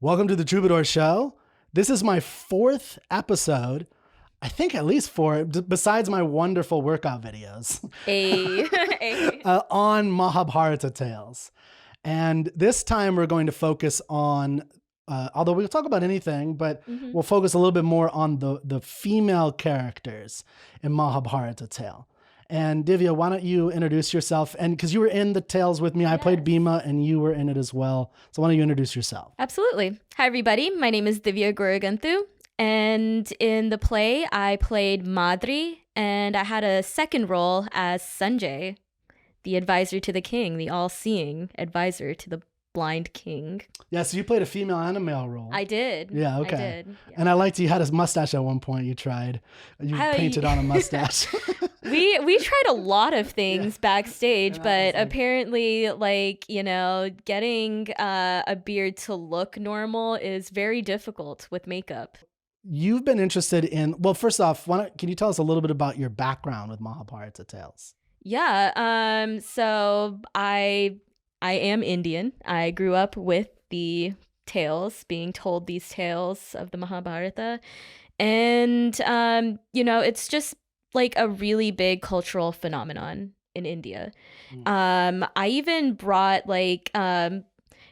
Welcome to the Troubadour Show. This is my fourth episode, I think at least four, besides my wonderful workout videos on Mahabharata Tales. And this time we're going to focus on, although we'll talk about anything, but we'll focus a little bit more on the female characters in Mahabharata Tale. And Divya, why don't you introduce yourself? And because you were in the Tales with me, I played Bhima and you were in it as well. So why don't you introduce yourself? Absolutely. Hi, everybody. My name is Divya Goruganthu. And in the play, I played Madri, and I had a second role as Sanjay, the advisor to the king, the all-seeing advisor to the blind king. Yeah, so you played a female and a male role. I did. Yeah, okay. I did. Yeah. And I liked you had a mustache at one point. You tried. You painted on a mustache. We tried a lot of things backstage, but apparently, getting a beard to look normal is very difficult with makeup. You've been interested in, well, first off, can you tell us a little bit about your background with Mahabharata Tales? Yeah, so I am Indian. I grew up with the tales, being told these tales of the Mahabharata. And, it's just like a really big cultural phenomenon in India. I even brought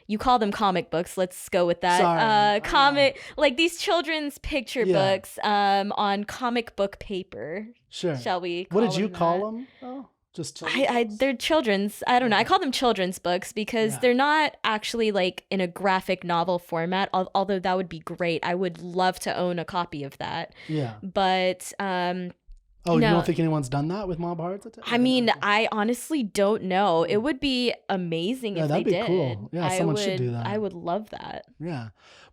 you call them comic books. Let's go with that. Sorry. Like these children's picture books on comic book paper. Sure. Shall we? What did you call them? Oh, just they're children's. I don't know. I call them children's books because they're not actually like in a graphic novel format. Although that would be great. I would love to own a copy of that. Yeah. But you don't think anyone's done that with Mahabharata? I mean, I honestly don't know. It would be amazing if they did. That'd be cool. Yeah, someone should do that. I would love that. Yeah.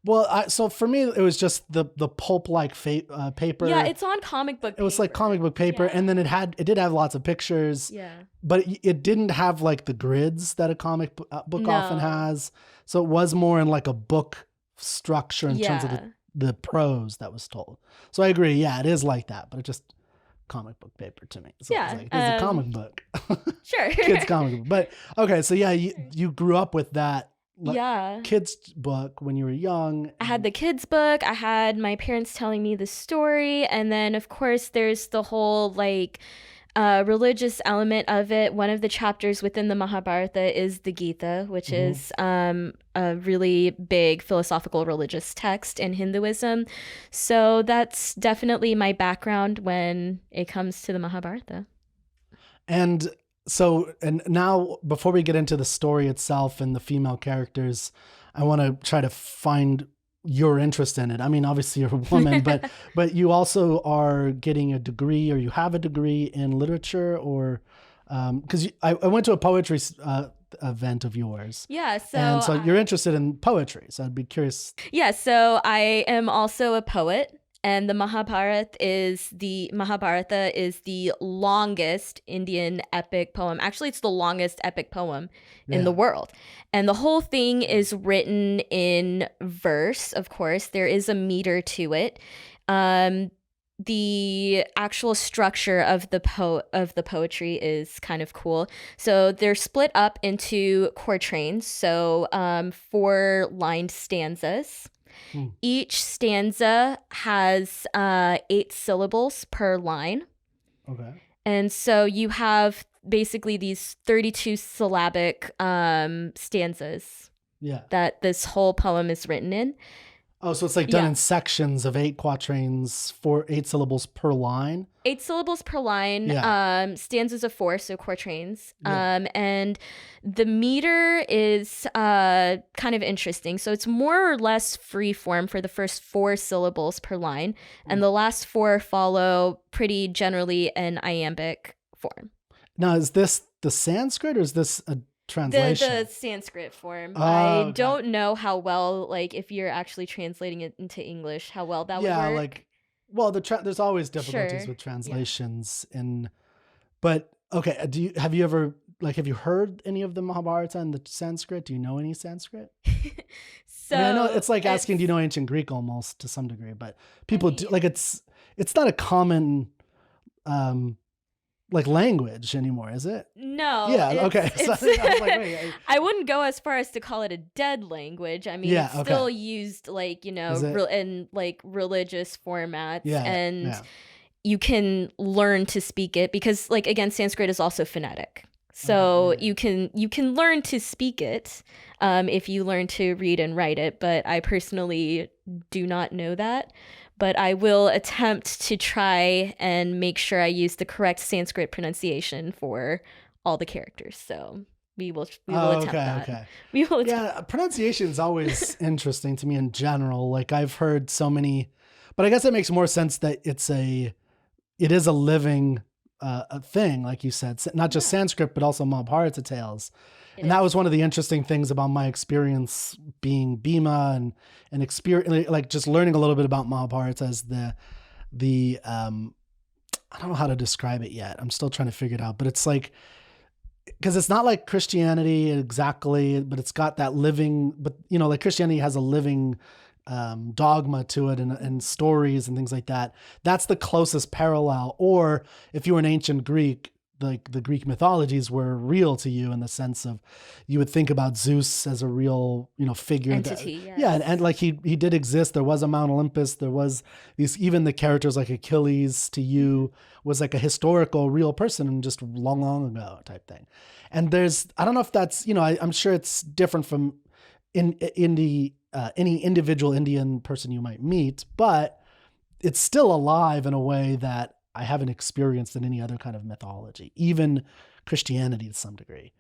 Well, so for me, it was just the pulp-like paper. Yeah, it's on comic book paper. It was like comic book paper, and then it did have lots of pictures. Yeah. But it didn't have like the grids that a comic book often has. So it was more in like a book structure in terms of the prose that was told. So I agree. Yeah, it is like that, but it just comic book paper to me. So it's a comic book. Sure. Kids comic book. But okay, so you grew up with that kids book when you were young. I had the kids book. I had my parents telling me the story, and then of course there's the whole religious element of it. One of the chapters within the Mahabharata is the Gita, which is a really big philosophical religious text in Hinduism. So that's definitely my background when it comes to the Mahabharata. And now before we get into the story itself and the female characters, I want to try to find your interest in it. I mean, obviously you're a woman, but you also are getting a degree, or you have a degree in literature, or because I went to a poetry event of yours. Yeah, so you're interested in poetry. So I'd be curious. Yeah, so I am also a poet. And the Mahabharata is the longest Indian epic poem. Actually, it's the longest epic poem in the world. And the whole thing is written in verse, of course. There is a meter to it. The actual structure of the poetry is kind of cool. So they're split up into quatrains, so 4-lined stanzas. Each stanza has 8 syllables per line. Okay. And so you have basically these 32 syllabic stanzas that this whole poem is written in. Oh, so it's like done in sections of 8 quatrains, 8 syllables per line? 8 syllables per line, stanzas of 4, so quatrains. And the meter is kind of interesting. So it's more or less free form for the first 4 syllables per line. And the last 4 follow pretty generally an iambic form. Now, is this the Sanskrit, or is this a translation? The Sanskrit form. I don't know how well, if you're actually translating it into English, how well that would work. There's always difficulties with translations, but okay. Have you heard any of the Mahabharata in the Sanskrit? Do you know any Sanskrit? So I know it's like asking, do you know ancient Greek almost to some degree, but people do. Like it's not a common like language anymore, is it? No. Yeah. Okay. So I was like, wait. I wouldn't go as far as to call it a dead language. I mean, it's still used like, you know, in like religious formats, and you can learn to speak it because, like, again, Sanskrit is also phonetic. So you can learn to speak it if you learn to read and write it. But I personally do not know that. But I will attempt to try and make sure I use the correct Sanskrit pronunciation for all the characters. So we will attempt that. Okay. We will attempt. Pronunciation is always interesting to me in general. Like I've heard so many, but I guess it makes more sense that it is a living a thing, like you said, not just Sanskrit, but also Mahabharata Tales. And that was one of the interesting things about my experience being Bhima and experience, like just learning a little bit about Mahabharata as the I don't know how to describe it yet. I'm still trying to figure it out, but it's like, because it's not like Christianity exactly, but it's got that living, but you know, like Christianity has a living dogma to it and stories and things like that. That's the closest parallel. Or if you were an ancient Greek, like the Greek mythologies were real to you in the sense of you would think about Zeus as a real, you know, figure. Entity, yes. Yeah. And like he did exist. There was a Mount Olympus. There was these, even the characters like Achilles to you was like a historical real person just long ago type thing. And there's, I don't know if that's, you know, I'm sure it's different from any individual Indian person you might meet, but it's still alive in a way that I haven't experienced in any other kind of mythology, even Christianity to some degree.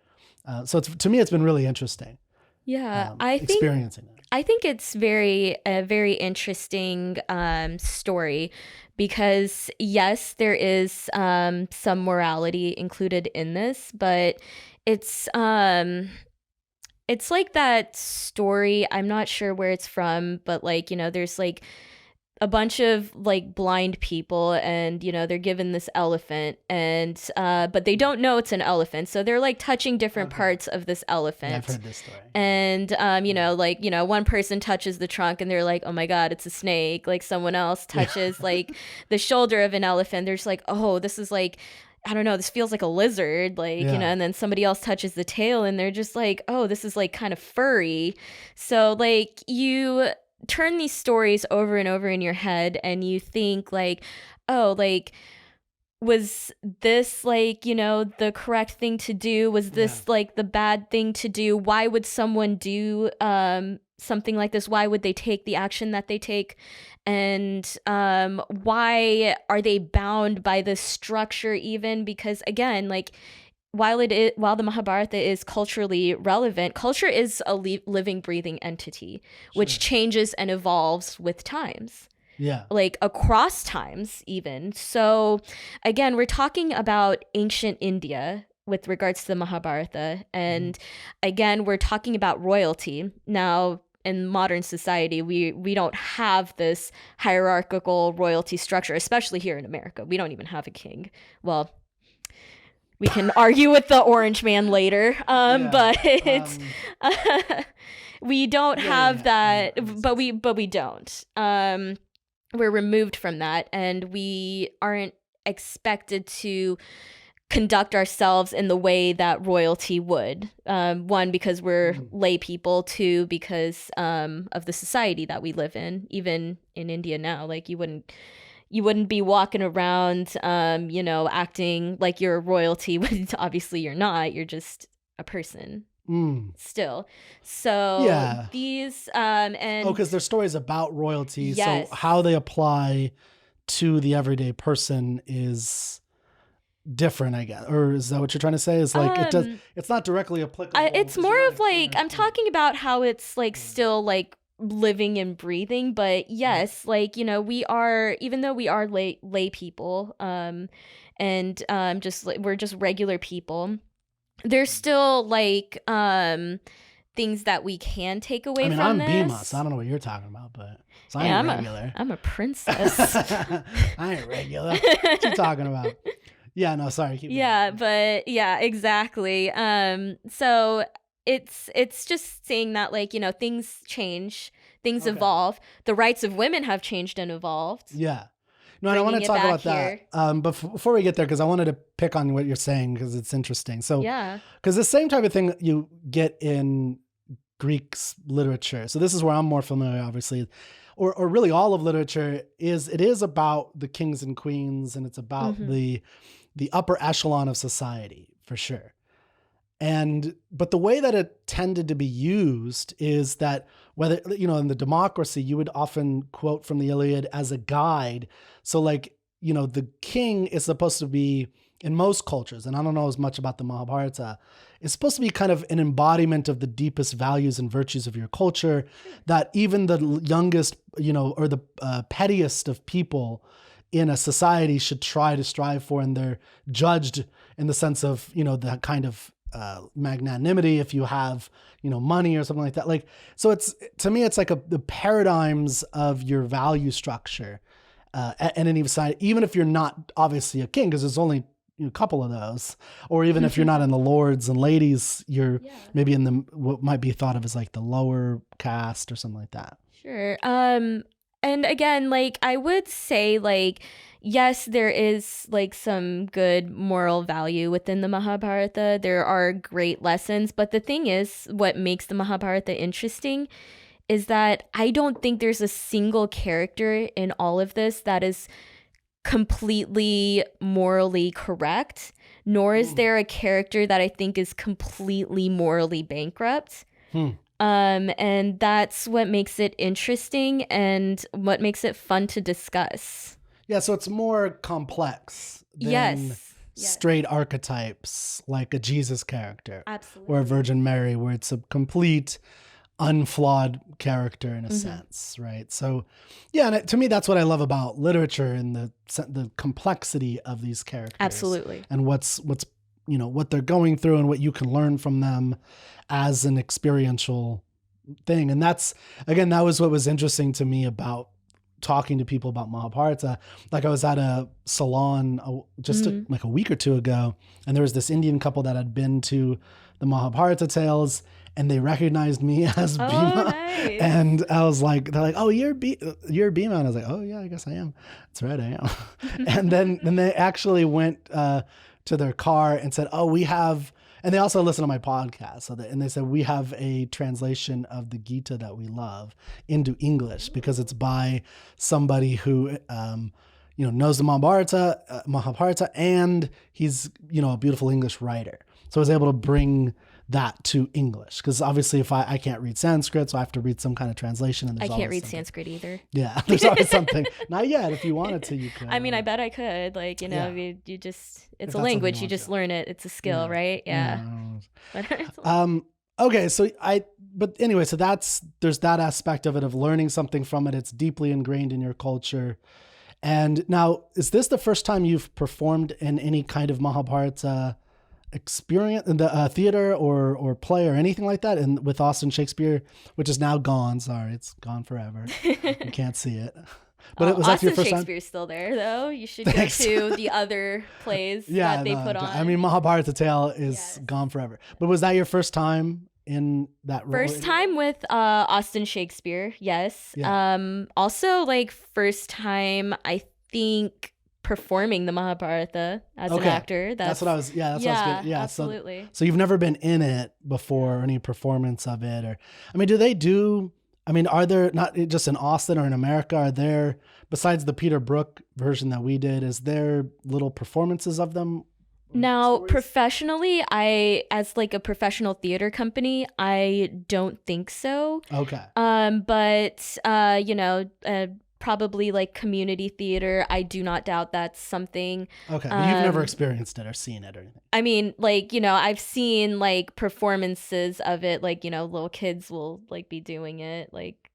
So to me, it's been really interesting. Yeah, experiencing it. I think it's a very interesting story because yes, there is some morality included in this, but it's like that story. I'm not sure where it's from, but like, you know, there's like a bunch of like blind people and, you know, they're given this elephant and but they don't know it's an elephant. So they're like touching different parts of this elephant. Yeah, I've heard this story. And you know, like, you know, one person touches the trunk and they're like, oh my God, it's a snake. Like someone else touches like the shoulder of an elephant. They're just like, oh, this is like, I don't know, this feels like a lizard, like, you know, and then somebody else touches the tail and they're just like, oh, this is like kind of furry. So like you turn these stories over and over in your head and you think like, oh, like, was this like, you know, the correct thing to do? Was this like the bad thing to do? Why would someone do something like this? Why would they take the action that they take? And why are they bound by this structure even? Because again, like, while the Mahabharata is culturally relevant, culture is a living, breathing entity, which changes and evolves with times. Yeah. Like across times even. So again, we're talking about ancient India with regards to the Mahabharata. And again, we're talking about royalty. Now, in modern society, we don't have this hierarchical royalty structure, especially here in America. We don't even have a king. Well, we can argue with the orange man later, but we don't have that. But we don't. We're removed from that, and we aren't expected to conduct ourselves in the way that royalty would. One, because we're lay people. Two, because of the society that we live in. Even in India now, like you wouldn't be walking around, you know, acting like you're a royalty when obviously you're not. You're just a person still. So these and because there's stories about royalty. Yes. So how they apply to the everyday person is different, I guess. Or is that what you're trying to say? Is like it's not directly applicable. It's more of like I'm talking about how it's like still like living and breathing, but yes, like, you know, we are, even though we are lay people, and just like we're just regular people, there's still like things that we can take away from I'm this. Bhima, so I don't know what you're talking about, but so I ain't regular. I'm a princess. I ain't regular. What you talking about? Yeah, no, sorry. Keep going. But yeah, exactly. So it's just saying that, like, you know, things change, things evolve. The rights of women have changed and evolved. Yeah. No, and I want to bringing it talk back about here. that. But before we get there, because I wanted to pick on what you're saying because it's interesting. So, Yeah. because the same type of thing you get in Greek literature. So this is where I'm more familiar, obviously, or really all of literature it is about the kings and queens, and it's about the upper echelon of society for sure. But the way that it tended to be used is that whether, in the democracy, you would often quote from the Iliad as a guide. So like, the king is supposed to be, in most cultures, and I don't know as much about the Mahabharata, it's supposed to be kind of an embodiment of the deepest values and virtues of your culture, that even the youngest, or the pettiest of people in a society should try to strive for, and they're judged in the sense of, the kind of magnanimity if you have, money or something like that. Like, so to me, it's like the paradigms of your value structure at any side, even if you're not obviously a king, because there's only a couple of those, or even if you're not in the lords and ladies, you're maybe in the what might be thought of as like the lower caste or something like that. Sure. And again, like I would say, like, yes, there is like some good moral value within the Mahabharata. There are great lessons, but the thing is, what makes the Mahabharata interesting is that I don't think there's a single character in all of this that is completely morally correct, nor is there a character that I think is completely morally bankrupt. And that's what makes it interesting and what makes it fun to discuss. Yeah, so it's more complex than straight archetypes like a Jesus character. Absolutely. Or a Virgin Mary, where it's a complete unflawed character in a sense, right? So, yeah, and to me, that's what I love about literature and the complexity of these characters. Absolutely. And what's what they're going through and what you can learn from them as an experiential thing. And that was what was interesting to me about talking to people about Mahabharata. Like I was at a salon like a week or two ago, and there was this Indian couple that had been to the Mahabharata Tales, and they recognized me as Bhima. Nice. And I was like, they're like, oh, you're Bhima. And I was like, oh yeah, I guess I am. That's right, I am. And then they actually went to their car and said, oh, we have, and they also listen to my podcast. And they said, we have a translation of the Gita that we love into English because it's by somebody who, knows the Mahabharata, and he's, a beautiful English writer. So I was able to bring that to English, because obviously if I can't read Sanskrit, so I have to read some kind of translation. And I can't read Sanskrit either. Yeah, there's always something. Not yet. If you wanted to, you could. I mean, I bet I could. Like, you just, it's a language. You just learn it. It's a skill, right? Yeah. Okay, so but anyway, so there's that aspect of it, of learning something from it. It's deeply ingrained in your culture. And now, is this the first time you've performed in any kind of Mahabharata experience in the theater or play or anything like that, and with Austin Shakespeare, which is now gone? Sorry, it's gone forever. You can't see it. But it was Austin your first Shakespeare's still there, though. You should go to the other plays that they put on. I mean, Mahabharata Tale is gone forever. But was that your first time in that role? First time with Austin Shakespeare, yes. Yeah. Also, like, first time, I think, performing the Mahabharata as an actor. That's what I was. Yeah, that's what I was good. Yeah, absolutely. So you've never been in it before, or any performance of it, or I mean, do they do? I mean, are there, not just in Austin or in America, are there, besides the Peter Brook version that we did, is there little performances of them? Now, professionally, as like a professional theater company, I don't think so. Okay. But probably like community theater, I do not doubt that's something. Okay, but you've never experienced it or seen it or anything. I mean, like, I've seen like performances of it, like, little kids will like be doing it, like.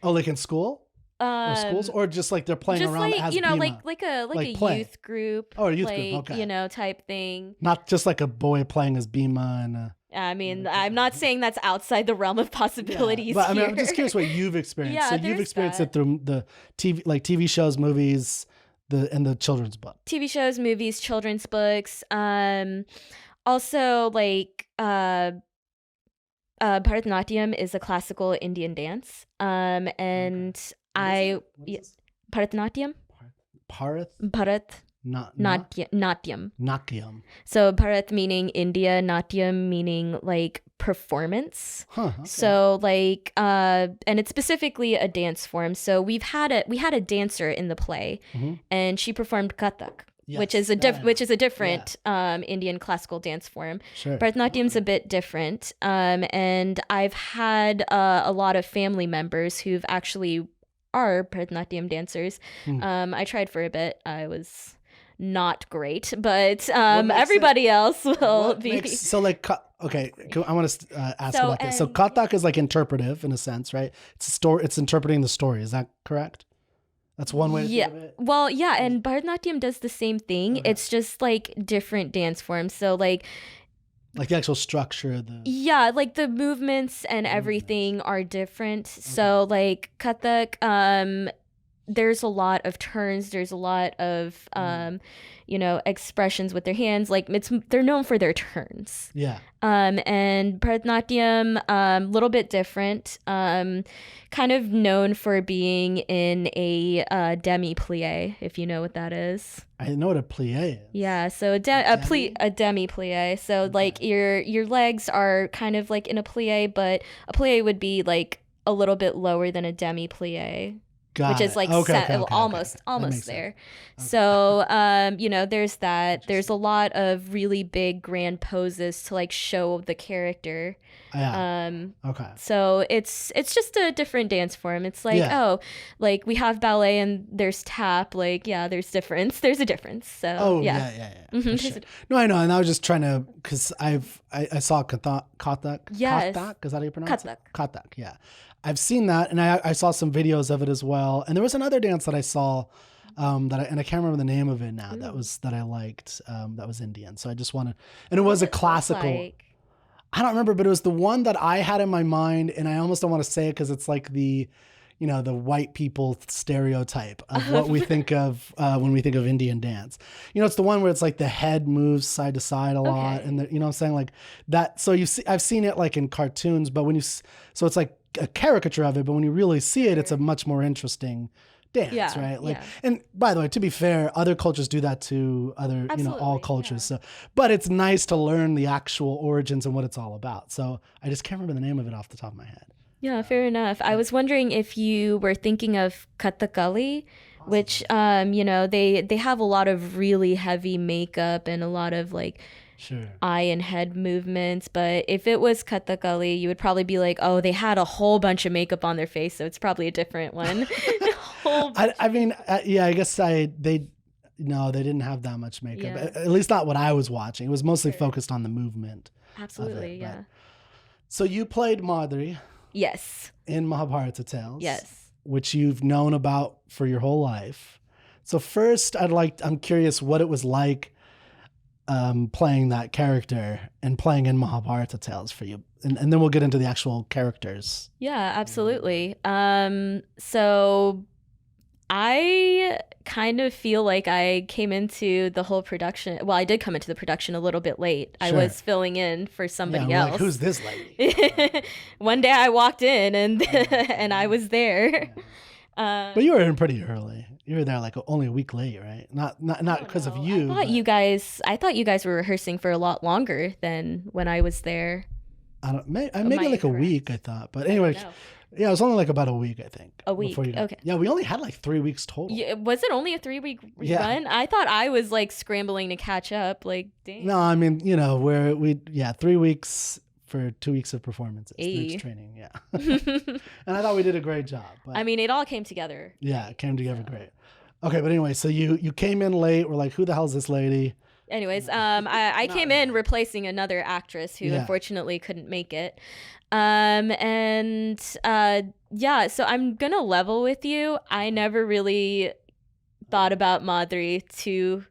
Oh, like in school? Or schools, or just like they're playing just around like, as Bhima? like a youth group. Oh, a youth group, okay. Type thing. Not just like a boy playing as Bhima and. I mean, I'm not saying that's outside the realm of possibilities. But I mean, I'm just curious what you've experienced. So you've experienced it through the TV shows, movies, and the children's book. TV shows, movies, children's books. Also, like, Bharatanatyam is a classical Indian dance. And Bharatanatyam. Parath? Bharat. Natyam. Natyam. So Bharat meaning India, Natyam meaning like performance. Huh. Okay. So like and it's specifically a dance form. So we had a dancer in the play, and she performed Kathak. Yes, which is a different Indian classical dance form. Sure. Bharatanatyam's a bit different, and I've had a lot of family members who've actually are Bharatanatyam dancers. I tried for a bit. I was not great, but everybody else will be. So like, okay, I want to ask about this. So Kathak is like interpretive in a sense, right? It's a story. It's interpreting the story. Is that correct? That's one way to think of it. Well, yeah, and Bharatanatyam does the same thing. Okay. It's just like different dance forms. So like the actual structure of the like the movements and everything are different. Okay. So like Kathak, there's a lot of turns, there's a lot of expressions with their hands. Like they're known for their turns. Yeah. And Bharatanatyam, a little bit different. Kind of known for being in a demi-plie, if you know what that is. I know what a plie is. Yeah, so a demi-plie. So like your legs are kind of like in a plie, but a plie would be like a little bit lower than a demi-plie. Which is like almost there. Okay. So, there's that. There's a lot of really big, grand poses to like show the character. Yeah. Okay. So it's just a different dance form. It's like, like we have ballet and there's tap. Like, there's difference. There's a difference. So, yeah. Mm-hmm. Sure. No, I know. And I was just trying to, because I saw Kathak. Yes. Kathak? Is that how you pronounce it? Kathak, yeah. I've seen that, and I saw some videos of it as well. And there was another dance that I saw and I can't remember the name of it now. That I liked. That was Indian. So I just wanted, and it was a classical. I don't remember, but it was the one that I had in my mind, and I almost don't want to say it because it's like the white people stereotype of what we think of when we think of Indian dance. It's the one where it's like the head moves side to side a lot, and what I'm saying, like that. So I've seen it like in cartoons, but so it's like a caricature of it, but when you really see it, it's a much more interesting dance, right? Like, and by the way, to be fair, other cultures do that to other, all cultures. So, but it's nice to learn the actual origins and what it's all about. So I just can't remember the name of it off the top of my head. Yeah, fair enough. I was wondering if you were thinking of Kathakali, which, they have a lot of really heavy makeup and a lot of like eye and head movements. But if it was Kathakali, you would probably be like, oh, they had a whole bunch of makeup on their face, so it's probably a different one. I guess they didn't have that much makeup. Yeah. At least not what I was watching. It was mostly focused on the movement. Absolutely, yeah. So you played Madri. Yes. In Mahabharata Tales. Yes. Which you've known about for your whole life. So first, I'm curious what it was like playing that character and playing in Mahabharata Tales for you. And then we'll get into the actual characters. Yeah, absolutely. So I kind of feel like I came into the whole production. Well, I did come into the production a little bit late. Sure. I was filling in for somebody else. Like, who's this lady? One day I walked in and I was there. But you were in pretty early. You were there like only a week late, right? Not because of you. I thought you guys were rehearsing for a lot longer than when I was there. Maybe like a week, I thought. But anyway, yeah, it was only like about a week, I think. A week, okay. Yeah, we only had like 3 weeks total. Yeah, was it only a 3-week run? I thought I was like scrambling to catch up. Like, dang. No, I mean, 3 weeks for 2 weeks of performances, 3 weeks training, yeah. And I thought we did a great job. But, I mean, it all came together. Yeah, it came together great. Okay, but anyway, so you came in late. We're like, who the hell is this lady? Anyways, I came in replacing another actress who unfortunately couldn't make it. So I'm gonna level with you. I never really thought about Madri too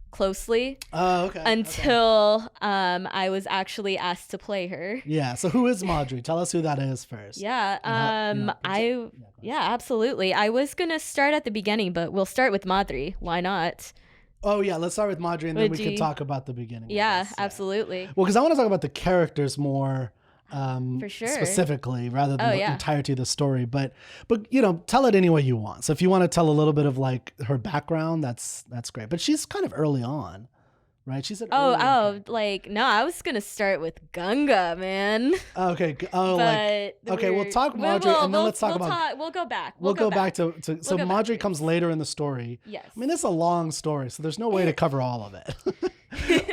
closely. Oh, okay. Until I was actually asked to play her. Yeah. So who is Madri? Tell us who that is first. Yeah. Absolutely. I was gonna start at the beginning, but we'll start with Madri. Why not? Oh yeah, let's start with Madri and then we can talk about the beginning. Yeah, absolutely. Well, because I want to talk about the characters more For sure. specifically, rather than Oh, the yeah. entirety of the story. But tell it any way you want. So if you want to tell a little bit of like her background, that's great. But she's kind of early on, right? She's an early character. Like, no, I was gonna start with Ganga, man. Okay. Oh, But okay. We'll talk Marjorie, and then let's talk about. We'll go back. We'll go back to so go Marjorie backwards. comes later in the story. Yes. I mean, this is a long story, so there's no way to cover all of it.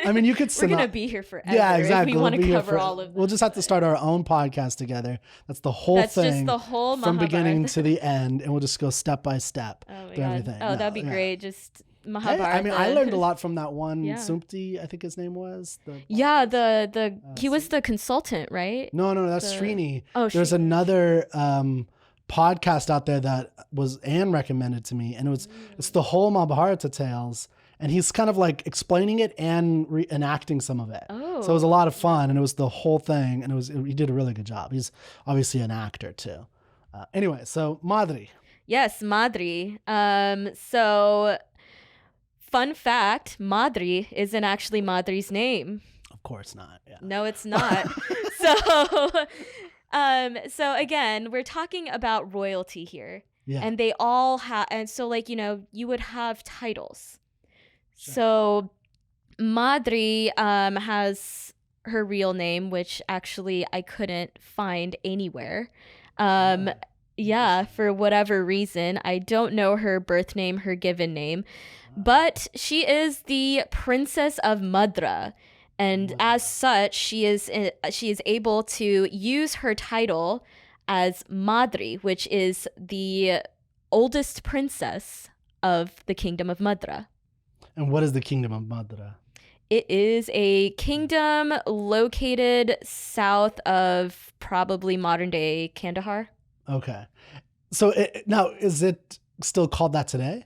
I mean, you could. We're gonna be here forever. Yeah, exactly. If we want We'll be to here cover all of them. We'll just have to start our own podcast together. That's the whole thing. That's just the whole from beginning Mahabharata. to the end, and we'll just go step by step Oh my through god. everything. Oh, No, that'd be yeah. great. Just Hey, Mahabharata. I mean, I learned a lot from that one Yeah. Sumpti, I think his name was. Yeah, he was the consultant, right? No, that's Srini. Oh, There's another podcast out there that was Anne recommended to me, and it's the whole Mahabharata Tales, and he's kind of like explaining it and enacting some of it. Oh. So it was a lot of fun, and it was the whole thing, and he did a really good job. He's obviously an actor too. Anyway, so Madri. Yes, Madri. So fun fact, Madri isn't actually Madri's name. Of course not. Yeah. No, it's not. So again, we're talking about royalty here. Yeah. And they all have, and so like, you would have titles. Sure. So Madri has her real name, which actually I couldn't find anywhere. Yeah, for whatever reason. I don't know her birth name, her given name, but she is the Princess of Madra. And as such, she is able to use her title as Madri, which is the oldest princess of the kingdom of Madra. And what is the kingdom of Madra? It is a kingdom located south of probably modern day Kandahar. Okay. So now, is it still called that today?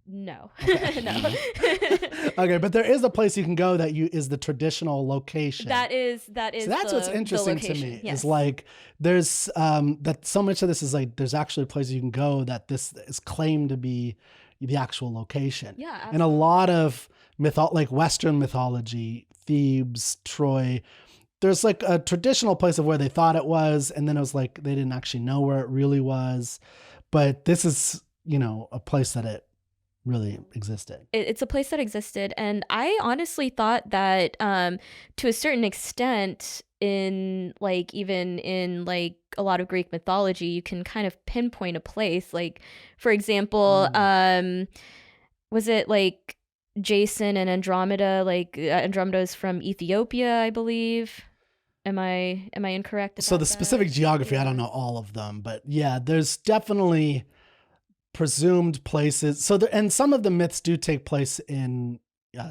No. Okay. No. Okay, but there is a place you can go that is the traditional location. That is. So that's what's interesting to me. Yes. Is like there's that so much of this is like there's actually places you can go that this is claimed to be the actual location. Yeah. Absolutely. And a lot of like Western mythology, Thebes, Troy, there's like a traditional place of where they thought it was, and then it was like they didn't actually know where it really was. But this is, a place that it really existed. It's a place that existed, and I honestly thought that to a certain extent in like even in like a lot of Greek mythology you can kind of pinpoint a place. Like for example, was it like Jason and Andromeda? Like Andromeda is from Ethiopia, I believe. Am I incorrect? So the specific geography, I don't know all of them, but yeah, there's definitely presumed places. So and some of the myths do take place in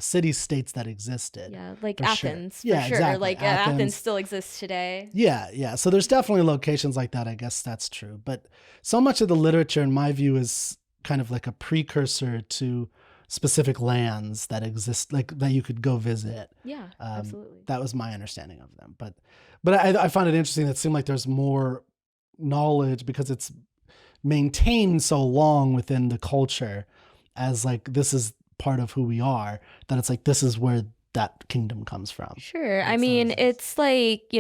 city-states that existed. Yeah, like for Athens, sure. for Yeah, sure. exactly. Like Athens still exists today. Yeah. So there's definitely locations like that. I guess that's true. But so much of the literature, in my view, is kind of like a precursor to specific lands that exist, like that you could go visit. Yeah, absolutely. That was my understanding of them. But I find it interesting that it seemed like there's more knowledge because it's maintained so long within the culture as like this is part of who we are, that it's like this is where that kingdom comes from. Sure. I mean, it's like,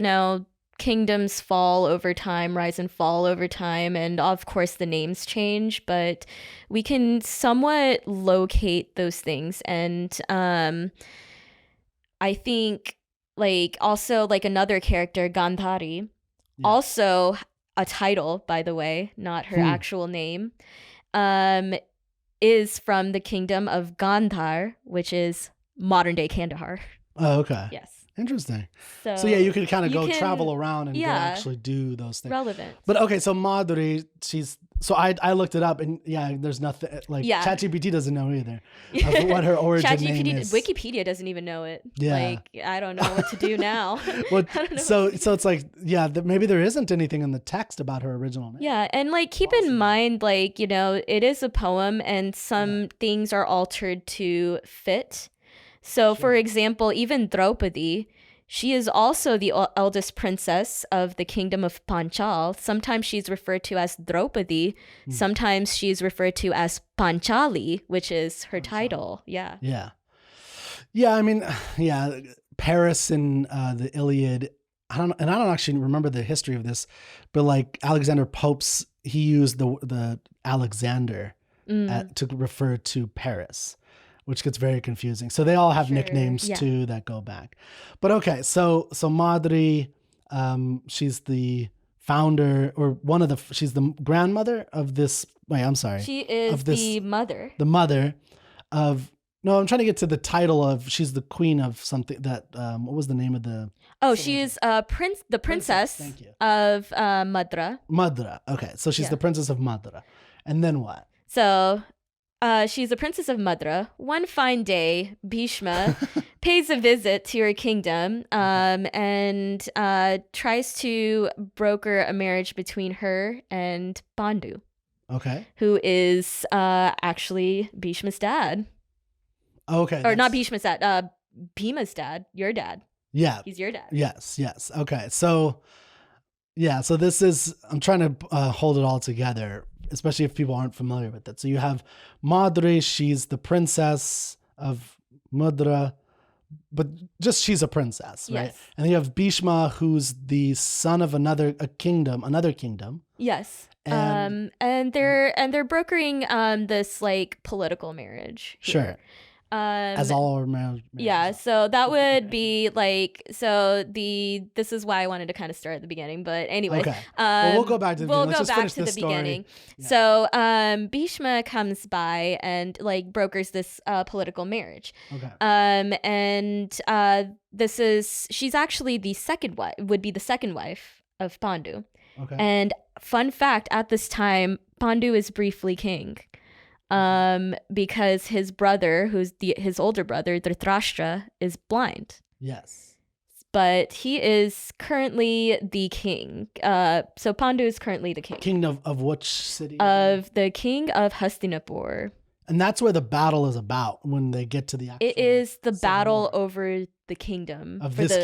kingdoms fall over time, rise and fall over time, and of course the names change, but we can somewhat locate those things. And I think like also like another character, Gandhari, also a title, by the way, not her actual name, is from the kingdom of Gandhar, which is modern day Kandahar. Oh, okay. Yes. Interesting. So yeah, you could kind of travel around and go actually do those things. Relevant. But okay, so Madhuri, I looked it up, and yeah, there's nothing like ChatGPT doesn't know either of what her origin name is. Wikipedia doesn't even know it. Yeah. Like I don't know what to do now. Well, so it's like maybe there isn't anything in the text about her original name. Yeah, and like keep in mind, like it is a poem, and some things are altered to fit. So, for example, even Draupadi, she is also the eldest princess of the kingdom of Panchal. Sometimes she's referred to as Draupadi. Sometimes she's referred to as Panchali, which is her title. Yeah. Yeah. Yeah, I mean, Paris in the Iliad I don't actually remember the history of this, but like Alexander Pope's, he used the Alexander to refer to Paris, which gets very confusing. So they all have nicknames too that go back. But okay, so Madri, she's the founder or she's the grandmother of this. Wait, I'm sorry. She is the mother. The mother of. No, I'm trying to get to the title of. She's the queen of something that. What was the name of the? Oh, she's the princess Thank you. of Madra. Madra. Okay, so she's the princess of Madra, and then what? So, she's the princess of Madra. One fine day, Bhishma pays a visit to her kingdom, and tries to broker a marriage between her and Pandu. Okay. Who is actually Bhishma's dad. Okay. Or not Bhishma's dad, Bhima's dad, your dad. Yeah. He's your dad. Yes. Okay. So, so this is, I'm trying to hold it all together, especially if people aren't familiar with it. So you have Madri, she's the princess of Madra, but just she's a princess, right? Yes. And then you have Bhishma, who's the son of another kingdom. Yes. And they're brokering this like political marriage here. Sure. As all marriage. Yeah, so that would be like, this is why I wanted to kind of start at the beginning, but anyway. Okay. Well, we'll go back to the beginning. Let's just finish this story. Beginning. Yeah. So Bhishma comes by and like brokers this political marriage. Okay. And she's actually the second wife of Pandu. Okay. And fun fact, at this time, Pandu is briefly king. Because his brother, who's his older brother, Dhritarashtra, is blind. Yes. But he is currently the king. So Pandu is currently the king. King of which city? Of the king of Hastinapur. And that's where the battle is about when they get to the actual. It is the battle over the kingdom. Of this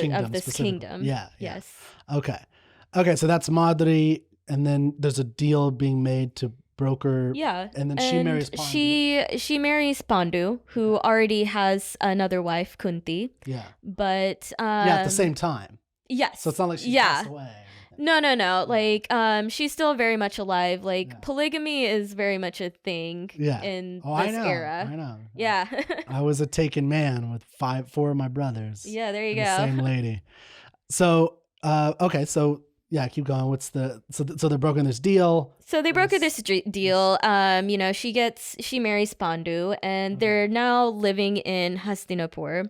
kingdom. Yeah. Yes. Okay, so that's Madri, and then there's a deal being made to broker. Yeah. And then she marries Pandu. She marries Pandu, who already has another wife, Kunti. Yeah. But at the same time. Yes. So it's not like she passed away. No. Like she's still very much alive. Like polygamy is very much a thing in this era. I know. Yeah. I was a taken man with 4 of my brothers. Yeah, there you go. The same lady. So okay, so yeah, keep going. What's so they're brokering this deal. So they broker this deal. She marries Pandu, and they're now living in Hastinapur.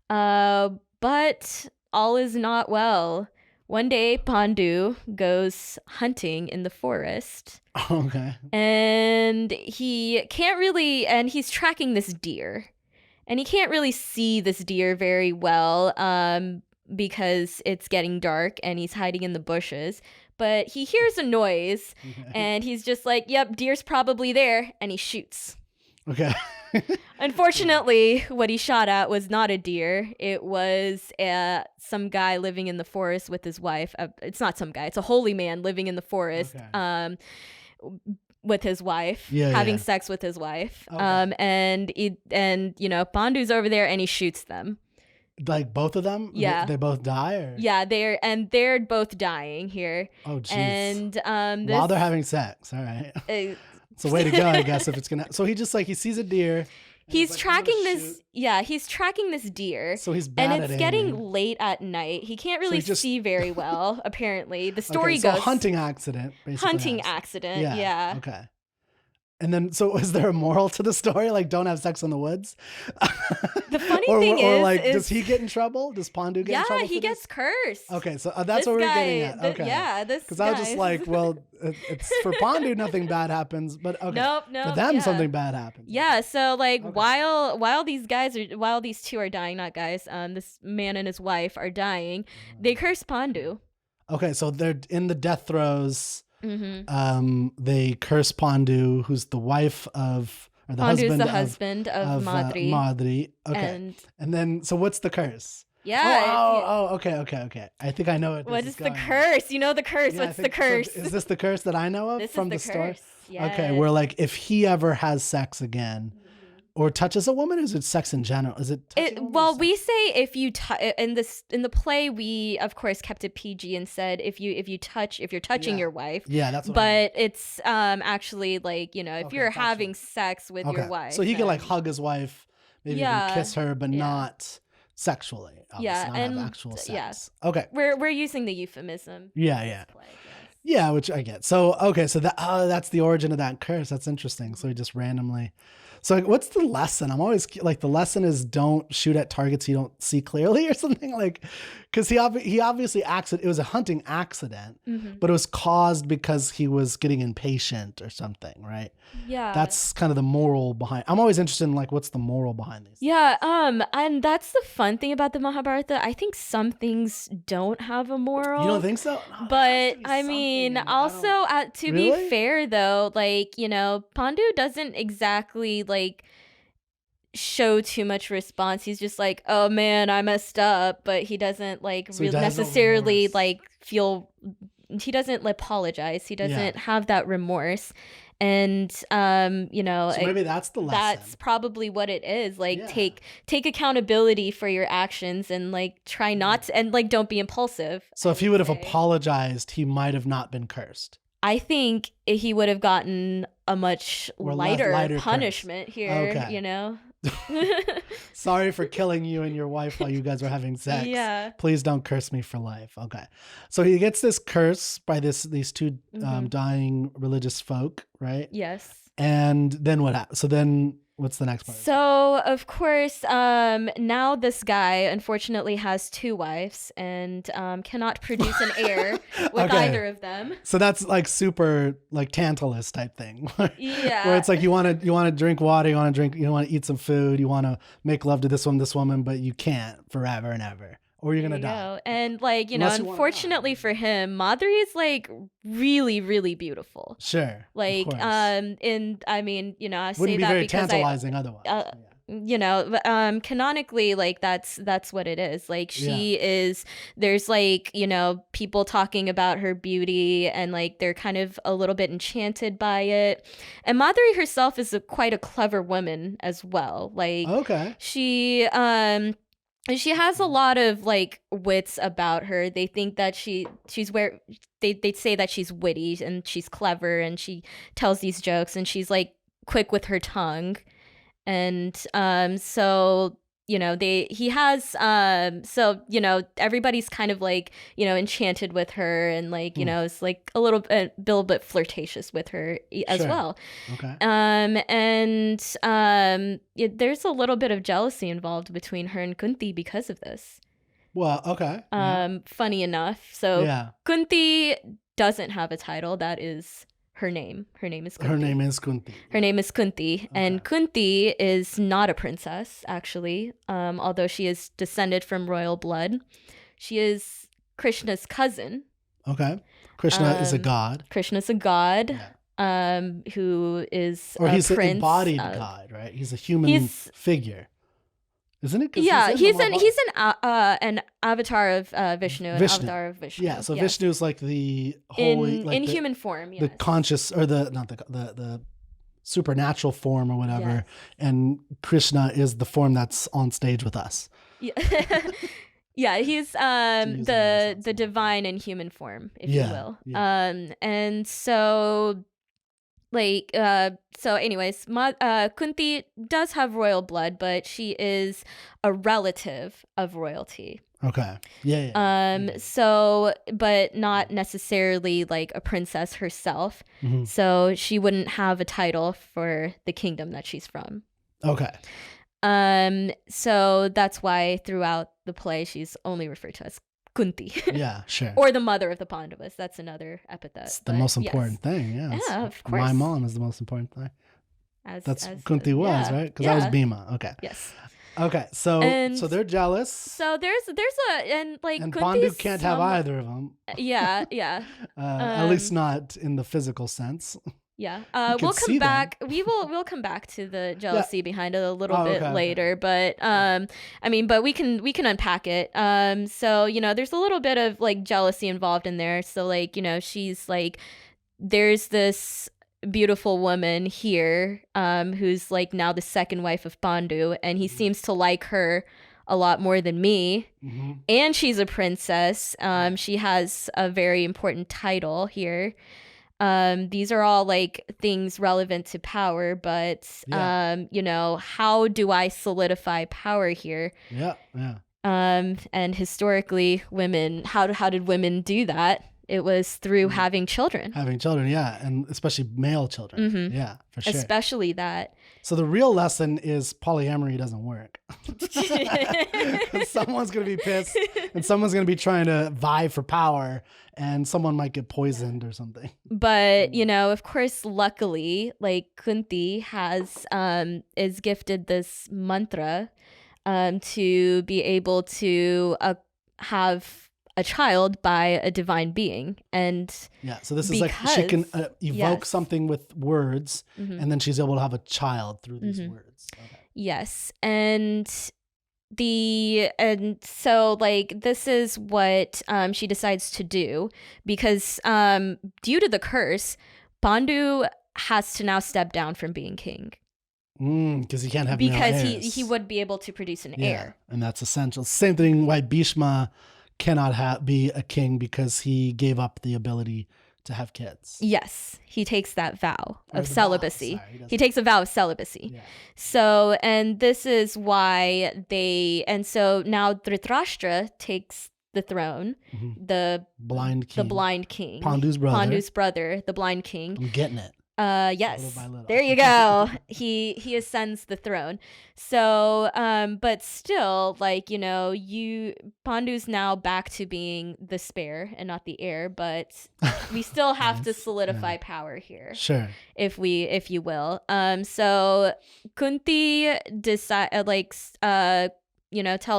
But all is not well. One day, Pandu goes hunting in the forest. Okay. And he's tracking this deer. And he can't really see this deer very well, because it's getting dark and he's hiding in the bushes. But he hears a noise and he's just like, yep, deer's probably there. And he shoots. Okay. Unfortunately, what he shot at was not a deer. It was some guy living in the forest with his wife. It's not some guy. It's a holy man living in the forest with his wife, having sex with his wife. Okay. And Pandu's over there and he shoots them. Like both of them? Yeah. They both die? Or? Yeah, they're both dying here. Oh, jeez. And while they're having sex. All right. It's a way to go, I guess, if it's going to. So he sees a deer. He's tracking this. Yeah, he's tracking this deer. So he's bad and at it's getting late at night. He can't really see very well, apparently. The story goes. Hunting accident, basically. Hunting accident, yeah. Okay. And then, so is there a moral to the story? Like, don't have sex in the woods? The funny thing is, does he get in trouble? Does Pandu get in trouble? Yeah, he gets cursed. Okay, so that's what we're getting at. Okay. Because I was just like, well, it's for Pandu, nothing bad happens. But okay. Nope. For them, something bad happens. Yeah, so like while these two are dying, not guys, this man and his wife are dying, they curse Pandu. Okay, so they're in the death throes. Mm-hmm. They curse Pandu, who's the wife of, or the Pandu's husband of Madri. Madri. Okay. And then, so what's the curse? Yeah. Okay. I think I know it. What is the curse? You know the curse. What's the curse? So is this the curse that I know of this from is the story? Yes. Okay, where like if he ever has sex again, or touches a woman? Or is it sex in general? Is it touching a woman or Well, sex? we say if you in the play, we of course kept it PG and said if you're touching your wife. Yeah, that's what I mean. But it's actually like, you know, if Okay, you're it's actually- having sex with your wife, So he can like then- hug his wife, maybe Yeah, even kiss her, but yeah. not sexually. Obviously, Yeah, not and have actual sex. yeah. Okay. We're using the euphemism. Yeah, in yeah. this play, yes. Yeah, which I get. So okay, so that's the origin of that curse. That's interesting. So he just randomly. So like, what's the lesson? I'm always like, the lesson is don't shoot at targets you don't see clearly or something, like, because he obviously it was a hunting accident, but it was caused because he was getting impatient or something, right? Yeah. That's kind of the moral behind. I'm always interested in like, what's the moral behind these? Yeah, and that's the fun thing about the Mahabharata. I think some things don't have a moral. You don't think so? No, But I mean, also to be Really? fair though, like, you know, Pandu doesn't exactly like show too much response. He's just like, "Oh man, I messed up," but he doesn't like So he has no necessarily remorse. like feel. He doesn't apologize. He doesn't have that remorse, and you know, So maybe that's the lesson. that's probably what it is. Like, Yeah. take accountability for your actions and like try not to, and like don't be impulsive. So I if he would would have say. apologized, he might have not been cursed. I think he would have gotten a much Or lighter curse. punishment here. Okay. You know. Sorry for killing you and your wife while you guys were having sex. Yeah. Please don't curse me for life. Okay. So he gets this curse by these two dying religious folk, right? Yes. And then what happens? So then what's the next part? So of course, now this guy unfortunately has two wives and cannot produce an heir with Okay. either of them. So that's like super like Tantalus type thing. Yeah. Where it's like you want to drink water, you want to eat some food, you want to make love to this woman, but you can't forever and ever. Or you're going to There you die. go. And like, you Unless know, you wanna unfortunately for him, Madhuri is like really, really beautiful. Sure. Like, of course. and I mean, you know, I say Wouldn't be that very because tantalizing otherwise. Yeah. you know, canonically, like that's what it is. Like she is, there's like, you know, people talking about her beauty and like they're kind of a little bit enchanted by it. And Madhuri herself is quite a clever woman as well. Like Okay. she has a lot of like wits about her. They think that she's where they say that she's witty and she's clever and she tells these jokes and she's like quick with her tongue. And so you know he has so you know everybody's kind of like, you know, enchanted with her and like, you know, it's like a little bit flirtatious with her as well. Okay. And there's a little bit of jealousy involved between her and Kunti because of this. Well, okay. Funny enough. So yeah. Kunti doesn't have a title. That is her name. Her name is Kunti. Her name is Kunti. Her name is Kunti. And Kunti is not a princess, actually, although she is descended from royal blood. She is Krishna's cousin. Okay. Krishna is a god. Krishna's a god. Yeah. Who is or he's prince an embodied god, right? He's a human figure, isn't it? Yeah, he's an avatar of Vishnu, an avatar of Vishnu. Yeah, so yes. Vishnu is like the holy, in human form, yes. the conscious or the supernatural form or whatever, Yes. and Krishna is the form that's on stage with us. Yeah. Yeah, he's the divine in human form, if you will. Yeah. And so like so anyways, Kunti does have royal blood, but she is a relative of royalty. Okay. Yeah. So but not necessarily like a princess herself. Mm-hmm. So she wouldn't have a title for the kingdom that she's from. Okay. So that's why throughout the play she's only referred to as Kunti. Yeah, sure. Or the mother of the Pandavas. That's another epithet. It's the most important thing, yeah. Yeah, of course. My mom is the most important thing. That's Kunti was, yeah, right? Because that was Bhima. Okay. Yes. Okay, so they're jealous. So there's and Kunti's Kunti's can't have either of them. Yeah. At least not in the physical sense. Yeah. We'll come back. We'll come back to the jealousy behind it a little bit later. But I mean, but we can unpack it. So, you know, there's a little bit of like jealousy involved in there. So like, you know, she's like, there's this beautiful woman here, who's like now the second wife of Pandu, and he seems to like her a lot more than me. Mm-hmm. And she's a princess. She has a very important title here. These are all like things relevant to power, but you know, how do I solidify power here? Yeah, yeah. And historically, women, how did women do that? It was through having children. Having children, yeah, and especially male children. Mm-hmm. Yeah, for sure. Especially that. So the real lesson is polyamory doesn't work. Someone's going to be pissed and someone's going to be trying to vie for power and someone might get poisoned or something. But, you know, of course, luckily, like Kunti is gifted this mantra to be able to have a child by a divine being. And yeah, so this is like she can evoke something with words, and then she's able to have a child through these words. Okay. Yes. And so like this is what she decides to do, because due to the curse, Pandu has to now step down from being king. Because he can't have male heirs. he would be able to produce an heir. And that's essential. Same thing why Bhishma cannot be a king, because he gave up the ability to have kids. Yes, he takes that vow of celibacy. He takes a vow of celibacy. Yeah. So, and this is why so now Dhritarashtra takes the throne, the blind king, Pandu's brother, the blind king. I'm getting it. Yes, little by little. There you go. He ascends the throne. So, but still, like, you know, Pandu's now back to being the spare and not the heir, but we still have to solidify power here. Sure. If you will. So Kunti tells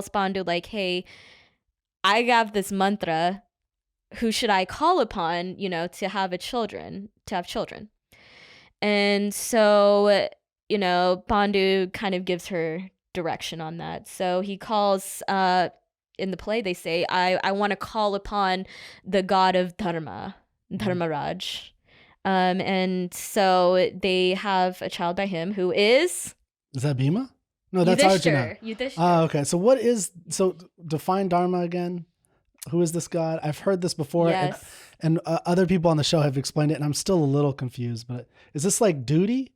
Pandu like, hey, I have this mantra. Who should I call upon, you know, to have children? And so, you know, Pandu kind of gives her direction on that. So he calls, in the play, they say, I want to call upon the god of Dharma, Dharmaraj. And so they have a child by him who is... Is that Bhima? No, that's Arjuna. Yudhishthira. Oh, okay. So define Dharma again. Who is this god? I've heard this before. Yes. And other people on the show have explained it, and I'm still a little confused. But is this like duty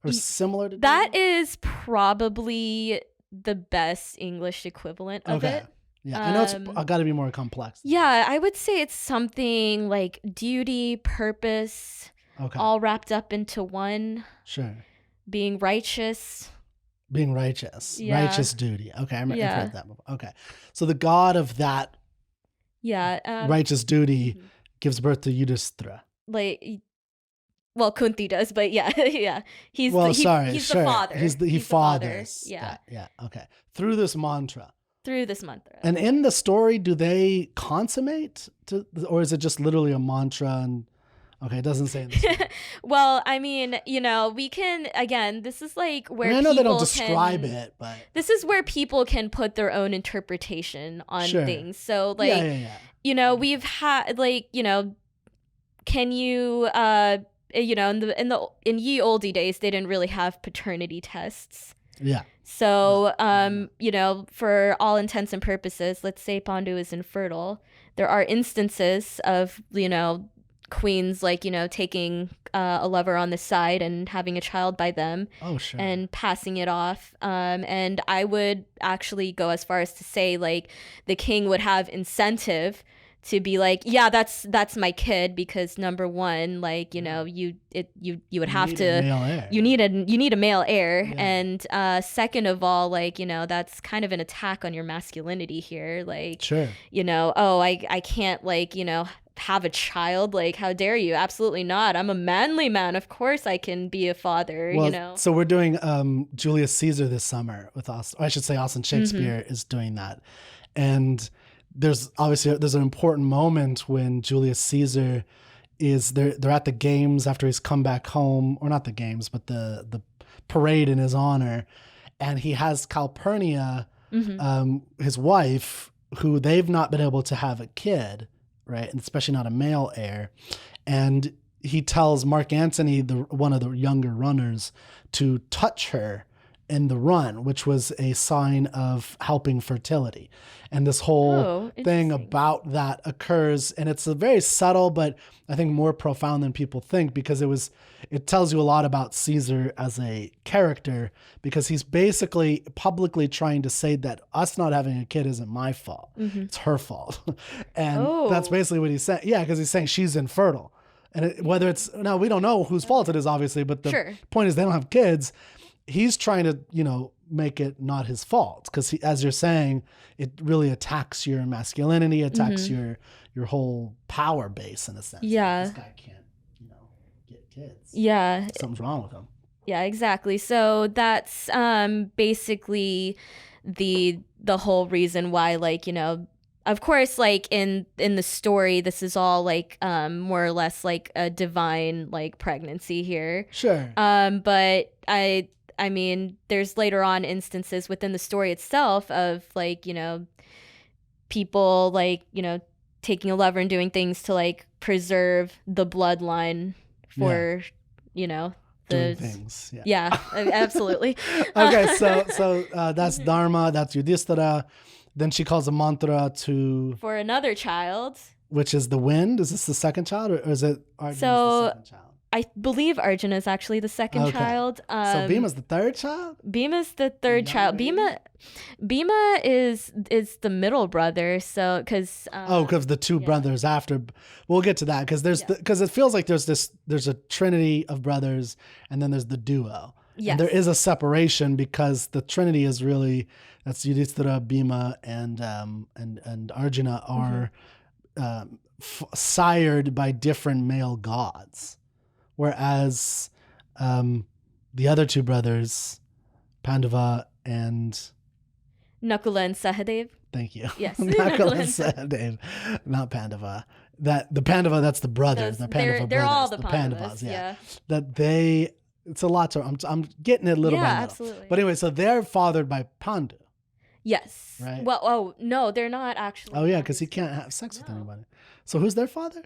or similar to that duty? Is probably the best English equivalent of it. Yeah, I know it's got to be more complex. Yeah, I would say it's something like duty, purpose, all wrapped up into one. Sure. Being righteous. Yeah. Righteous duty. Okay, I've heard that before. Okay, so the god of that righteous duty gives birth to Yudhishthira. Well, Kunti does, but yeah. He's the father. He fathers. Yeah. Yeah. Okay. Through this mantra. And in the story, do they consummate or is it just literally a mantra? And okay, it doesn't say in the story. Well, I mean, you know, we can, again, this is like where I know they don't describe it, but this is where people can put their own interpretation on things. So like, you know, we've had like, you know, can you, you know, in ye olde days, they didn't really have paternity tests. Yeah. So, you know, for all intents and purposes, let's say Pandu is infertile. There are instances of, you know, queens like, you know, taking a lover on the side and having a child by them. Oh, sure. And passing it off. And I would actually go as far as to say like the king would have incentive to be like, yeah, that's my kid, because number one, like, you know, you would have to, you need a male heir, and second of all, like, you know, that's kind of an attack on your masculinity here, like, sure, you know, oh, I can't, like, you know, have a child, like, how dare you? Absolutely not. I'm a manly man, of course I can be a father. Well, you know, so we're doing Julius Caesar this summer with Austin, or I should say Austin Shakespeare is doing that, and there's an important moment when Julius Caesar they're at the games after he's come back home, or not the games, but the parade in his honor, and he has Calpurnia, his wife, who they've not been able to have a kid, right, and especially not a male heir, and he tells Mark Antony, one of the younger runners, to touch her in the run, which was a sign of helping fertility. And this whole thing about that occurs, and it's a very subtle, but I think more profound than people think, because it tells you a lot about Caesar as a character, because he's basically publicly trying to say that us not having a kid isn't my fault. It's her fault. And that's basically what he's saying. Yeah, because he's saying she's infertile. And whether it's, now we don't know whose fault it is, obviously, but the point is they don't have kids. He's trying to, make it not his fault, because as you're saying, it really attacks your masculinity, attacks your whole power base in a sense. Yeah. This guy can't, get kids. Yeah. Something's wrong with him. Yeah, exactly. So that's basically the whole reason why, of course, in the story, this is all more or less like a divine pregnancy here. Sure. But I mean, there's later on instances within the story itself of people taking a lover and doing things to preserve the bloodline for doing things. Yeah, absolutely. Okay, so that's Dharma, that's Yudhishthira. Then she calls a mantra for another child, which is the wind. Is this the second child, or is it Arjuna's the second child? I believe Arjuna is actually the second child. So Bhima's the third child? Bhima's the third child. Bhima is the middle brother. So because the two brothers after. We'll get to that, because it feels like there's a trinity of brothers, and then there's the duo. Yes. And there is a separation, because the trinity is really, that's Yudhishthira, Bhima, and Arjuna are sired by different male gods. Whereas the other two brothers, Pandava and Nakula and Sahadev. Thank you. Yes. Nakula and Sahadev, not Pandava. The Pandava, that's the brothers. The Pandava they're brothers. all the Pandavas. Yeah. It's a lot. I'm getting it little by little. Absolutely. But anyway, so they're fathered by Pandu. Yes. Right. Well, no, they're not actually. Oh yeah, because he can't have sex with anybody. So who's their father?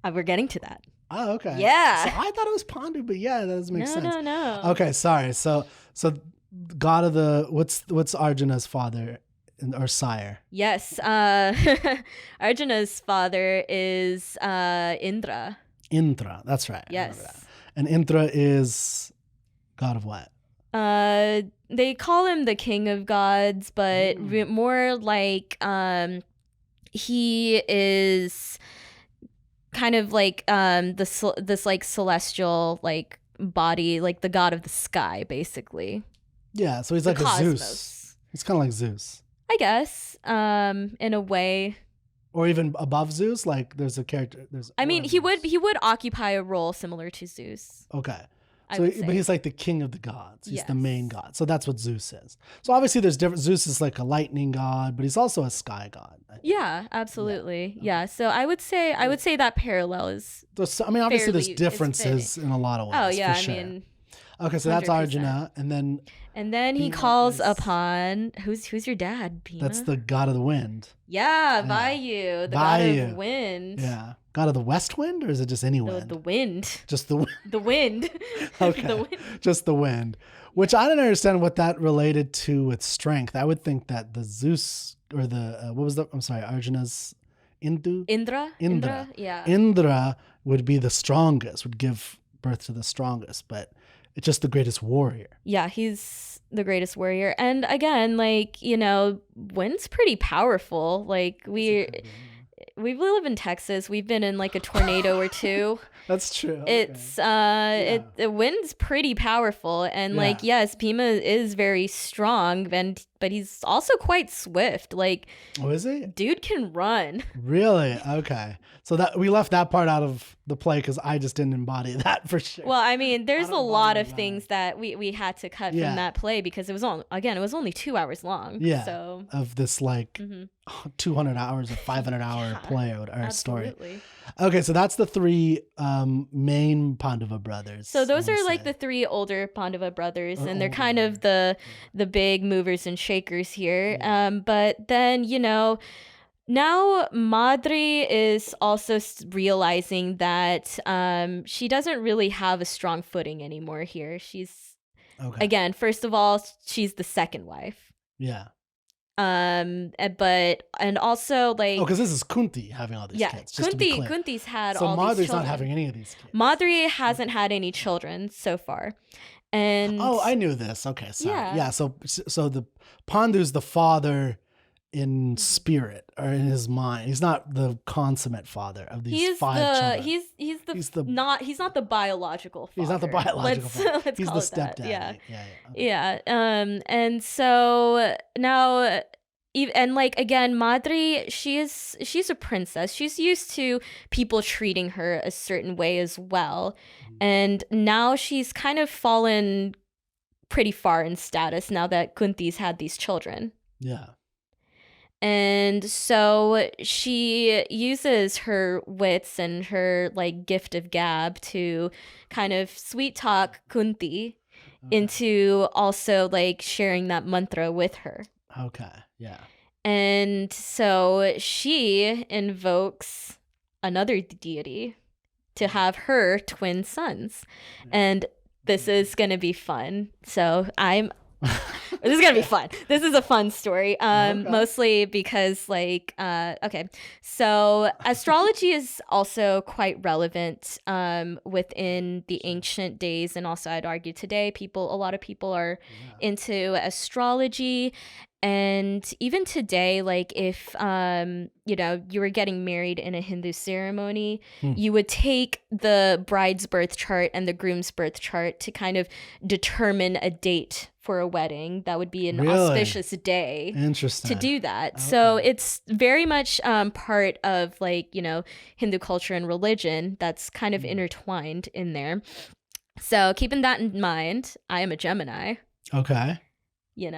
We're getting to that. Oh, okay. Yeah. So I thought it was Pandu, but yeah, that doesn't make sense. No. Okay, sorry. So god of the what's Arjuna's father or sire? Yes. Arjuna's father is Indra. Indra, that's right. Yes. And Indra is god of what? They call him the king of gods, but more like he is kind of like this celestial body, the god of the sky, basically. Yeah, so he's like a Zeus. He's kind of like Zeus, I guess, in a way. Or even above Zeus, there's a character. He would occupy a role similar to Zeus. Okay. But he's like the king of the gods. He's the main god. So that's what Zeus is. So obviously there's different. Zeus is like a lightning god, but he's also a sky god. Yeah, absolutely. Yeah. So I would say that parallel is. Obviously there's differences in a lot of ways. Oh yeah, for sure. Okay, so 100%. That's Arjuna, and then he calls upon who's your dad, Bhima? That's the god of the wind. Yeah, Vayu, the god of wind. Yeah, god of the west wind, or is it just any wind? The wind. Just the wind. The wind. Okay, the wind. Just the wind. Which I don't understand what that related to with strength. I would think that the Zeus or the Arjuna's Indra. Yeah. Indra would be the strongest, would give birth to the strongest, but it's just the greatest warrior. Yeah, he's the greatest warrior. And again, wind's pretty powerful. We live in Texas. We've been in a tornado or two. That's true. It's the wind's pretty powerful, and yes, Bhima is very strong, but he's also quite swift. Oh, is he? Dude can run. Really? Okay. So that we left that part out of the play because I just didn't embody that for sure. Well, there's a lot of things that we had to cut from that play because it was only 2 hours long. Yeah. So of this 200 hours or 500 hour play or story. Okay, so that's the three main Pandava brothers. So those are the three older Pandava brothers, and they're kind of the big movers and shakers here. But then Now Madri is also realizing that she doesn't really have a strong footing anymore here. She's again, first of all, she's the second wife. Yeah. But and also like because this is Kunti having all these kids. Just Kunti's had all these children. So Madri's not having any of these kids. Madri hasn't had any children so far. And I knew this. Okay, sorry. Yeah. So the Pandu's the father in spirit or in his mind. He's not the consummate father of these five children. He's not the biological father. He's not the biological father. Let's he's call the it that. stepdad. Yeah. Okay. Yeah. And so now, and like again, Madri, she's a princess. She's used to people treating her a certain way as well. And now she's kind of fallen pretty far in status now that Kunti's had these children. Yeah. And so she uses her wits and her like gift of gab to kind of sweet talk Kunti into also like sharing that mantra with her. Okay, yeah. And so she invokes another deity to have her twin sons. And this is going to be fun. So this is gonna be fun. This is a fun story, mostly because like so astrology is also quite relevant within the ancient days, and also I'd argue today a lot of people are into astrology. And even today, like if you were getting married in a Hindu ceremony, you would take the bride's birth chart and the groom's birth chart to kind of determine a date for a wedding. That would be an auspicious day. Interesting. To do that. Okay. So it's very much part of like, Hindu culture and religion that's kind of intertwined in there. So keeping that in mind, I am a Gemini. Okay. I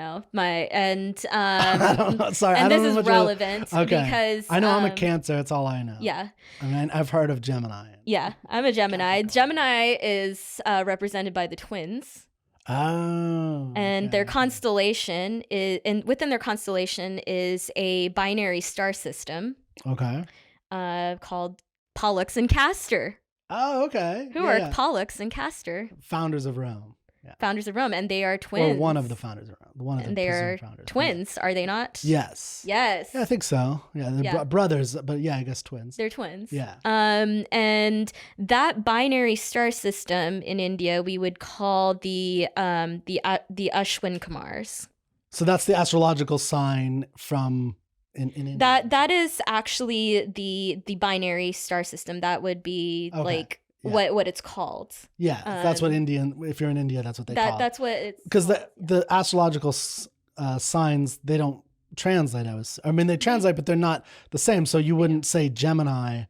don't know. Sorry, and I don't this know is relevant because I know I'm a Cancer. That's all I know. Yeah. I mean, I've heard of Gemini. Yeah, I'm a Gemini. Gemini is represented by the twins. Oh. And their constellation is, and within their constellation is a binary star system. Okay. Called Pollux and Castor. Oh, okay. Who are Pollux and Castor? Founders of Rome. Yeah. Founders of Rome, and they are twins. Or one of the founders of Rome. One of and the they are founders. twins, are they not? Yes. Yes. Yeah, I think so. Yeah, they're brothers, but yeah, I guess twins. They're twins. Yeah. And that binary star system in India, we would call the Ashwin Kumars. So that's the astrological sign from in India. That is actually the binary star system. That would be like. Yeah. What it's called. Yeah, that's what if you're in India, that's what they call it. That's what it's because the astrological signs, they don't translate. They translate, but they're not the same. So you wouldn't say Gemini.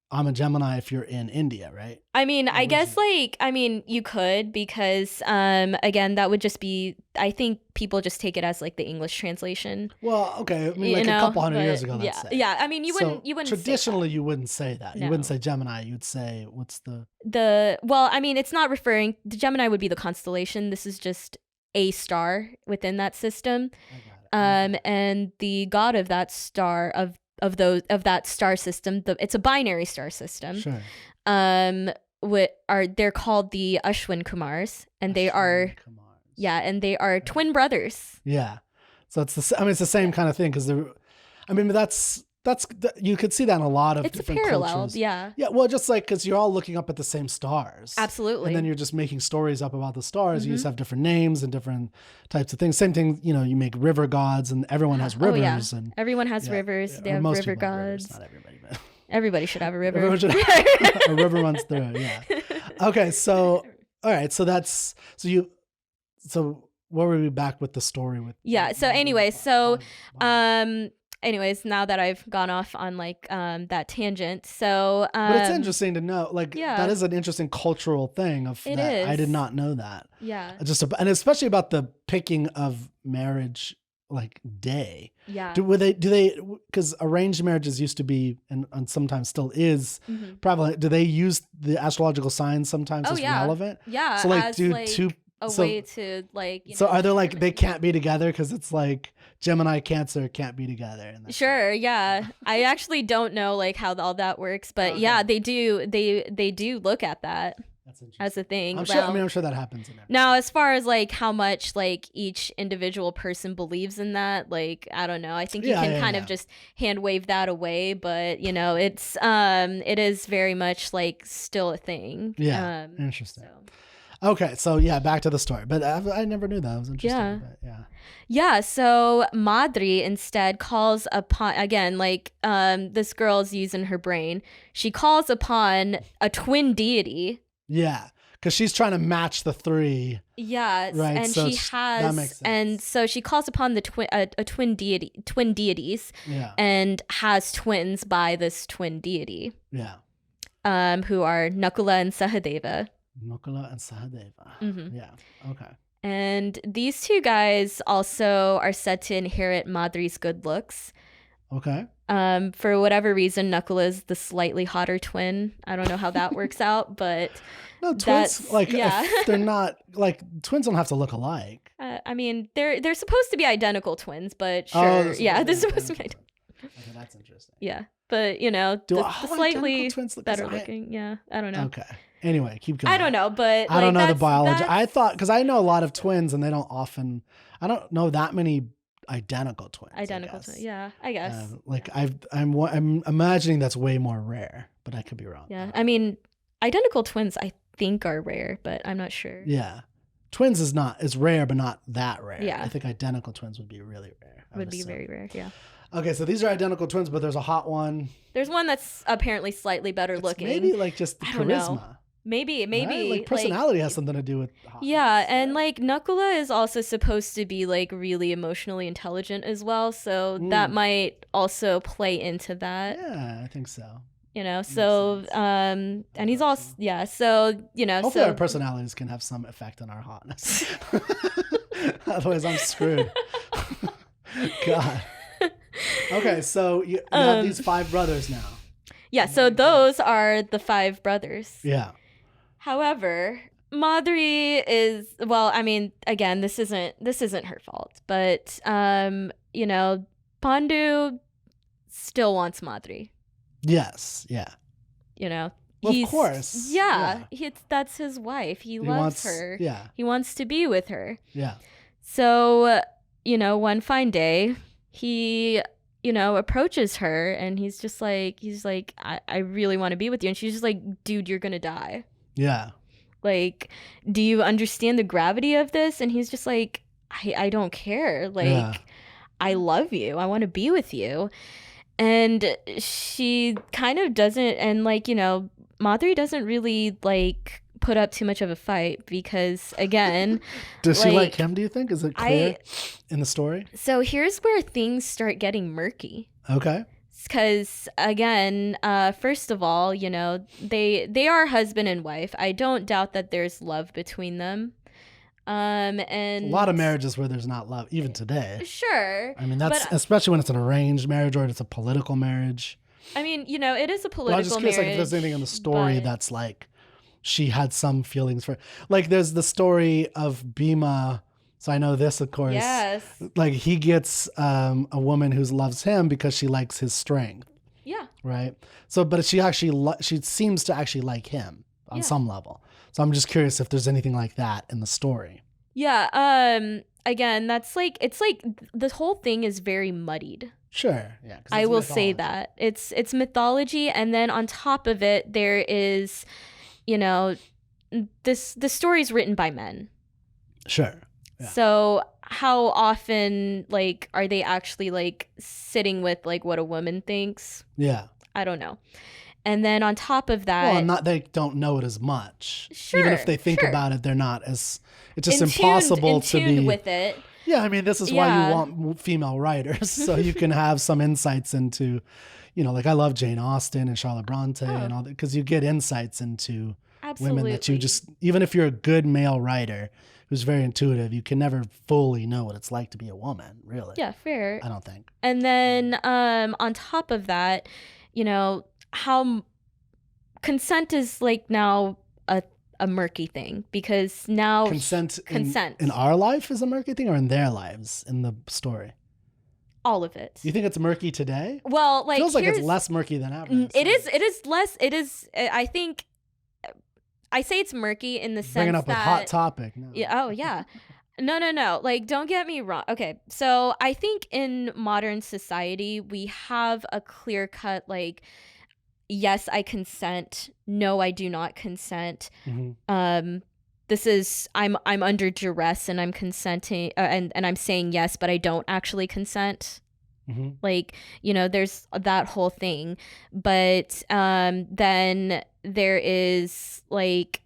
I'm a Gemini if you're in India, right? I mean, I guess you could because again, that would just be. I think people just take it as like the English translation. Well, okay, a couple hundred years ago, let's say. Yeah. I mean, you wouldn't. Traditionally, you wouldn't say that. No. You wouldn't say Gemini. You'd say what's the. Well, I mean, it's not referring. The Gemini would be the constellation. This is just a star within that system, and the god of that star of that star system, it's a binary star system. Sure. They're called the Ashwin Kumars, and they are twin brothers. Yeah, so it's the same kind of thing because you could see that in a lot of different parallel cultures. Yeah. Well, just like because you're all looking up at the same stars. Absolutely. And then you're just making stories up about the stars. You just have different names and different types of things. Same thing, you make river gods, and everyone has rivers. And everyone has rivers. They have river gods. Not everybody, but everybody should have a river. Everyone should have a river runs through. Yeah. Okay. So all right. So where were we back with the story with? Yeah. So anyway, anyways, now that I've gone off on that tangent, so but it's interesting to know, that is an interesting cultural thing It is. I did not know that. Yeah. And especially about the picking of marriage day. Yeah. Do they because arranged marriages used to be and sometimes still is prevalent. Do they use the astrological signs sometimes as relevant? Yeah. So two a So- way to like. So are they like they can't be together because it's like Gemini Cancer can't be together? And that's Sure, yeah. I actually don't know like how all that works, but Okay. yeah, they do. They do look at that That's interesting. as a thing. I'm sure. I Well, mean, I'm sure that happens in every. now, as far as like how much like each individual person believes in that, like I don't know. I think you Yeah, can yeah, kind yeah. of just hand wave that away, but it is very much like still a thing. Yeah, interesting. So. Okay, so yeah, back to the story. But I never knew that. It was interesting. Yeah. But yeah. Yeah, so Madri instead calls upon, again, like this girl's using her brain. She calls upon a twin deity. Yeah, because she's trying to match the three. Yes, Right, and so she that has, makes sense. and so she calls upon the twin deities, Yeah, and has twins by this twin deity, yeah. who are Nakula and Sahadeva. Nukula and Sahadeva. Mhm. Yeah. Okay. And these two guys also are said to inherit Madri's good looks. Okay. For whatever reason, Nakula is the slightly hotter twin. I don't know how that works out, but No, twins that's- like yeah. if they're not like twins don't have to look alike. I mean, they're supposed to be identical twins, but Oh, sure, yeah, they're supposed to be identical twins. Okay, that's interesting. yeah, but Do the all slightly identical twins look better alike? looking. Yeah, I don't know. Okay. Anyway, keep going. I don't know, but I don't know the that's- biology. that's- I thought because I know a lot of twins and they don't often. I don't know that many identical twins. I identical guess. twins. Yeah, I guess. Like I'm imagining that's way more rare, but I could be wrong. Yeah, I mean, identical twins I think are rare, but I'm not sure. Yeah. Twins is rare, but not that rare. Yeah. I think identical twins would be really rare. I Would be assume. very rare. Yeah. Okay, so these are identical twins, but there's a hot one. There's one that's apparently slightly better It's looking. maybe like just the I don't know. charisma. Maybe. Right? Like personality has something to do with hotness. Yeah, and like Nakula is also supposed to be like really emotionally intelligent as well, so that might also play into that. Yeah, I think so. So sense. and he's also so Hopefully so our personalities can have some effect on our hotness. Otherwise I'm screwed. God. Okay, so you have these 5 brothers now. yeah, so those are the 5 brothers. Yeah. However, Madri is, well, I mean, again, this isn't her fault, but Pandu still wants Madri. Yes. Yeah. Well, of course. Yeah. That's his wife. He loves wants her. Yeah. He wants to be with her. Yeah. So, one fine day, he, approaches her and he's like, I really want to be with you. And she's just like, dude, you're going to die. Yeah. Like, do you understand the gravity of this? And he's just like, I don't care. Like, Yeah. I love you. I want to be with you. And she kind of doesn't, and Madhuri doesn't really put up too much of a fight because, again, Does she like him, do you think? Is it clear in the story? So here's where things start getting murky. Okay. Because, again, first of all, they are husband and wife. I don't doubt that there's love between them. And a lot of marriages where there's not love, even today. Sure. I mean, that's especially when it's an arranged marriage or it's a political marriage. I mean, it is a political I'm just curious, marriage. if there's anything in the story that's like she had some feelings for. Like, there's the story of Bhima. So I know this, of course. Yes. Like, he gets a woman who loves him because she likes his strength. Yeah. Right. So, but she actually she seems to actually like him on some level. So I'm just curious if there's anything like that in the story. Yeah. Again, that's it's the whole thing is very muddied. Sure. Yeah. I will say that it's mythology, and then on top of it, there is, the story's written by men. Sure. Yeah. So how often are they actually sitting with what a woman thinks? Yeah. I don't know. And then on top of that, well, they don't know it as much. Sure, even if they think about it, they're not as. It's just impossible to be with it. Yeah, I mean, this is why you want female writers, so you can have some insights into, I love Jane Austen and Charlotte Bronte and all that, because you get insights into women that you just, even if you're a good male writer who's very intuitive, you can never fully know what it's like to be a woman, really. Yeah, fair. I don't think. And then on top of that, how consent is now a murky thing, because now Consent consent in our life is a murky thing, or in their lives in the story? all of it. You think it's murky today? Well, like, Feels like it's less murky than ever. It is less. It is. I think. I say it's murky in the sense Bringing up that a hot topic. No. Yeah. Oh, yeah. No. Like, don't get me wrong. Okay, so I think in modern society we have a clear cut, like, yes, I consent. No, I do not consent. This is I'm under duress and I'm consenting, and I'm saying yes, but I don't actually consent. Like, there's that whole thing. But then there is, like,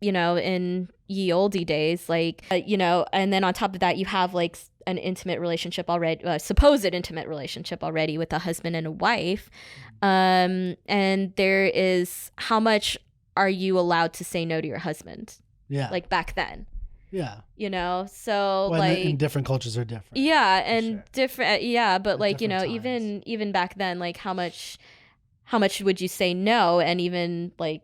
in ye olde days, like, and then on top of that you have, like, an intimate relationship already, supposed intimate relationship already with a husband and a wife. And there is, how much are you allowed to say no to your husband? Yeah. Like, back then. Yeah. So, well, like, and different cultures are different. Yeah, and different. Yeah, but, like, different even back then, like, how much would you say no? And even, like,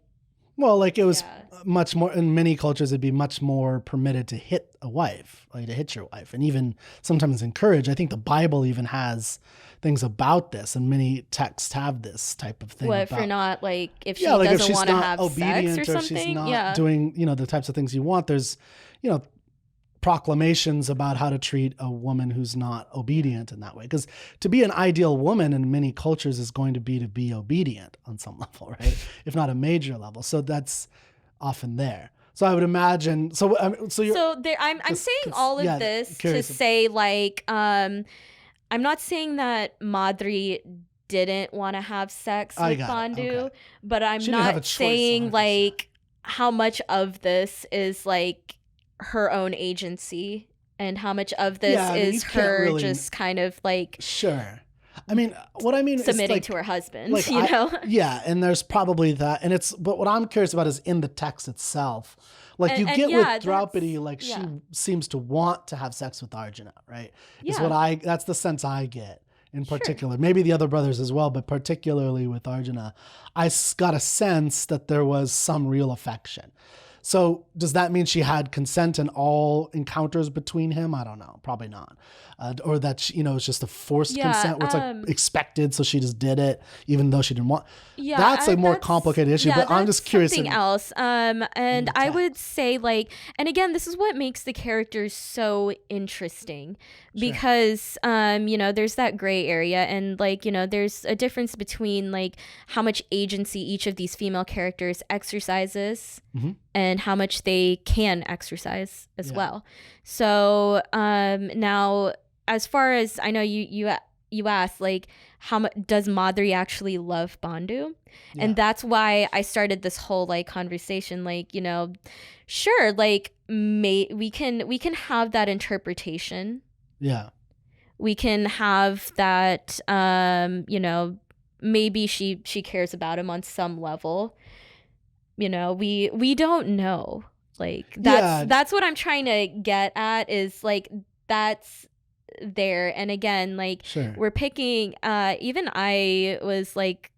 well, like, it was much more, in many cultures it'd be much more permitted to hit a wife, like to hit your wife, and even sometimes encourage. I think the Bible even has things about this, and many texts have this type of thing. What, about, for not, like, if she like, doesn't if want to have sex or something? She's not doing, the types of things you want. There's, proclamations about how to treat a woman who's not obedient in that way. Because to be an ideal woman in many cultures is going to be obedient on some level, right? If not a major level. So that's often there. So I would imagine. So I'm saying all of this to say, like, I'm not saying that Madri didn't want to have sex with Bandhu, but I'm not saying, like, how much of this is, like, her own agency and how much of this is her really just kind of, like, sure. I mean, what I mean submitting is, like, to her husband, like, yeah, and there's probably that, and but what I'm curious about is in the text itself. Like, you get with Draupadi, like, she seems to want to have sex with Arjuna, right? Yeah. That's the sense I get in particular. Sure. Maybe the other brothers as well, but particularly with Arjuna, I got a sense that there was some real affection. So does that mean she had consent in all encounters between him? I don't know. Probably not. Or that, it's just a forced consent where it's, like, expected, so she just did it even though she didn't want. Yeah, that's a more complicated issue, but I'm just curious. Something else. And I would say, like, and again, this is what makes the characters so interesting, because, there's that gray area, and, like, there's a difference between, like, how much agency each of these female characters exercises and how much they can exercise as well. So now, as far as I know, you asked, like, how much does Madri actually love Bandhu? And that's why I started this whole, like, conversation, like, sure, like, we can have that interpretation. Yeah. We can have that, maybe she cares about him on some level. We don't know. Like, that's what I'm trying to get at, is, like, that's there. And again, like, we're picking, even I was like,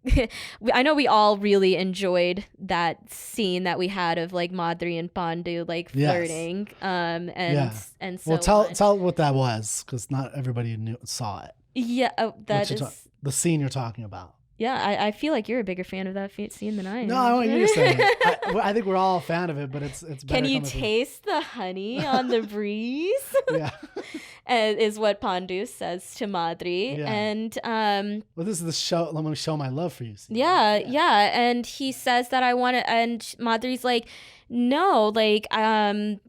I know we all really enjoyed that scene that we had of, like, Madri and Bandhu, like, flirting. And so tell what that was, because not everybody saw it. Yeah. That is the scene you're talking about. Yeah, I feel like you're a bigger fan of that scene than I am. No, I want you to say it. I think we're all a fan of it, but it's better. Can you taste the honey on the breeze? Yeah. Is what Bandhu says to Madri. Yeah. And well, this is the show. Let me show my love for you. Yeah. And he says that I want to, and Madri's like, no, like, don't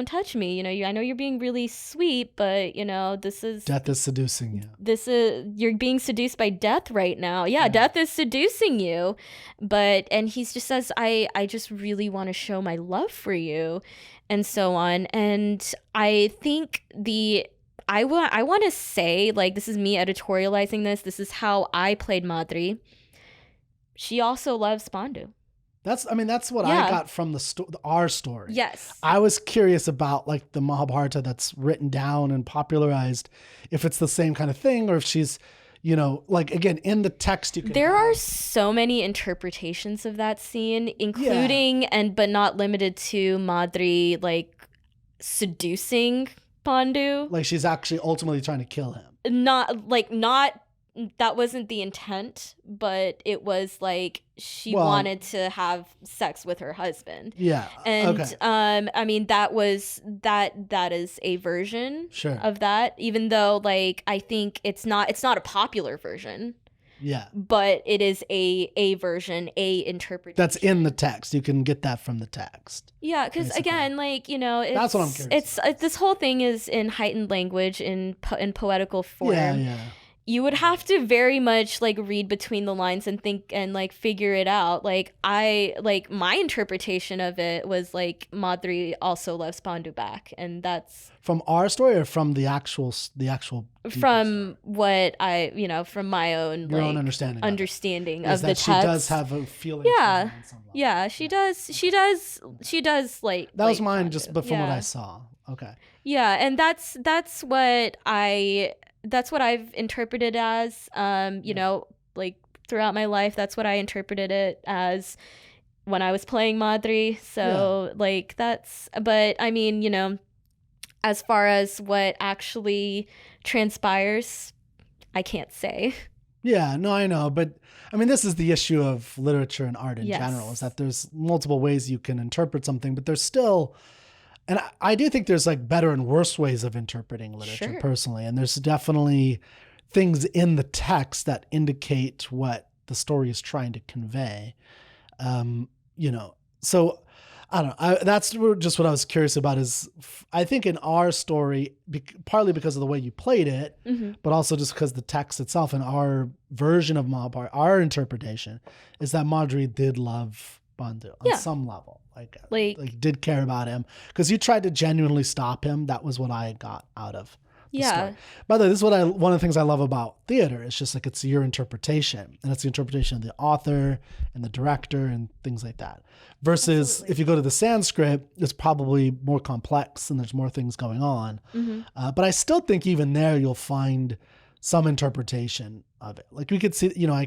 touch me. I know you're being really sweet, but death is seducing you. You're being seduced by death right now. Yeah, death is seducing you. And he just says, I just really want to show my love for you, and so on. And I think I want to say, like, this is me editorializing this. This is how I played Madri. She also loves Bandhu. That's what I got from our story. Yes. I was curious about, like, the Mahabharata that's written down and popularized, if it's the same kind of thing, or if she's, you know, like again, in the text, you can. There are so many interpretations of that scene, including but not limited to Madri like seducing Pandu. Like she's actually ultimately trying to kill him. Not that wasn't the intent, but it was like she wanted to have sex with her husband. Yeah. And okay. I mean that is a version of that, even though like I think it's not a popular version. Yeah. But it is a version, a interpretation. That's in the text. You can get that from the text. Yeah, because again, like, you know, that's what I'm curious. It's this whole thing is in heightened language, in poetical form. Yeah. You would have to very much like read between the lines and think and like figure it out. Like my interpretation of it was like Madri also loves Pandu back, and that's from our story or from the actual from what I, you know, from my own your like, own understanding of the text. She does have a feeling. Yeah, she does like that was mine Pandu. just but from what I saw. Okay. Yeah, and that's what I've interpreted as, you know, like throughout my life, that's what I interpreted it as when I was playing Madri. So like but I mean, you know, as far as what actually transpires, I can't say. Yeah, no, I know. But I mean, this is the issue of literature and art in general, is that there's multiple ways you can interpret something, but there's still, and I do think there's like better and worse ways of interpreting literature personally. And there's definitely things in the text that indicate what the story is trying to convey. You know, so I don't know. That's just what I was curious about is I think in our story, partly because of the way you played it, but also just because the text itself and our version of Mahabharata, our interpretation is that Madri did love Bandhu on some level. Like did care about him because you tried to genuinely stop him. That was what I got out of the story. By the way, this is one of the things I love about theater. It's just like it's your interpretation, and it's the interpretation of the author and the director and things like that. Versus if you go to the Sanskrit, it's probably more complex and there's more things going on. But I still think even there you'll find some interpretation of it. Like we could see, you know,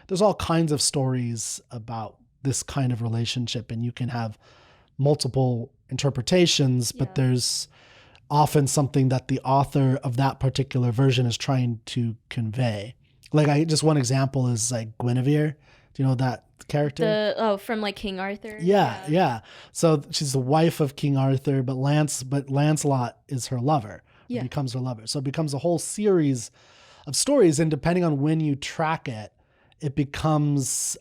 there's all kinds of stories about this kind of relationship, and you can have multiple interpretations, but there's often something that the author of that particular version is trying to convey. Like just one example is like Guinevere. Do you know that character? From like King Arthur. Yeah. So she's the wife of King Arthur, but Lancelot is her lover. Yeah. Becomes her lover. So it becomes a whole series of stories, and depending on when you track it, it becomes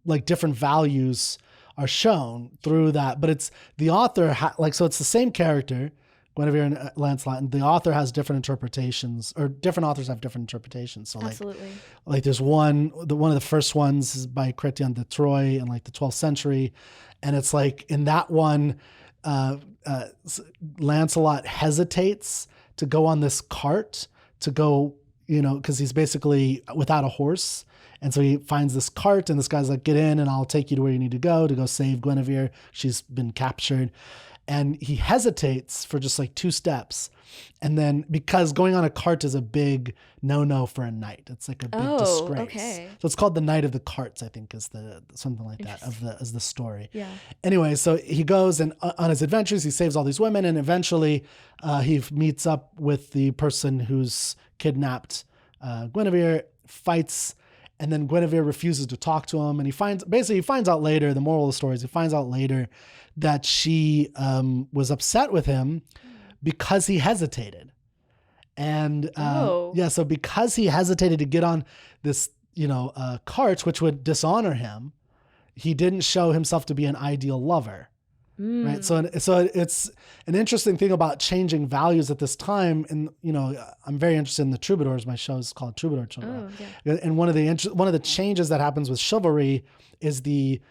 like different values are shown through that. But it's the author, so it's the same character, Guinevere and Lancelot, and the author has different interpretations, or different authors have different interpretations. So like there's one of the first ones is by Chrétien de Troyes in like the 12th century. And it's like in that one, Lancelot hesitates to go on this cart to go, you know, because he's basically without a horse. And so he finds this cart, and this guy's like, get in and I'll take you to where you need to go save Guinevere. She's been captured. And he hesitates for just like 2 steps. And then because going on a cart is a big no-no for a knight. It's like a big disgrace. Okay. So it's called the Knight of the Carts, I think is something like that as the story. Yeah. Anyway, so he goes and on his adventures, he saves all these women, and eventually he meets up with the person who's kidnapped Guinevere, fights, and then Guinevere refuses to talk to him. And he finds out later, the moral of the story is he finds out later that she was upset with him because he hesitated. And so because he hesitated to get on this, cart, which would dishonor him, he didn't show himself to be an ideal lover. Right. So it's an interesting thing about changing values at this time. And, I'm very interested in the troubadours. My show is called Troubadour Children. Oh, yeah. And one of the changes that happens with chivalry is the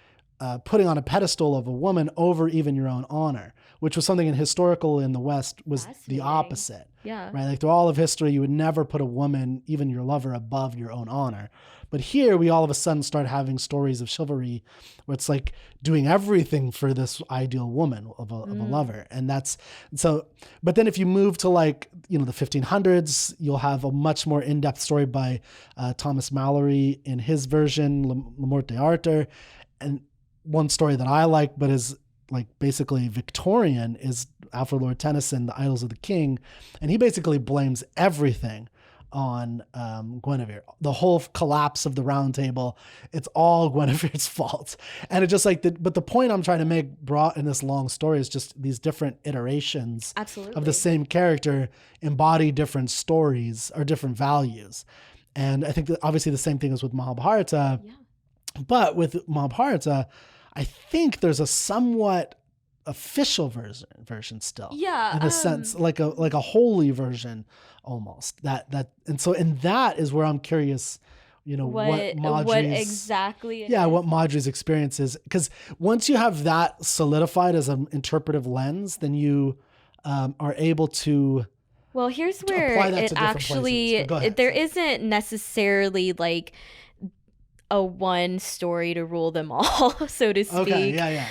putting on a pedestal of a woman over even your own honor, which was something in historical in the West was the Fascinating. opposite. Yeah. Right? Like through all of history, you would never put a woman, even your lover, above your own honor. But here we all of a sudden start having stories of chivalry where it's like doing everything for this ideal woman of a lover. And that's so, but then if you move to like, you know, the 1500s, you'll have a much more in-depth story by Thomas Mallory in his version, Le Morte d'Arthur. And one story that I like, but is like basically Victorian, is Alfred Lord Tennyson, The Idylls of the King. And he basically blames everything on Guinevere. The whole collapse of the Round Table, it's all Guinevere's fault. And it just like, but the point I'm trying to make brought in this long story is just these different iterations of the same character embody different stories or different values. And I think that obviously the same thing is with Mahabharata. Yeah. But with Mahabharata, I think there's a somewhat official version still. Yeah. In a sense, like a holy version almost. And so in that is where I'm curious, you know, what Maudry's experience is. Because once you have that solidified as an interpretive lens, then you are able to. Well, here's where it actually, there isn't necessarily like a one story to rule them all, so to speak. Okay, yeah.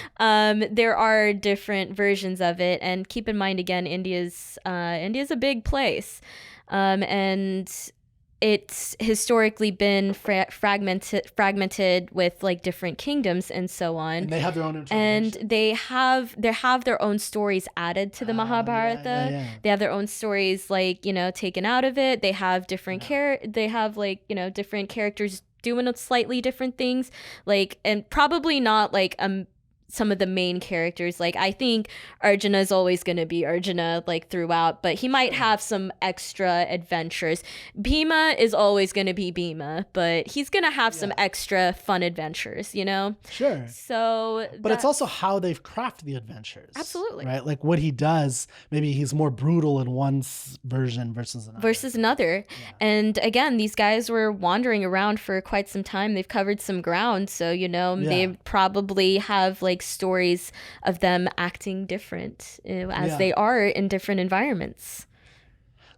There are different versions of it, and keep in mind again, India's a big place, and it's historically been fragmented with like different kingdoms and so on. And they have their own interpretation. And they have their own stories added to the Mahabharata. Yeah. They have their own stories like, you know, taken out of it. They have different they have like, you know, different characters doing slightly different things, like, and probably not like some of the main characters. Like I think Arjuna is always going to be Arjuna like throughout, but he might have some extra adventures. Bhima is always going to be Bhima, but he's going to have some extra fun adventures, you know? Sure. So but it's also how they've crafted the adventures. Absolutely. Right? Like what he does, maybe he's more brutal in one version versus another. Yeah. And again, these guys were wandering around for quite some time. They've covered some ground, so you know, they probably have like stories of them acting different as they are in different environments.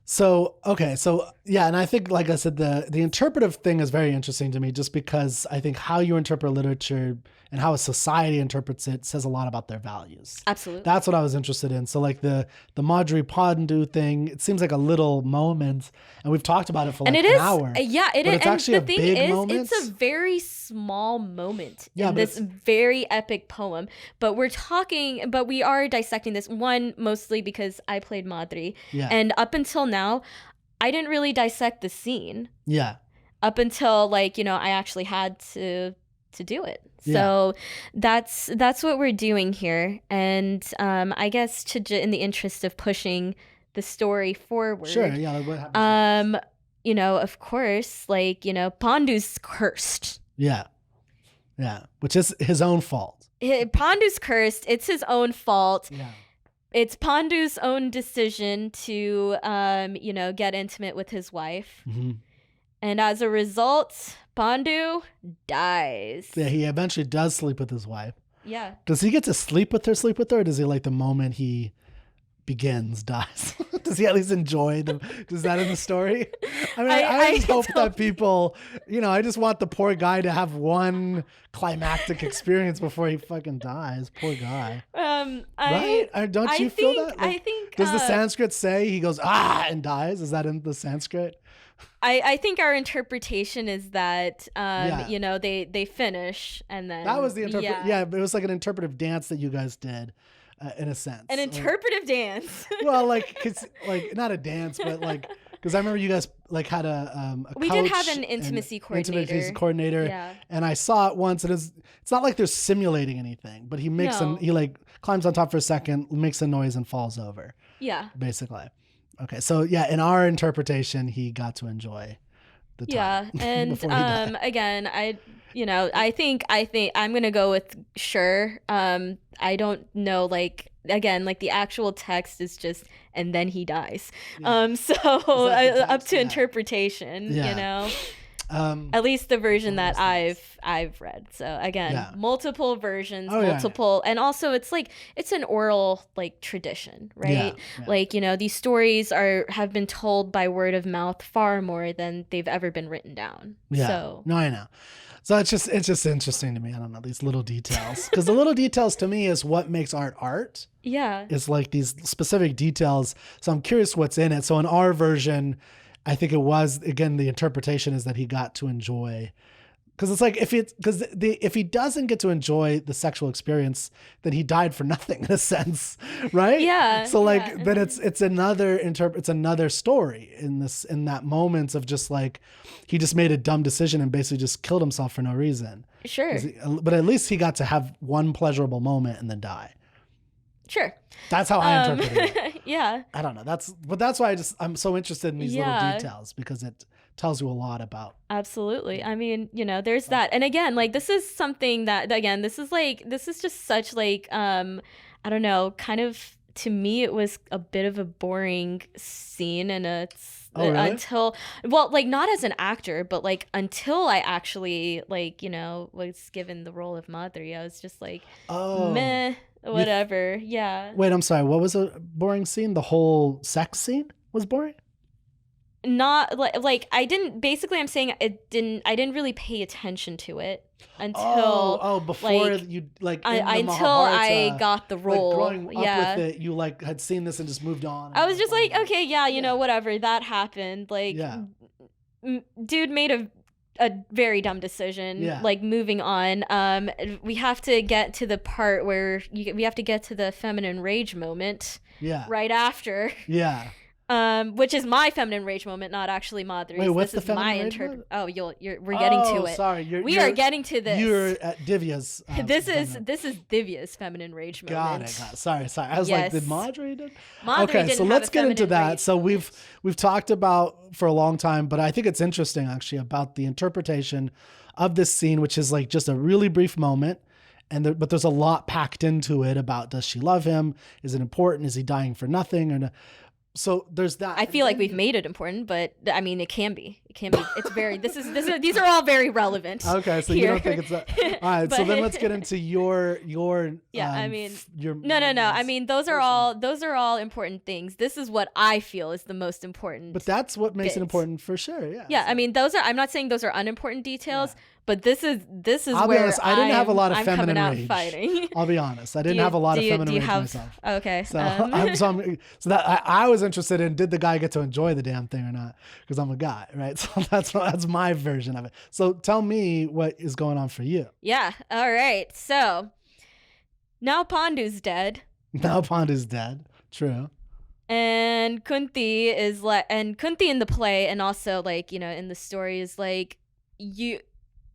So, okay. So yeah. And I think, like I said, the interpretive thing is very interesting to me just because I think how you interpret literature and how a society interprets it says a lot about their values. Absolutely. That's what I was interested in. So like the Madhuri Pandu thing, it seems like a little moment, and we've talked about it for like an hour. Yeah, it but is. It's actually and the a thing big is, moment. It's a very small moment in this very epic poem. But we are dissecting this one mostly because I played Madhuri. Yeah. And up until now, I didn't really dissect the scene. Yeah. Up until like, you know, I actually had to do it. So that's what we're doing here. And I guess in the interest of pushing the story forward. Sure, yeah. Like what happens next? You know, of course, like, you know, Pandu's cursed. Yeah. Yeah. Which is his own fault. Pandu's cursed. It's his own fault. Yeah. It's Pandu's own decision to, you know, get intimate with his wife. Mm-hmm. And as a result, Pandu dies. Yeah, he eventually does sleep with his wife. Yeah. Does he get to sleep with her, or does he like the moment he begins dies? Does he at least enjoy does that in the story? I mean, I just hope that people, you know, I just want the poor guy to have one climactic experience before he fucking dies. Poor guy. Right? Don't you feel that? Like, I think. Does the Sanskrit say he goes, and dies? Is that in the Sanskrit? I think our interpretation is that, you know, they finish and then. That was the interpretation. Yeah, it was like an interpretive dance that you guys did. In a sense, an interpretive dance. Well, cause not a dance, but because I remember you guys had a we did have an intimacy coordinator. Yeah. And I saw it once, and it's not like they're simulating anything, but he makes he climbs on top for a second, makes a noise, and falls over. Yeah. Basically. Okay, so yeah, in our interpretation, he got to enjoy the time. Yeah, and again, I think I'm gonna go with sure. I don't know, the actual text is just and then he dies. Yeah. So up to interpretation, yeah. you know. At least the version one of that those I've read. So again, Yeah. multiple versions, Oh, yeah, multiple, and also it's like it's an oral like tradition, right? Yeah. Like, you know, these stories have been told by word of mouth far more than they've ever been written down. Yeah. So No, I know. So it's just interesting to me. I don't know, these little details, because the little details to me is what makes art. yeah. It's like these specific details. So I'm curious what's in it. So in our version, I think it was, again, the interpretation is that he got to enjoy, because it's like if he doesn't get to enjoy the sexual experience, then he died for nothing in a sense, right? Yeah. So like yeah. then it's another story in that moment of just like he just made a dumb decision and basically just killed himself for no reason. Sure. But at least he got to have one pleasurable moment and then die. Sure. That's how I interpret it. Yeah. I don't know. That's why I'm so interested in these little details, because it tells you a lot about. Absolutely. I mean, you know, there's that. And again, like this is something that, again, this is just such like, I don't know, kind of, to me, it was a bit of a boring scene, and it's really? until, well, like not as an actor, but like until I actually like, you know, was given the role of Madhuri, I was just like, meh, whatever. Yeah. Wait, I'm sorry. What was a boring scene? The whole sex scene was boring? Not like I didn't, basically I'm saying I didn't really pay attention to it until before like, you like until I got the role. Like growing up with it, you like had seen this and just moved on. I was just like, okay, yeah, you know, whatever, that happened. Like, dude made a very dumb decision. Yeah. Like, moving on. We have to get to the part where we have to get to the feminine rage moment. Yeah. Right after. Yeah. Which is my feminine rage moment, not actually Madhuri's. Wait, what's this the is my feminine rage moment? Oh, we're getting to it. Sorry, we are getting to this. You're at Divya's. This is Divya's feminine rage moment. Got it. Sorry. I was like, did Madhuri did? Madhuri So let's get into that. Rage so we've talked about for a long time, but I think it's interesting actually about the interpretation of this scene, which is like just a really brief moment. But there's a lot packed into it about, does she love him? Is it important? Is he dying for nothing? Or no? So there's that. I feel like we've made it important, but I mean, it can be. It's very. These are all very relevant. Okay, so here. You don't think it's that. All right, so then let's get into your. Yeah, I mean, no. I mean, those are all important things. This is what I feel is the most important. But that's what makes it important for sure. Yeah. Yeah, I mean, I'm not saying those are unimportant details. Yeah. But this is I'll where be honest, I didn't have a lot of I'm feminine coming out rage. Fighting. I'll be honest, I didn't have a lot of feminine rage myself. Okay. So that I was interested in, did the guy get to enjoy the damn thing or not? Because I'm a guy, right? So that's my version of it. So tell me what is going on for you. Yeah. All right. So now Pandu's dead. True. And Kunti in the play, and also like, you know, in the story is like,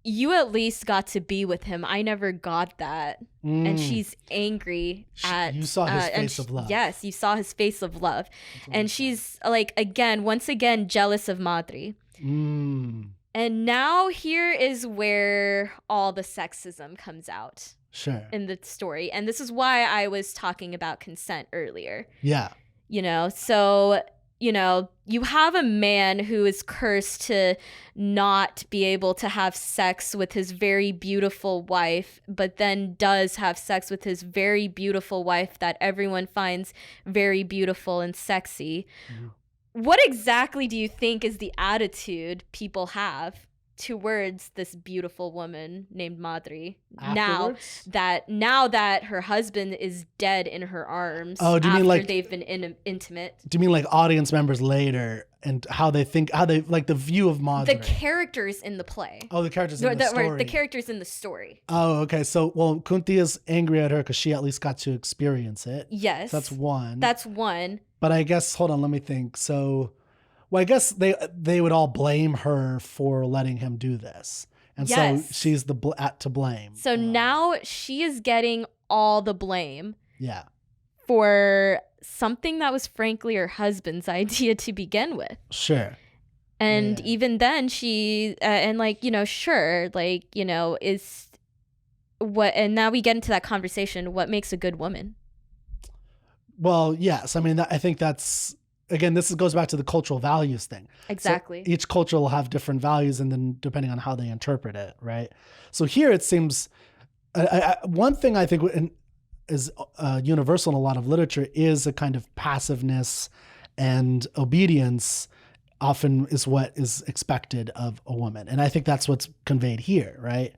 you at least got to be with him. I never got that. And she's angry at... You saw his face of love. Yes, you saw his face of love. And she's like, once again, jealous of Madhuri. And now here is where all the sexism comes out. Sure. In the story. And this is why I was talking about consent earlier. Yeah. You know, so... You know, you have a man who is cursed to not be able to have sex with his very beautiful wife, but then does have sex with his very beautiful wife that everyone finds very beautiful and sexy. What exactly do you think is the attitude people have towards this beautiful woman named Madhuri now that her husband is dead in her arms? Oh, do you mean like they've been intimate? Do you mean like audience members later and how they like the view of Madhuri? The characters in the play. Oh, the characters in the story. The characters in the story. Oh, okay. So, Kunti is angry at her because she at least got to experience it. Yes. So that's one. But I guess, hold on, let me think. So, well, I guess they would all blame her for letting him do this. And so she's to blame. So now she is getting all the blame. Yeah. For something that was frankly her husband's idea to begin with. Sure. And even then she, and like, you know, sure, like, you know, is what, and now we get into that conversation, what makes a good woman? Well, yes. I mean, I think again, goes back to the cultural values thing. Exactly. So each culture will have different values, and then depending on how they interpret it, right? So here it seems, one thing I think is universal in a lot of literature is a kind of passiveness and obedience often is what is expected of a woman. And I think that's what's conveyed here, right?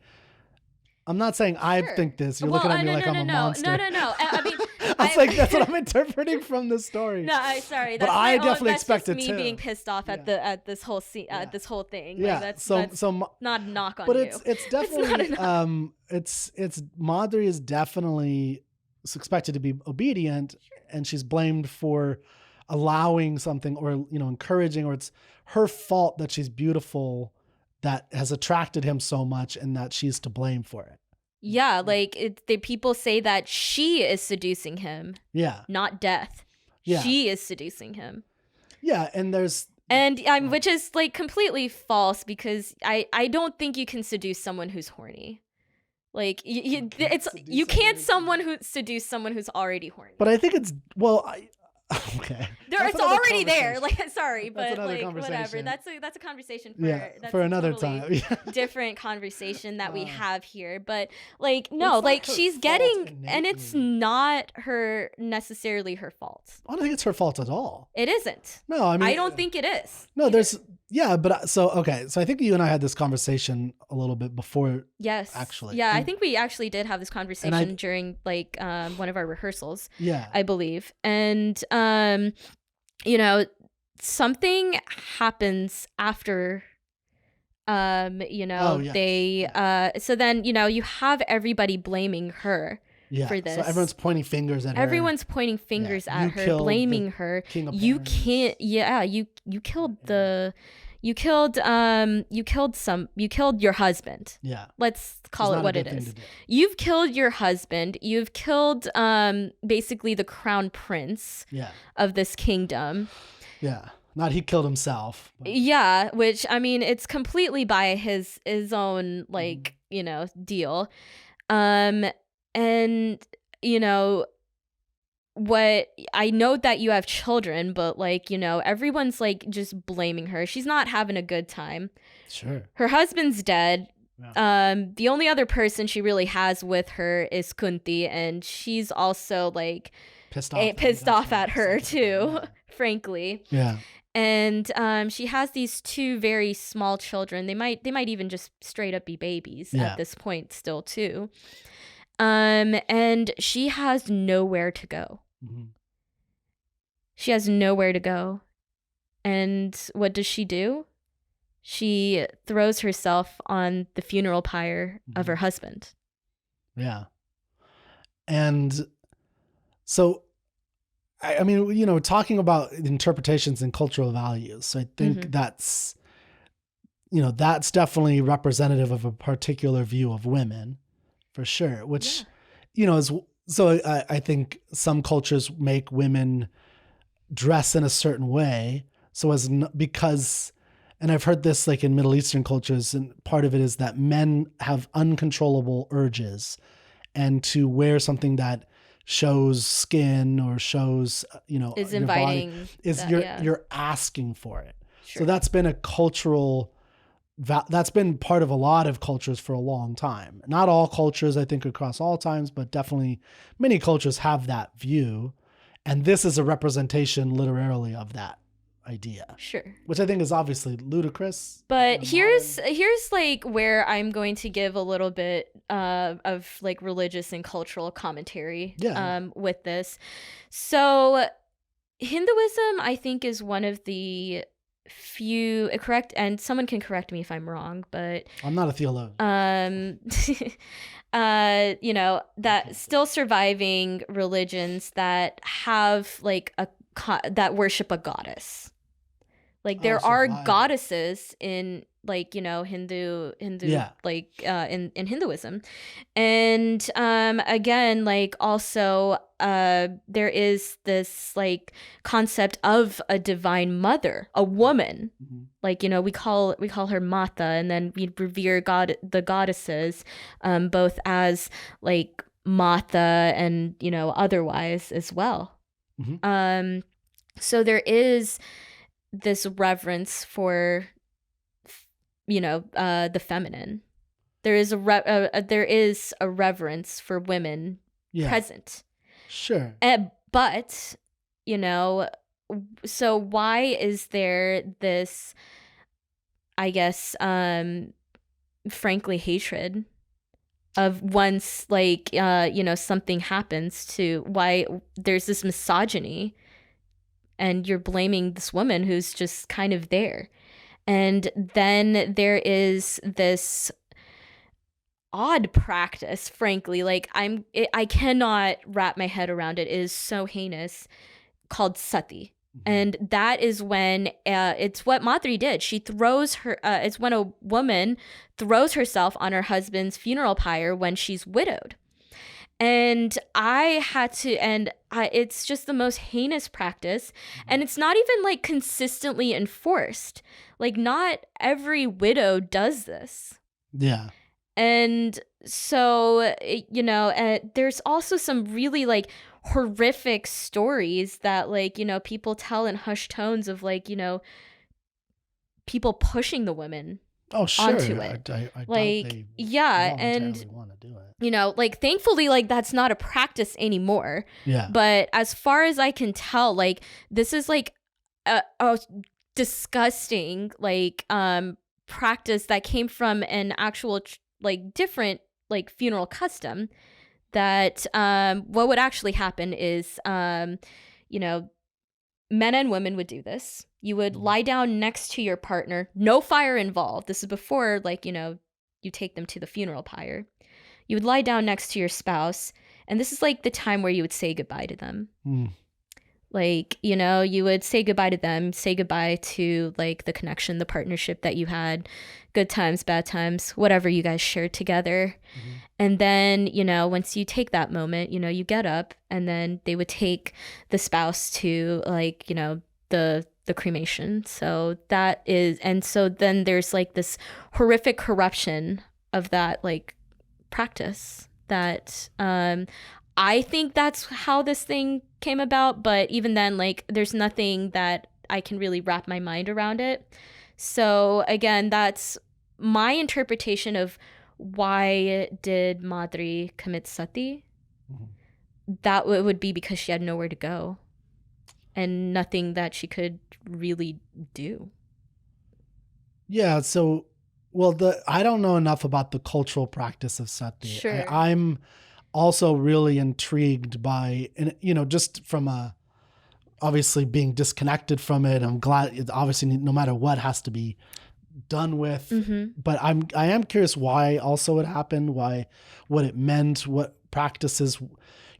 I'm not saying I think this. You're looking at me like I'm a monster. No. I mean, I was like, that's what I'm interpreting from the story. No, sorry. That's but I definitely expect it me being pissed off at this whole scene, this whole thing. Yeah. Like, that's not a knock on you. But it's definitely it's Madhuri is definitely expected to be obedient, and she's blamed for allowing something, or encouraging, or it's her fault that she's beautiful, that has attracted him so much, and that she's to blame for it. Yeah, like people say that she is seducing him. Yeah. Not death. Yeah. She is seducing him. Yeah, and which is like completely false, because I don't think you can seduce someone who's horny. Like you can't seduce someone who's already horny. But I think it's okay. It's already there. Like, sorry, but like whatever. That's a conversation for another totally time. Different conversation that we have here. But like, no, like she's getting, and it's not necessarily her fault. I don't think it's her fault at all. It isn't. No, I mean, I don't think it is. No, but so I think you and I had this conversation a little bit before. Yes. Actually. Yeah, I think we actually did have this conversation during like one of our rehearsals. Yeah. I believe. And something happens after they so then you have everybody blaming her for this. So everyone's pointing fingers at her. Everyone's pointing fingers at her, blaming her. You killed your husband. Yeah. Let's call it what it is. You've killed your husband. You've killed basically the crown prince of this kingdom. Yeah. Not he killed himself. But. Yeah, which I mean, it's completely by his own deal. And what I know that you have children, but everyone's like just blaming her. She's not having a good time. Sure. Her husband's dead. Yeah. The only other person she really has with her is Kunti, and she's also like pissed off at her too, frankly. Yeah. And she has these two very small children. They might even just straight up be babies at this point still too. And she has nowhere to go. Mm-hmm. She has nowhere to go. And what does she do? She throws herself on the funeral pyre of her husband. Yeah. And so, I mean, talking about interpretations and cultural values, so I think that's definitely representative of a particular view of women. For sure, which, is so. I think some cultures make women dress in a certain way, because, and I've heard this like in Middle Eastern cultures, and part of it is that men have uncontrollable urges, and to wear something that shows skin or shows is your inviting body, you're asking for it. Sure. So that's been a cultural. That's been part of a lot of cultures for a long time. Not all cultures, I think, across all times, but definitely many cultures have that view. And this is a representation literarily of that idea. Sure. Which I think is obviously ludicrous. But here's like where I'm going to give a little bit of like religious and cultural commentary with this. So Hinduism, I think, is one of the few correct, and someone can correct me if I'm wrong, but I'm not a theologian. That still surviving religions that have like that worship a goddess. Like there are goddesses in like Hindu like in Hinduism, and again like also there is this like concept of a divine mother, a woman. Like we call her Mata, and then we revere the goddesses both as like Mata and otherwise as well. So there is this reverence for, the feminine. There is there is a reverence for women present. Sure. But, so why is there this, I guess, frankly, hatred of once, like, something happens to, why there's this misogyny and you're blaming this woman who's just kind of there. And then there is this odd practice, frankly, like I cannot wrap my head around it. It is so heinous, called Sati. And that is when it's what Madri did. She throws her, it's when a woman throws herself on her husband's funeral pyre when she's widowed. And it's just the most heinous practice. And it's not even like consistently enforced. Like, not every widow does this. Yeah. And so, there's also some really like horrific stories that, like, people tell in hushed tones of, like, people pushing the women onto it. I like, they and want to do it. Like, thankfully, like, that's not a practice anymore. Yeah. But as far as I can tell, like, this is like a disgusting, like, practice that came from an actual like different like funeral custom. That what would actually happen is men and women would do this. You would lie down next to your partner, no fire involved. This is before, like, you take them to the funeral pyre. You would lie down next to your spouse, and this is like the time where you would say goodbye to them. Like, you would say goodbye to them, say goodbye to, like, the connection, the partnership that you had, good times, bad times, whatever you guys shared together. And then, once you take that moment, you get up, and then they would take the spouse to, like, the cremation. So that is, and so then there's like this horrific corruption of that, like, practice that, I think that's how this thing came about, but even then, like, there's nothing that I can really wrap my mind around it. So again, that's my interpretation of why did Madri commit sati. That would be because she had nowhere to go and nothing that she could really do. Yeah, so, I don't know enough about the cultural practice of sati. Sure. I'm also really intrigued by, and just from obviously being disconnected from it. I'm glad, obviously, no matter what has to be done with, but I am curious why also it happened, what it meant, what practices,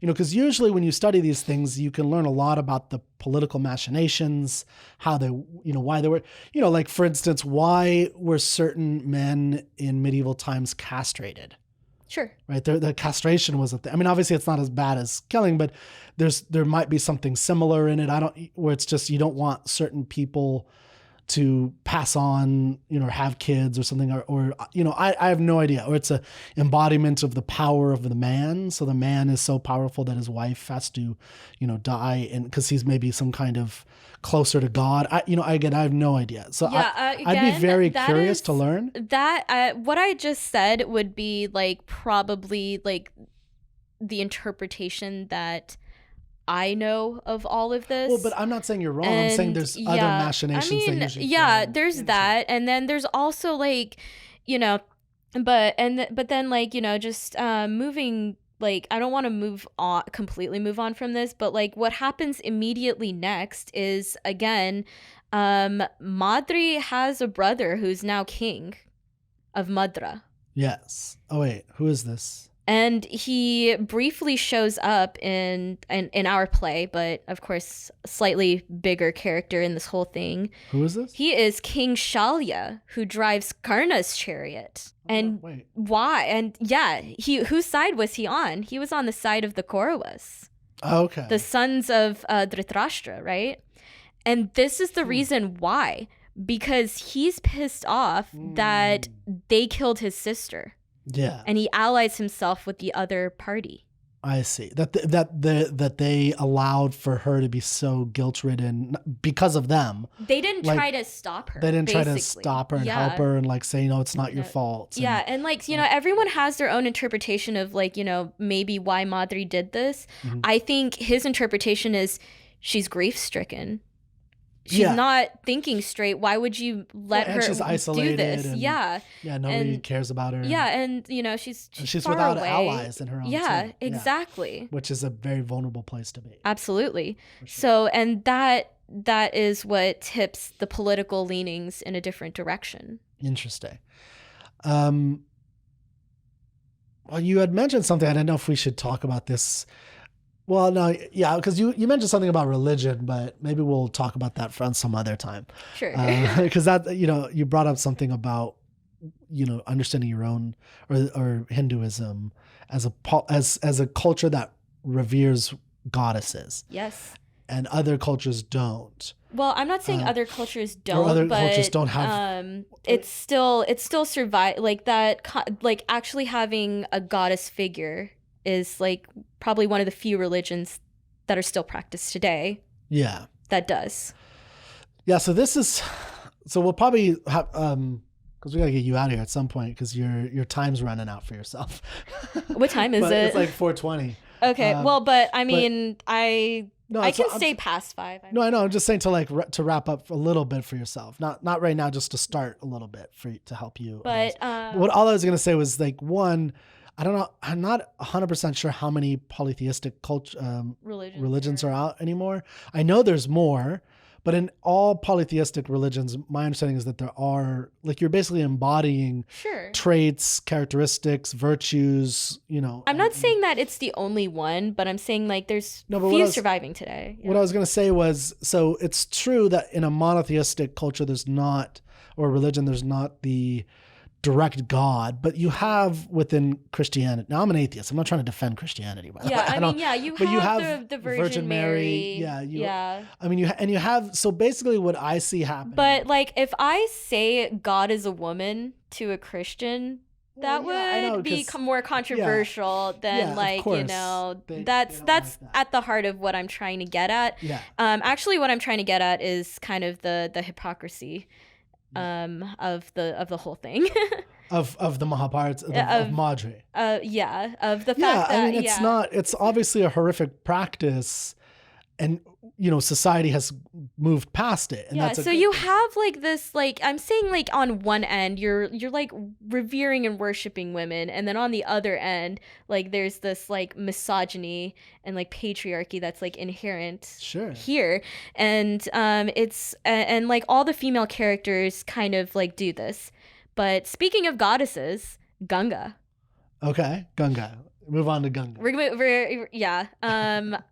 because usually when you study these things, you can learn a lot about the political machinations, how they, why they were, like, for instance, why were certain men in medieval times castrated? Sure. Right. The castration was a thing. I mean, obviously it's not as bad as killing, but there might be something similar in it. Where it's just, you don't want certain people to pass on, or have kids or something, or I have no idea. Or it's a embodiment of the power of the man. So the man is so powerful that his wife has to, die, and because he's maybe some kind of closer to God. I have no idea. So I'd be very curious to learn. That what I just said would be, like, probably, like, the interpretation that I know of all of this. Well, but I'm not saying you're wrong. I'm saying there's other machinations. I mean, there's that, and then there's also, like, but then, like, just moving. Like, I don't want to completely move on from this, but, like, what happens immediately next is, again, Madri has a brother who's now king of Madra. Yes. Oh wait, who is this? And he briefly shows up in our play, but of course, a slightly bigger character in this whole thing. Who is this? He is King Shalya, who drives Karna's chariot. And why? And yeah, whose side was he on? He was on the side of the Kauravas. Oh, okay. The sons of Dhritarashtra, right? And this is the reason why. Because he's pissed off that they killed his sister. Yeah. And he allies himself with the other party. I see that they allowed for her to be so guilt-ridden because of them. They didn't Like, try to stop her. They didn't try to basically. stop her and Yeah. help her and like say, no, it's not your fault. Yeah, and like, you know, everyone has their own interpretation of like, you know, maybe why Madri did this. Mhm. I think his interpretation is she's grief-stricken. She's not thinking straight. Why would you let her she's isolated do this? and, Yeah. Yeah, nobody And- cares about her. Yeah, and you know, she's far without away. allies in her own Yeah, team. exactly. Which is a very vulnerable place to be. Absolutely. For sure. So, and that is what tips the political leanings in a different direction. Interesting. Well, you had mentioned something. I don't know if we should talk about this. Well, no, yeah, because you mentioned something about religion, but maybe we'll talk about that on some other time. Sure. Because that, you know, you brought up something about, you know, understanding your own or Hinduism as a culture that reveres goddesses, Yes. and other cultures don't. Well, I'm not saying other cultures don't, or other but cultures don't have. it's still survive like that. Like actually having a goddess figure is like probably one of the few religions that are still practiced today. Yeah. That does. Yeah. So we'll probably have because we gotta get you out of here at some point because your time's running out for yourself. What time is it? It's like 4:20. Okay. Well, but I mean, I can stay past 5. No, I know. I'm just saying to wrap up a little bit for yourself. Not right now, just to start a little bit to help you. But what all I was gonna say was like one. I don't know. I'm not 100% sure how many polytheistic religions are out anymore. I know there's more, but in all polytheistic religions, my understanding is that there are, like, you're basically embodying traits, characteristics, virtues, you know. I'm not saying that it's the only one, but I'm saying like there's few surviving today. Yeah. What I was going to say was, so it's true that in a monotheistic culture, or religion, there's not the direct God, but you have within Christianity. Now I'm an atheist. I'm not trying to defend Christianity. Yeah, I mean, you have the Virgin Mary. Yeah. I mean, you have, so basically what I see happening. But like, if I say God is a woman to a Christian, that would become more controversial than like, you know, that's at the heart of what I'm trying to get at. Yeah. Actually, what I'm trying to get at is kind of the hypocrisy of the whole thing. of the Mahabharata, of Madri. Of the fact that I mean, it's obviously a horrific practice, and you know, society has moved past it. And so you have like this, like, I'm saying, like, on one end you're like revering and worshiping women, and then on the other end, like, there's this like misogyny and like patriarchy that's like inherent here, and it's and like all the female characters kind of like do this. But speaking of goddesses, Ganga. Okay, Ganga. Move on to Ganga.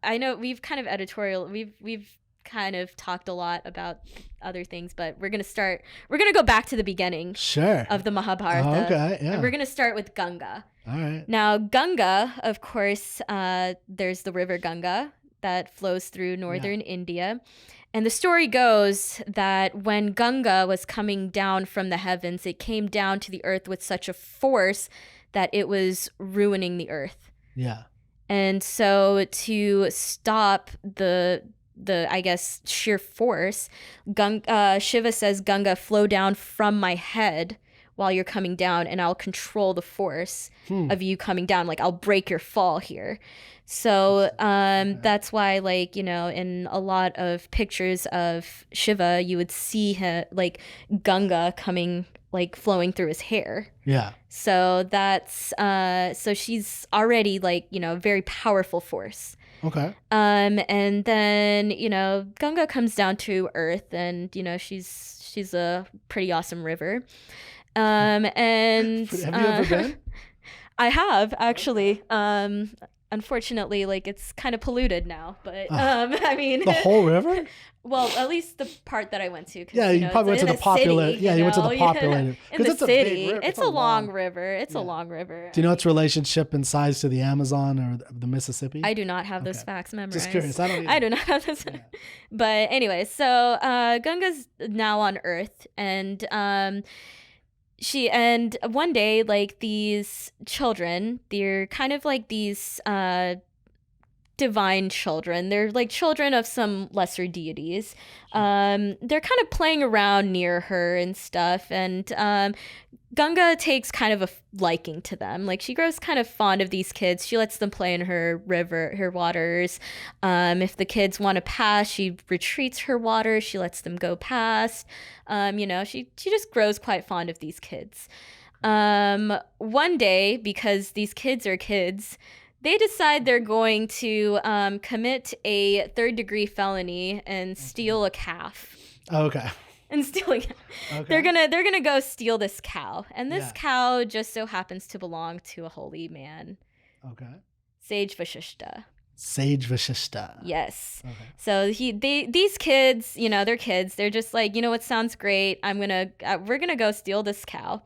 I know we've kind of we've kind of talked a lot about other things, but we're gonna go back to the beginning of the Mahabharata. Oh, okay, yeah. And we're gonna start with Ganga. All right. Now Ganga, of course, there's the river Ganga that flows through northern India. And the story goes that when Ganga was coming down from the heavens, it came down to the earth with such a force that it was ruining the earth. Yeah. And so to stop the I guess sheer force, Shiva says, Ganga, flow down from my head while you're coming down, and I'll control the force of you coming down. Like, I'll break your fall here. So that's why, like, you know, in a lot of pictures of Shiva, you would see him, like, Ganga coming, like, flowing through his hair. Yeah. So that's so she's already, like, you know, a very powerful force. Okay. And then, you know, Ganga comes down to earth, and, you know, she's a pretty awesome river. And have you ever been? I have, actually. Unfortunately, like, it's kind of polluted now, but I mean, the whole river. Well, at least the part that I went to. Yeah, you probably went to the popular. City, you went to the populated. In the city, it's a long river. It's a long river. Do you know its relationship in size to the Amazon or the Mississippi? I do not have those facts memorized. Just curious. I do not have this. Yeah. But anyway, so Ganga's now on Earth, and one day, like, these children, they're kind of like these divine children. They're like children of some lesser deities. They're kind of playing around near her and stuff. And Ganga takes kind of a liking to them. Like she grows kind of fond of these kids. She lets them play in her river, her waters. If the kids want to pass, she retreats her water. She lets them go past. She just grows quite fond of these kids. One day, because these kids are kids, they decide they're going to commit a third-degree felony and steal a calf. Okay. And stealing it. Okay. They're gonna go steal this cow. And this cow just so happens to belong to a holy man. Okay. Sage Vashishta. Sage Vashishta. Yes. Okay. So these kids, they're kids. They're just like, what sounds great. We're gonna go steal this cow.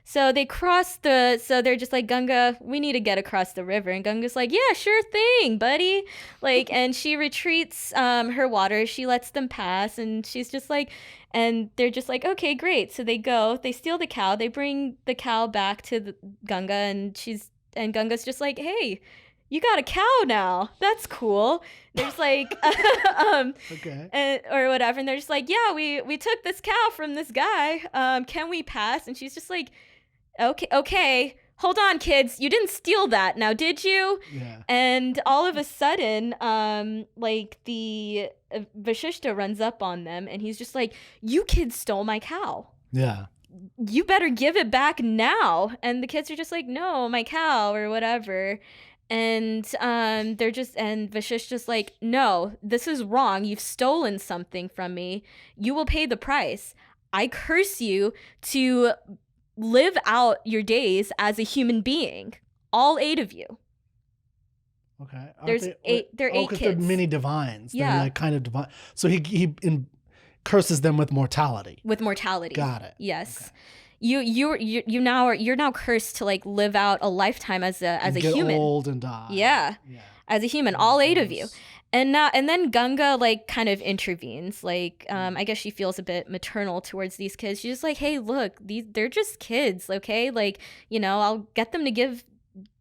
So they so they're just like, Ganga, we need to get across the river. And Ganga's like, yeah, sure thing, buddy. Like, and she retreats her water. She lets them pass. And she's just like, and they're just like, okay, great. So they steal the cow. They bring the cow back to Ganga. And Ganga's just like, hey, you got a cow now. That's cool. There's like, okay. Or whatever. And they're just like, yeah, we took this cow from this guy. Can we pass? And she's just like, okay. Hold on, kids. You didn't steal that now, did you? Yeah. And all of a sudden, the Vashishta runs up on them and he's just like, you kids stole my cow. Yeah. You better give it back now. And the kids are just like, no, my cow or whatever. And Vashish's just like, no, this is wrong. You've stolen something from me. You will pay the price. I curse you to live out your days as a human being. All 8 of you. Okay. There are 8 kids. They're mini divines. Yeah. They're like kind of divine. So he curses them with mortality. With mortality. Got it. Yes. Okay. You're now cursed to like live out a lifetime as a human. Get old and die. Yeah. As a human, all 8 of you. And then Ganga like kind of intervenes. Like I guess she feels a bit maternal towards these kids. She's just like, hey, look, they're just kids, okay? Like, I'll get them to give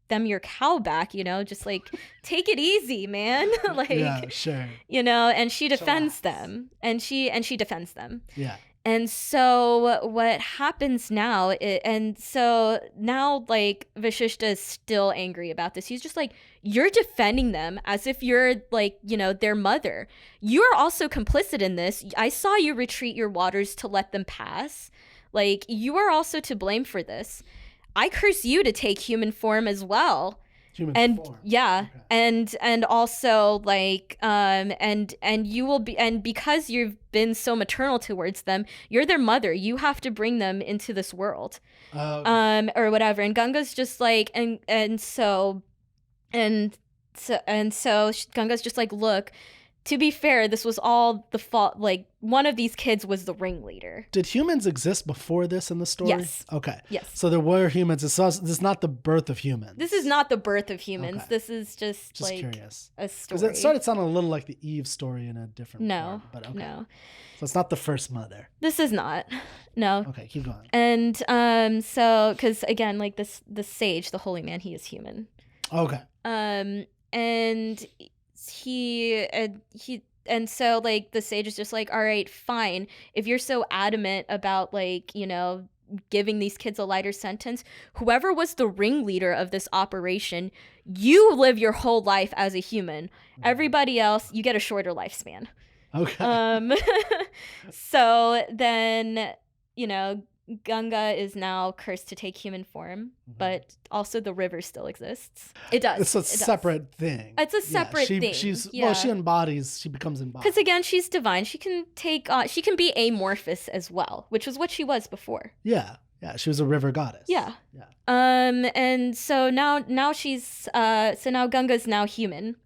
them your cow back, just like take it easy, man. Like, yeah, sure. And she defends them. And she defends them. Yeah. And so what happens now, so now like Vashishta is still angry about this. He's just like, you're defending them as if you're like, their mother. You are also complicit in this. I saw you retreat your waters to let them pass. Like, you are also to blame for this. I curse you to take human form as well. Human form. Yeah. Okay. And also like and you will be, and because you've been so maternal towards them, you're their mother. You have to bring them into this world. Okay. Or whatever. And Ganga's just like so Ganga's just like, look, to be fair, this was all the fault. Like, one of these kids was the ringleader. Did humans exist before this in the story? Yes. Okay. Yes. So there were humans. This is not the birth of humans. This is not the birth of humans. Okay. This is just like curious. A story. Because it started sounding a little like the Eve story in a different No. form, but okay. No. So it's not the first mother. This is not. No. Okay, keep going. And so, because again, like the sage, the holy man, he is human. Okay. And so like the sage is just like, all right, fine. If you're so adamant about like, giving these kids a lighter sentence, whoever was the ringleader of this operation, you live your whole life as a human. Everybody else, you get a shorter lifespan. Okay. So then, Ganga is now cursed to take human form, but also the river still exists. It does. It's a separate thing. It's a separate thing. She becomes embodied. Because again, she's divine. She can she can be amorphous as well, which was what she was before. Yeah. Yeah. She was a river goddess. Yeah. Yeah. And so now she's, now Ganga's now human.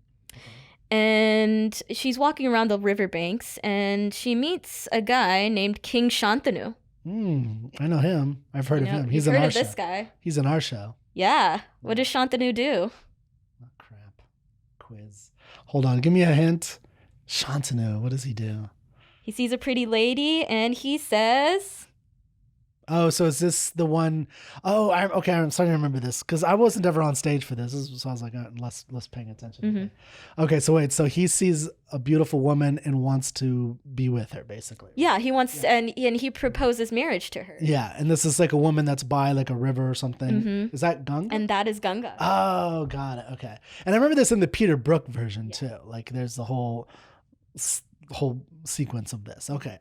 And she's walking around the riverbanks and she meets a guy named King Shantanu. I know him. I've heard of him. He's in our show. This guy. He's in our show. Yeah. What does Shantanu do? Oh, crap. Quiz. Hold on. Give me a hint. Shantanu. What does he do? He sees a pretty lady and he says... Oh, so is this the one? Oh, okay. I'm starting to remember this because I wasn't ever on stage for this. So I was like less paying attention. Mm-hmm. Okay, so wait. So he sees a beautiful woman and wants to be with her, basically. Yeah, he wants, and he proposes marriage to her. Yeah, and this is like a woman that's by like a river or something. Mm-hmm. Is that Ganga? And that is Ganga. Oh, got it. Okay, and I remember this in the Peter Brook version too. Like, there's the whole sequence of this. Okay,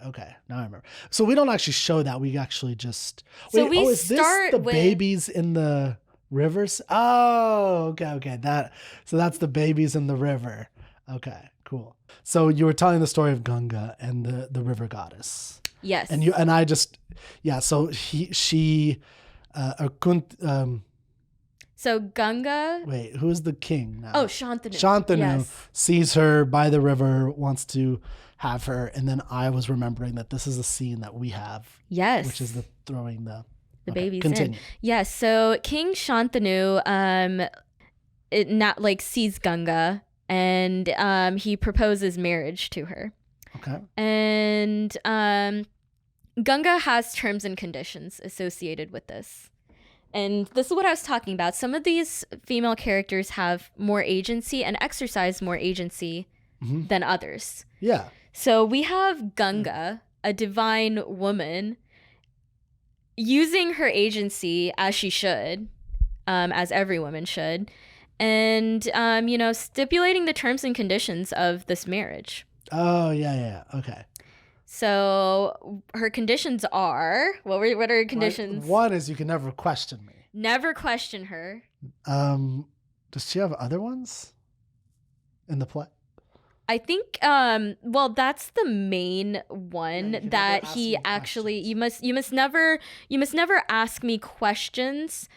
now I remember. So we don't actually show that. We actually just is this the babies in the rivers? Oh, okay. That's the babies in the river. Okay, cool. So you were telling the story of Ganga and the river goddess. Yes. And I just so she so Ganga... Wait, who's the king now? Oh, Shantanu. Shantanu sees her by the river, wants to have her, and then I was remembering that this is a scene that we have. Yes. Which is the throwing the babies continue. in. Yes, so King Shantanu sees Ganga, and he proposes marriage to her. Okay. And Ganga has terms and conditions associated with this. And this is what I was talking about. Some of these female characters have more agency and exercise more agency than others. Yeah. So we have Ganga, a divine woman, using her agency as she should, as every woman should, and, stipulating the terms and conditions of this marriage. Oh, yeah. Okay. So her conditions are, what are her conditions? One is you can never question me. Never question her. Does she have other ones in the play? I think that's the main one that he actually questions. you must never ask me questions.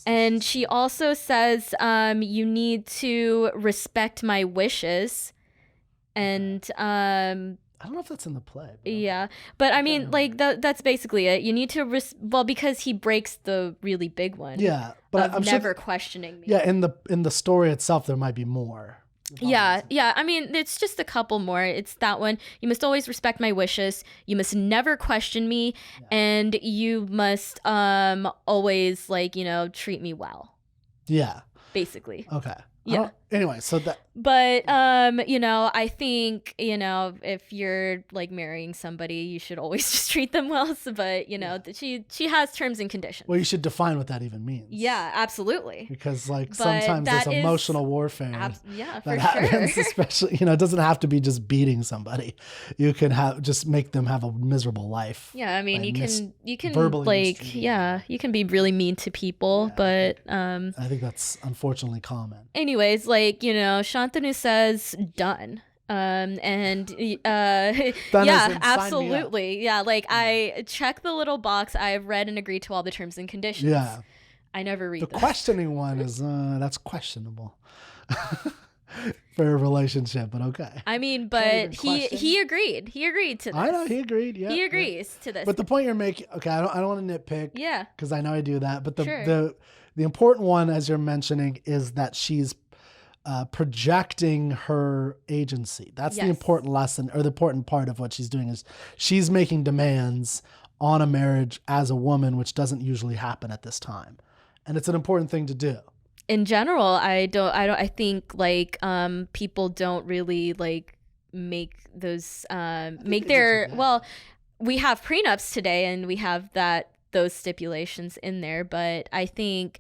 And she also says you need to respect my wishes. And I don't know if that's in the play. But I mean, like that's basically it. You need to because he breaks the really big one. Yeah, but I'm never questioning me. Yeah, in the story itself, there might be more. Yeah. I mean, it's just a couple more. It's that one. You must always respect my wishes. You must never question me, and you must always treat me well. Yeah. Basically. Okay. Yeah. Anyway, so that. But I think if you're marrying somebody, you should always just treat them well. So, but she has terms and conditions. Well, you should define what that even means. Yeah, absolutely. Because sometimes there's emotional warfare. For happens, sure. Especially it doesn't have to be just beating somebody. You can just make them have a miserable life. Yeah, I mean you can you can be really mean to people, but I think that's unfortunately common. Anyways, Shantanu says done. Absolutely. Yeah, I check the little box. I've read and agreed to all the terms and conditions. Yeah. I never read the them. Questioning one is that's questionable for a relationship, but okay. I mean, but he agreed. He agreed to this. I know he agreed. Yeah, he agrees to this. But the point you're making, okay, I don't want to nitpick. Yeah, because I know I do that. But the important one, as you're mentioning, is that she's projecting her agency. That's the important lesson, or the important part of what she's doing is she's making demands on a marriage as a woman, which doesn't usually happen at this time, and it's an important thing to do. In general, I think people don't really make those we have prenups today and we have those stipulations in there, but I think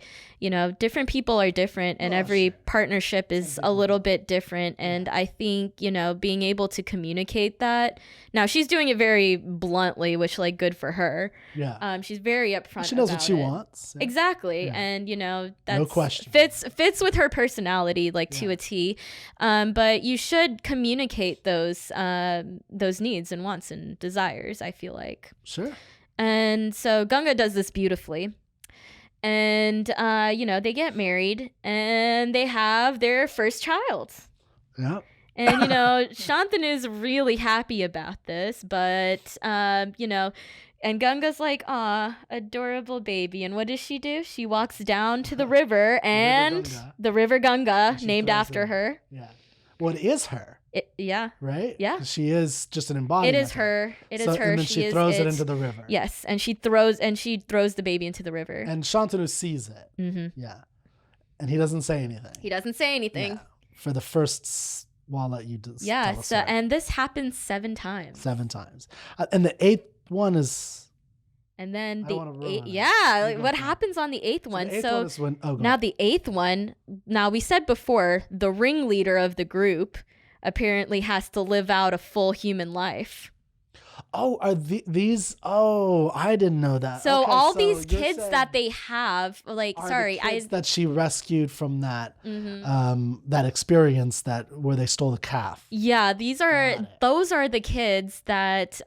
different people are different, and every partnership is a little bit different, and I think being able to communicate that. Now she's doing it very bluntly, which good for her. She's very upfront. She knows about what she it. Wants. Exactly. And that's no question. Fits with her personality to a T. But you should communicate those needs and wants and desires, I feel like. Sure. And so Ganga does this beautifully. And, they get married and they have their first child. Yeah. And, Shantanu's really happy about this, but, and Ganga's like, aw, adorable baby. And what does she do? She walks down to the river and the river Ganga, named after her. Yeah. Well, it is her. Yeah. Right? Yeah. 'Cause she is just an embodiment. It is her. It is her. And then she throws it into the river. Yes, and she throws the baby into the river. And Shantanu sees it. Mm-hmm. Yeah. And he doesn't say anything. He doesn't say anything. Yeah. For the first, well, I'll let you tell us. So, and this happens 7 times. 7 times. And the 8th one is... And then the what happens on the 8th one? So now the 8th one, now we said before, the ringleader of the group apparently has to live out a full human life. Oh, are these? Oh, I didn't know that. So all these kids that they have, like, that she rescued from that mm-hmm. That experience where they stole the calf. Yeah, those are the kids that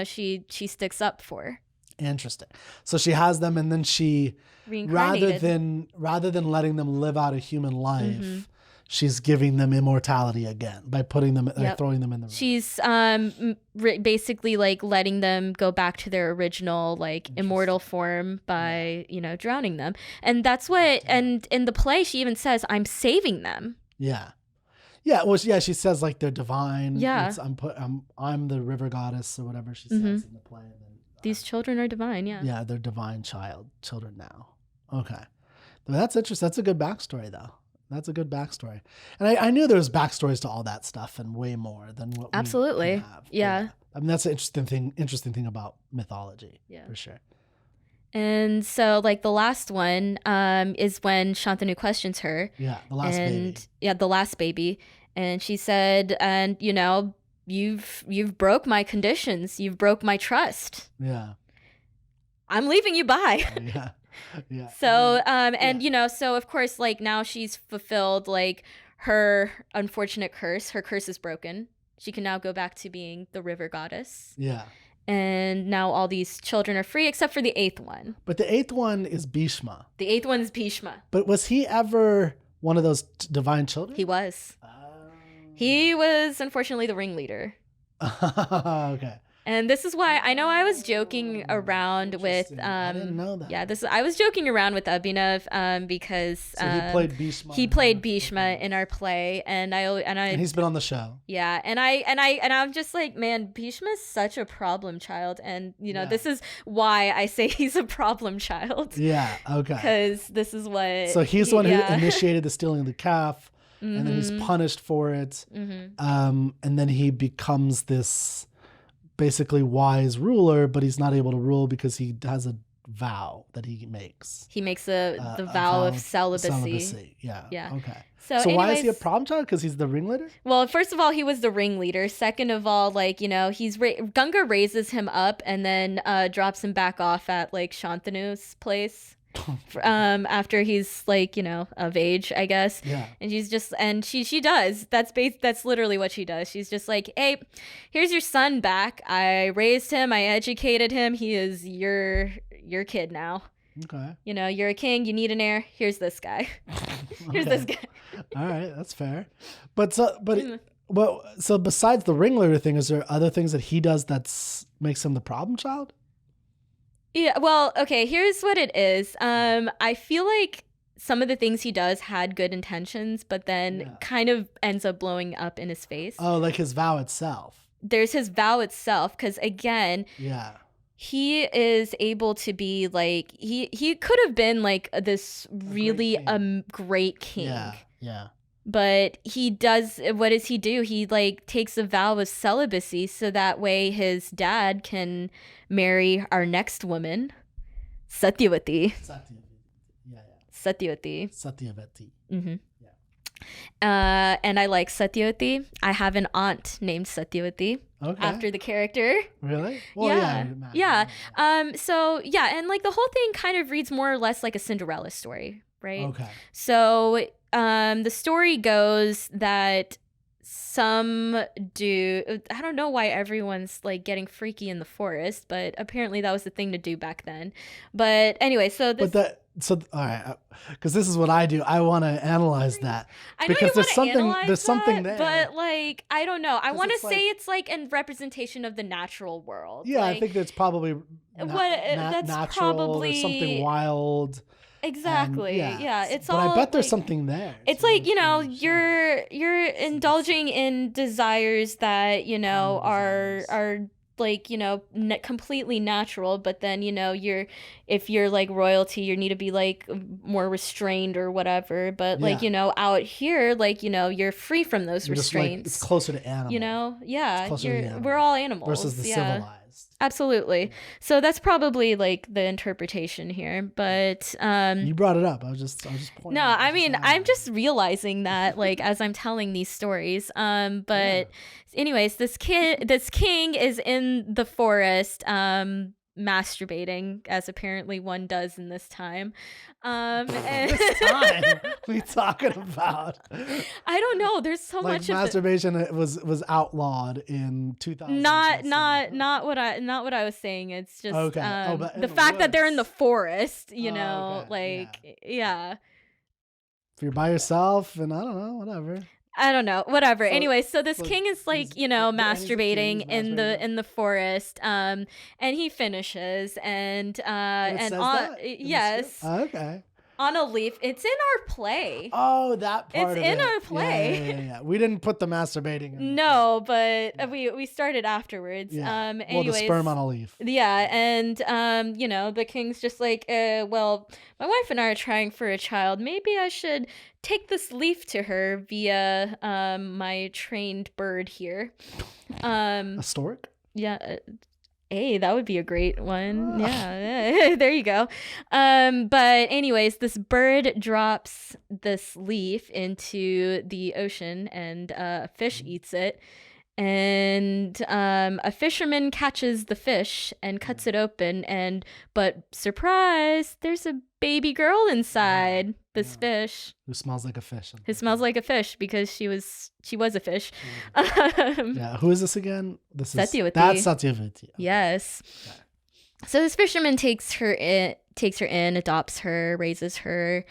she sticks up for. Interesting. So she has them, and then she rather than letting them live out a human life, mm-hmm. she's giving them immortality again by putting them, throwing them in the river. She's basically like letting them go back to their original like immortal form by drowning them, and that's what. And in the play, she even says, "I'm saving them." Yeah. Yeah, well, yeah, she says like they're divine. Yeah, I'm the river goddess or whatever she mm-hmm. says in the play. And then, these children are divine. Yeah. Yeah, they're divine children now. Okay, well, that's interesting. That's a good backstory, though. That's a good backstory, and I knew there was backstories to all that stuff and way more than what absolutely we have. Yeah. I mean, that's an interesting thing about mythology. Yeah, for sure. And so, like, the last one is when Shantanu questions her. Yeah, the last baby. Yeah, the last baby, and she said, "And you've broke my conditions. You've broke my trust. Yeah, I'm leaving you by." Yeah. Yeah. So, so of course, like now she's fulfilled like her unfortunate curse. Her curse is broken. She can now go back to being the river goddess. Yeah. And now all these children are free except for the 8th one. But the 8th one is Bhishma. The 8th one is Bhishma. But was he ever one of those divine children? He was. He was unfortunately the ringleader. Okay. And this is why I know I was joking around with I didn't know that. Yeah, I was joking around with Abhinav because he played Bhishma. He played Bhishma in our play, and he's been on the show. Yeah, and I'm just like, man, Bhishma's such a problem child, and this is why I say he's a problem child. Yeah, okay. Because this is what. So he's the one who initiated the stealing of the calf, mm-hmm. and then he's punished for it, mm-hmm. And then he becomes this basically wise ruler, but he's not able to rule because he has a vow that he makes. He makes the vow of celibacy. Yeah. Yeah. Okay. So why is he a problem child? Because he's the ringleader? Well, first of all, he was the ringleader. Second of all, like, Ganga raises him up and then drops him back off at like Shantanu's place. After he's like of age, I guess. Yeah. And she does. That's literally what she does. She's just like, hey, here's your son back. I raised him. I educated him. He is your kid now. Okay. You're a king. You need an heir. Here's this guy. Here's this guy. All right, that's fair. So besides the ringleader thing, is there other things that he does makes him the problem child? Yeah, well, okay, here's what it is. I feel like some of the things he does had good intentions, but then kind of ends up blowing up in his face. Oh, like his vow itself. There's his vow itself, because again, he is able to be like, he could have been like this really great king. Yeah. But what does he do? He like takes a vow of celibacy so that way his dad can marry our next woman, Satyavati. Satyavati. Mm-hmm. Yeah. And I like Satyavati. I have an aunt named Satyavati after the character. Really? Well, yeah. So yeah, and like the whole thing kind of reads more or less like a Cinderella story, right? Okay. So the story goes that some dude, I don't know why everyone's like getting freaky in the forest, but apparently that was the thing to do back then. But anyway, all right, because this is what I do. I want to analyze that. I know because there's something there. But like, I don't know. I want to say it's like a representation of the natural world. Yeah, like, I think that's probably natural. There's something wild. Exactly. Yeah. It's but all I bet there's like, something there. it's really like, you know, strange. you're indulging in desires that, you know, Carnal are like, you know, completely natural, but then, you know, if you're like royalty, you need to be like more restrained or whatever. But like, Yeah. you know, out here, like, you know, you're free from those You're just like, restraints. it's closer to animal. You know, yeah, It's closer to the animal we're all animals versus the civilized. Absolutely. Yeah. So that's probably like the interpretation here, but You brought it up. I was just pointing. no, I mean, I'm just realizing that like as I'm telling these stories. But anyways, this king is in the forest masturbating, as apparently one does in this time. And This time we talking about? I don't know. There's so like much masturbation was outlawed in 2000. Not what I was saying. It's just okay. But the fact that they're in the forest, you know, okay. like yeah. If you're by yourself and I don't know, whatever. I don't know, whatever. So, anyway, so this king is like, you know, masturbating in the forest, and he finishes, and yes, okay, on a leaf. It's in our play. Oh, that part. It's in our play. Yeah. We didn't put the masturbating in. No, but we started afterwards. Yeah. Anyways, the sperm on a leaf. Yeah, and you know, the king's just like, well, my wife and I are trying for a child. Maybe I should take this leaf to her via my trained bird here. A stork? Yeah. Hey, that would be a great one. Yeah, there you go. But anyways, this bird drops this leaf into the ocean, and a fish eats it. And a fisherman catches the fish and cuts it open, but surprise, there's a baby girl inside this fish. Who smells like a fish. Who smells like a fish because she was a fish. Yeah, who is this again? Satyavati. That's Satyavati. Okay. Yes. Okay. So this fisherman takes her in, adopts her, raises her.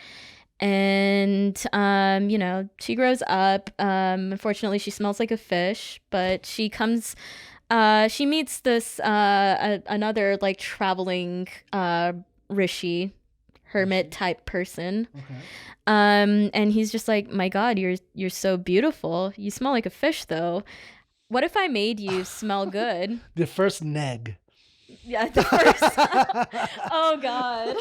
And you know, she grows up. Unfortunately, she smells like a fish, but she meets this another like traveling rishi, hermit type person. Okay. And he's just like, my God, you're so beautiful. You smell like a fish though. What if I made you smell good? The first neg. Yeah, the first. Oh God.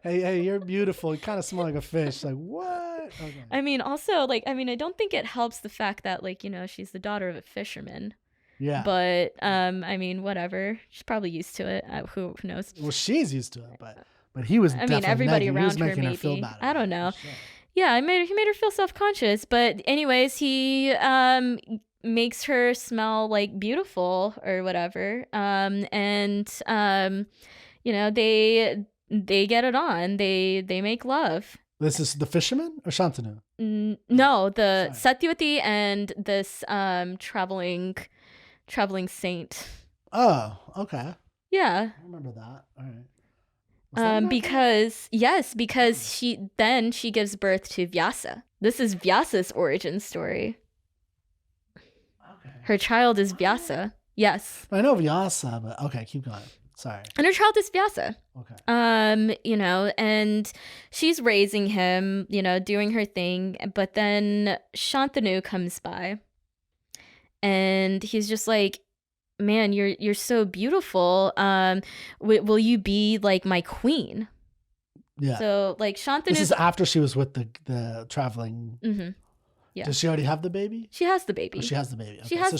Hey, you're beautiful. You kind of smell like a fish. Like, what? Okay. I mean, also, like, I don't think it helps the fact that, like, you know, she's the daughter of a fisherman. Yeah. But, I mean, whatever. She's probably used to it. Who knows? Well, she's used to it, but he was. I mean, everybody nagging. around He was making her her feel maybe. bad. I don't know. Sure. Yeah, he made her feel self-conscious. But anyways, he makes her smell like beautiful or whatever. You know, they get it on. They make love. This is the fisherman or Shantanu? No, the Satyavati and this traveling saint. Oh, okay. Yeah. I remember that. All right. Because she gives birth to Vyasa. This is Vyasa's origin story. Okay. Her child is Vyasa. Yes. I know Vyasa, but okay, keep going. Sorry. And her child is Vyasa. Okay. You know, and she's raising him, you know, doing her thing, but then Shantanu comes by. And he's just like, man, you're so beautiful. Will you be like my queen? Yeah. So like Shantanu. This is after she was with the traveling. Mm-hmm. Yeah. Does she already have the baby? She has the baby. Oh, she has the baby. Okay. She has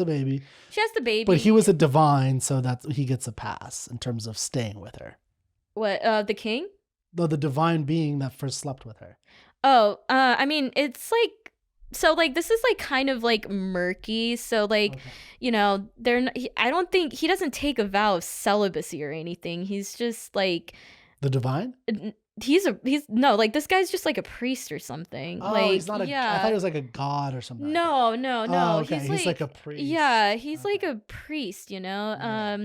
a baby. She has the baby. But he was a divine, so that he gets a pass in terms of staying with her. What? The king? No, the divine being that first slept with her. Oh, I mean, it's like, so like this is like kind of like murky. So like, you know, I don't think he doesn't take a vow of celibacy or anything. He's just like the divine. He's like this guy's just like a priest or something. Oh, like, he's not a. Yeah. I thought he was like a god or something. No. Oh, okay. He's like a priest. Yeah, he's like a priest, you know. Yeah.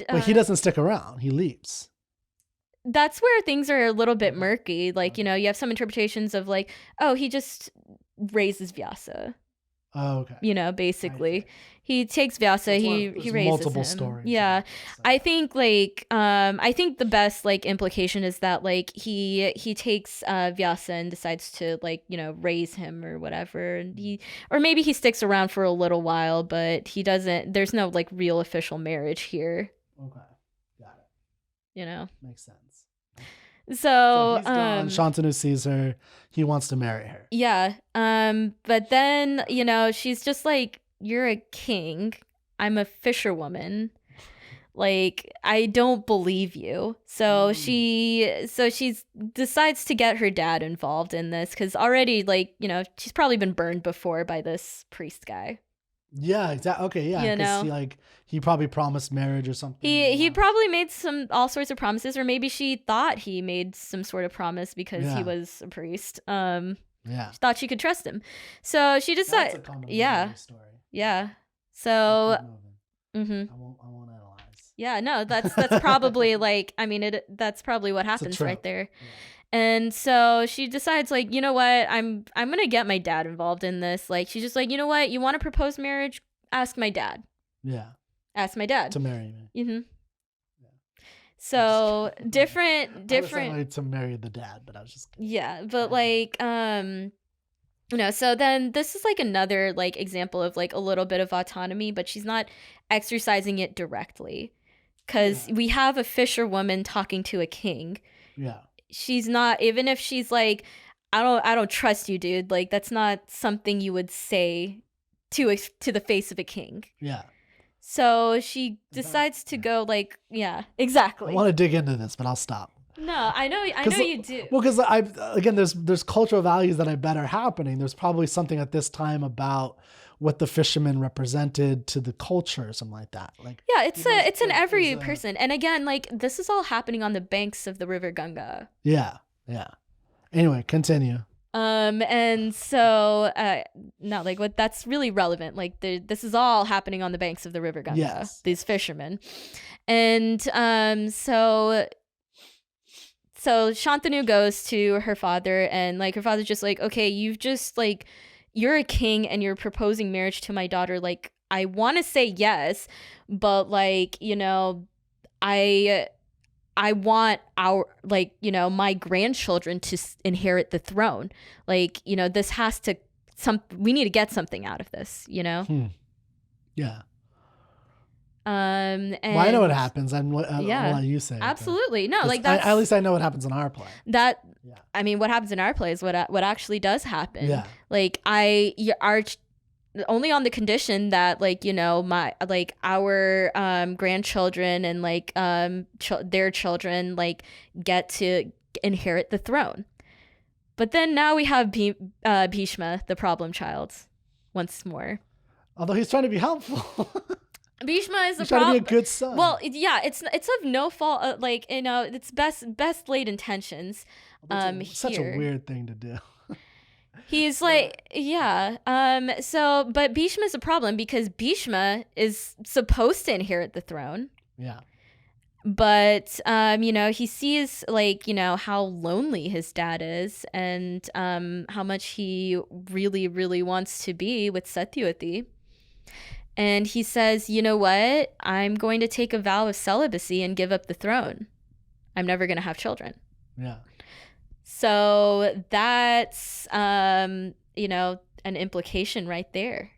But he doesn't stick around. He leaves. That's where things are a little bit murky. Like, you know, you have some interpretations of like, oh, he just raises Vyasa. Oh, okay. You know, basically, he takes Vyasa. He raises multiple him. stories. Yeah, So. I think like I think the best like implication is that like he takes Vyasa and decides to like, you know, raise him or whatever, and or maybe he sticks around for a little while, but he doesn't. There's no like real official marriage here. Okay, got it. You know, makes sense. So he's gone. Shantanu sees her. He wants to marry her. Yeah. But then, you know, she's just like, you're a king. I'm a fisherwoman. Like, I don't believe you. So she decides to get her dad involved in this because already, like, you know, she's probably been burned before by this priest guy. Yeah, exactly. Okay, yeah, because he probably promised marriage or something. He probably made all sorts of promises, or maybe she thought he made some sort of promise because he was a priest. Yeah, she thought she could trust him, so she decided. That's a common story. Yeah. So, I won't analyze. Yeah, no, that's probably like, I mean, that's probably what happens right there. Yeah. And so she decides, like, you know what, I'm gonna get my dad involved in this. Like, she's just like, you know what, you want to propose marriage? Ask my dad. Yeah. Ask my dad to marry me. Mm-hmm. Yeah. So different. To marry the dad, but I was just kidding. Yeah, but like you know, so then this is like another like example of like a little bit of autonomy, but she's not exercising it directly, because we have a fisherwoman talking to a king. Yeah. She's not, even if she's like, I don't trust you, dude. Like, that's not something you would say to the face of a king. Yeah. So she decides to go like, yeah, exactly. I want to dig into this, but I'll stop. No, I know you do. Well, because there's cultural values that I bet are happening. There's probably something at this time about what the fishermen represented to the culture or something like that. Like, yeah, it's in every person. And again, like, this is all happening on the banks of the river Ganga. Yeah, yeah. Anyway, continue. And so no, like, what that's really relevant. Like, this is all happening on the banks of the river Ganga. Yes. These fishermen, and so Shantanu goes to her father, and like her father's just like, okay, you're a king and you're proposing marriage to my daughter. Like, I want to say yes, but like, you know, I want my grandchildren to inherit the throne. Like, you know, this has to we need to get something out of this, you know? Yeah. And well, I know what happens. I'll let you say. Absolutely. No, like that's... at least I know what happens in our play. I mean, what happens in our play is what actually does happen. Yeah. Like, only on the condition that, like, you know, our grandchildren and like their children like get to inherit the throne. But then now we have Bhishma, the problem child, once more. Although he's trying to be helpful. Bhishma is a problem. Trying to be a good son. Well, yeah, it's of no fault. Like, you know, it's best laid intentions. Such a weird thing to do. He's like, yeah. But Bhishma is a problem because Bhishma is supposed to inherit the throne. Yeah. But you know, he sees, like, you know, how lonely his dad is, and how much he really, really wants to be with Satyavati. And he says, you know what? I'm going to take a vow of celibacy and give up the throne. I'm never going to have children. Yeah. So that's, you know, an implication right there.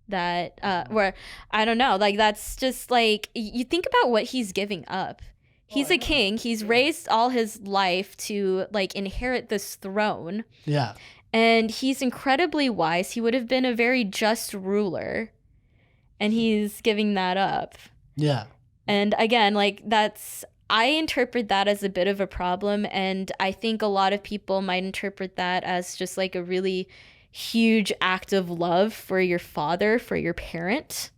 That, where, I don't know, like, that's just like, you think about what he's giving up. He's a king. He's raised all his life to, like, inherit this throne. Yeah. And he's incredibly wise. He would have been a very just ruler. And he's giving that up. Yeah. And again, like, I interpret that as a bit of a problem. And I think a lot of people might interpret that as just like a really huge act of love for your father, for your parent.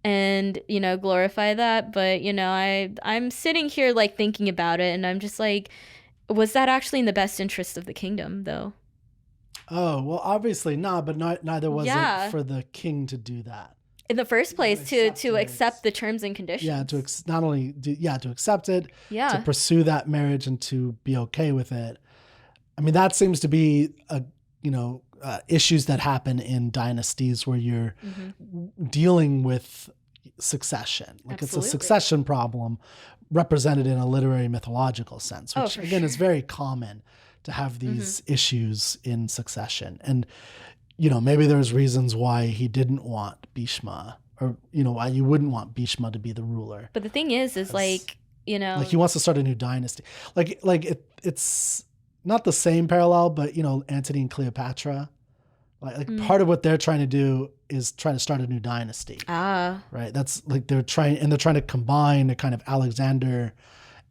And, you know, glorify that. But, you know, I'm sitting here like thinking about it, and I'm just like, was that actually in the best interest of the kingdom, though? Oh, well, obviously not, but neither was it for the king to do that. In the first place, to accept the terms and conditions. Yeah, to accept it, to pursue that marriage and to be okay with it. I mean, that seems to be issues that happen in dynasties where you're dealing with succession. Like it's a succession problem represented in a literary mythological sense, which again is very common to have these issues in succession. And, maybe there's reasons why he didn't want Bhishma, or, why you wouldn't want Bhishma to be the ruler. But the thing is like, like he wants to start a new dynasty. It's not the same parallel, but Antony and Cleopatra, like part of what they're trying to do is trying to start a new dynasty. Right. That's like they're trying to combine a kind of Alexander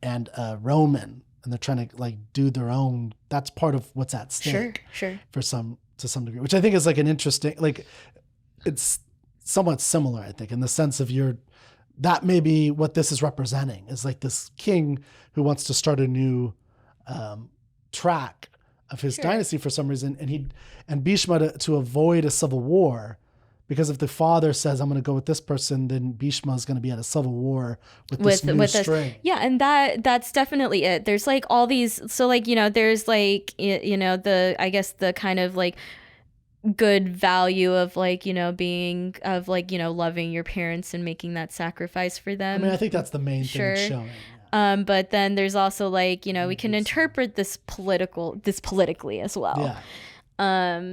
and Roman, and they're trying to like do their own. That's part of what's at stake. Sure. To some degree, which I think is like an interesting, like it's somewhat similar, I think, in the sense of that may be what this is representing, is like this king who wants to start a new track of his dynasty for some reason, and Bhishma to avoid a civil war, because if the father says I'm going to go with this person, then Bhishma is going to be at a civil war with this new string. And that's definitely it. There's like all these, so like there's like the, I guess the kind of like good value of like being of like loving your parents and making that sacrifice for them. I mean, I think that's the main thing it's showing. Yeah. But then there's also like we can interpret this politically as well. Yeah.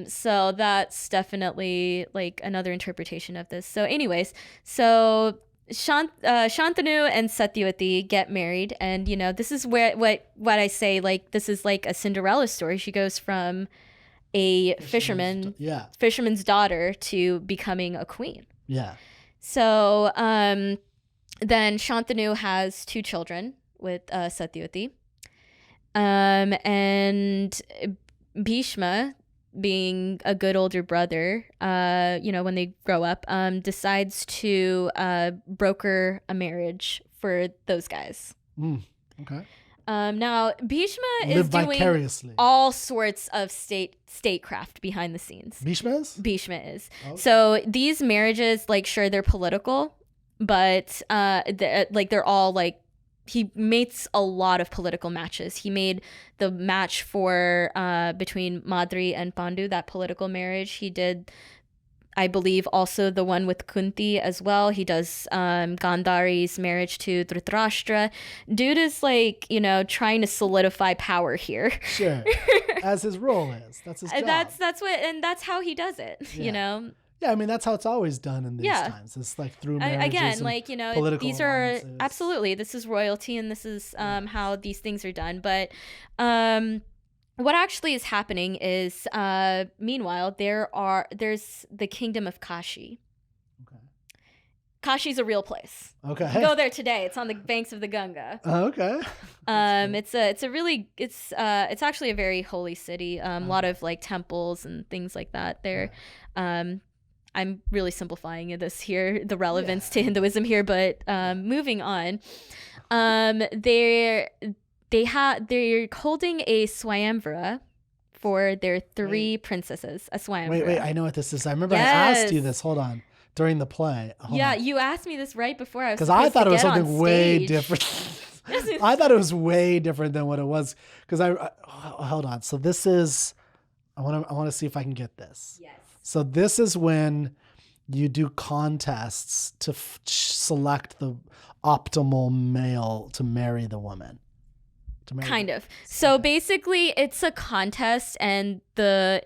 So that's definitely like another interpretation of this. So anyways, so Shantanu and Satyavati get married, and this is where what I say, like this is like a Cinderella story. She goes from a fisherman's daughter to becoming a queen. Yeah. So then Shantanu has 2 children with Satyavati, and Bhishma, being a good older brother, when they grow up, decides to broker a marriage for those guys. Okay. Now Bhishma is doing all sorts of statecraft behind the scenes. Bhishma is? Okay. So these marriages, like, sure, they're political, but they're all like, he mates a lot of political matches. He made the match for between Madri and Pandu, that political marriage. He did, I believe, also the one with Kunti as well. He does Gandhari's marriage to Dhritarashtra. Dude is like, trying to solidify power here. Sure. As his role is. That's his job. That's how he does it, Yeah, I mean, that's how it's always done in these times. It's like through marriages again, like, political these are alliances. absolutely, this is royalty, and this is how these things are done. But what actually is happening is, meanwhile, there's the kingdom of Kashi. Okay. Kashi's a real place. Okay. Go there today. It's on the banks of the Ganga. Okay. It's actually a very holy city. A lot of like temples and things like that there. I'm really simplifying this here, the relevance to Hinduism here, but moving on. They're holding a Swayamvara for their 3 princesses. A Swayamvara. Wait, I know what this is. I remember I asked you this. Hold on. During the play. Hold on. You asked me this right before I was supposed to get on stage. Because I thought it was something way different. I thought it was way different than what it was. Because hold on. So this is, I want to see if I can get this. Yes. So this is when you do contests to select the optimal male to marry the woman. Kind of. So basically, it's a contest, and the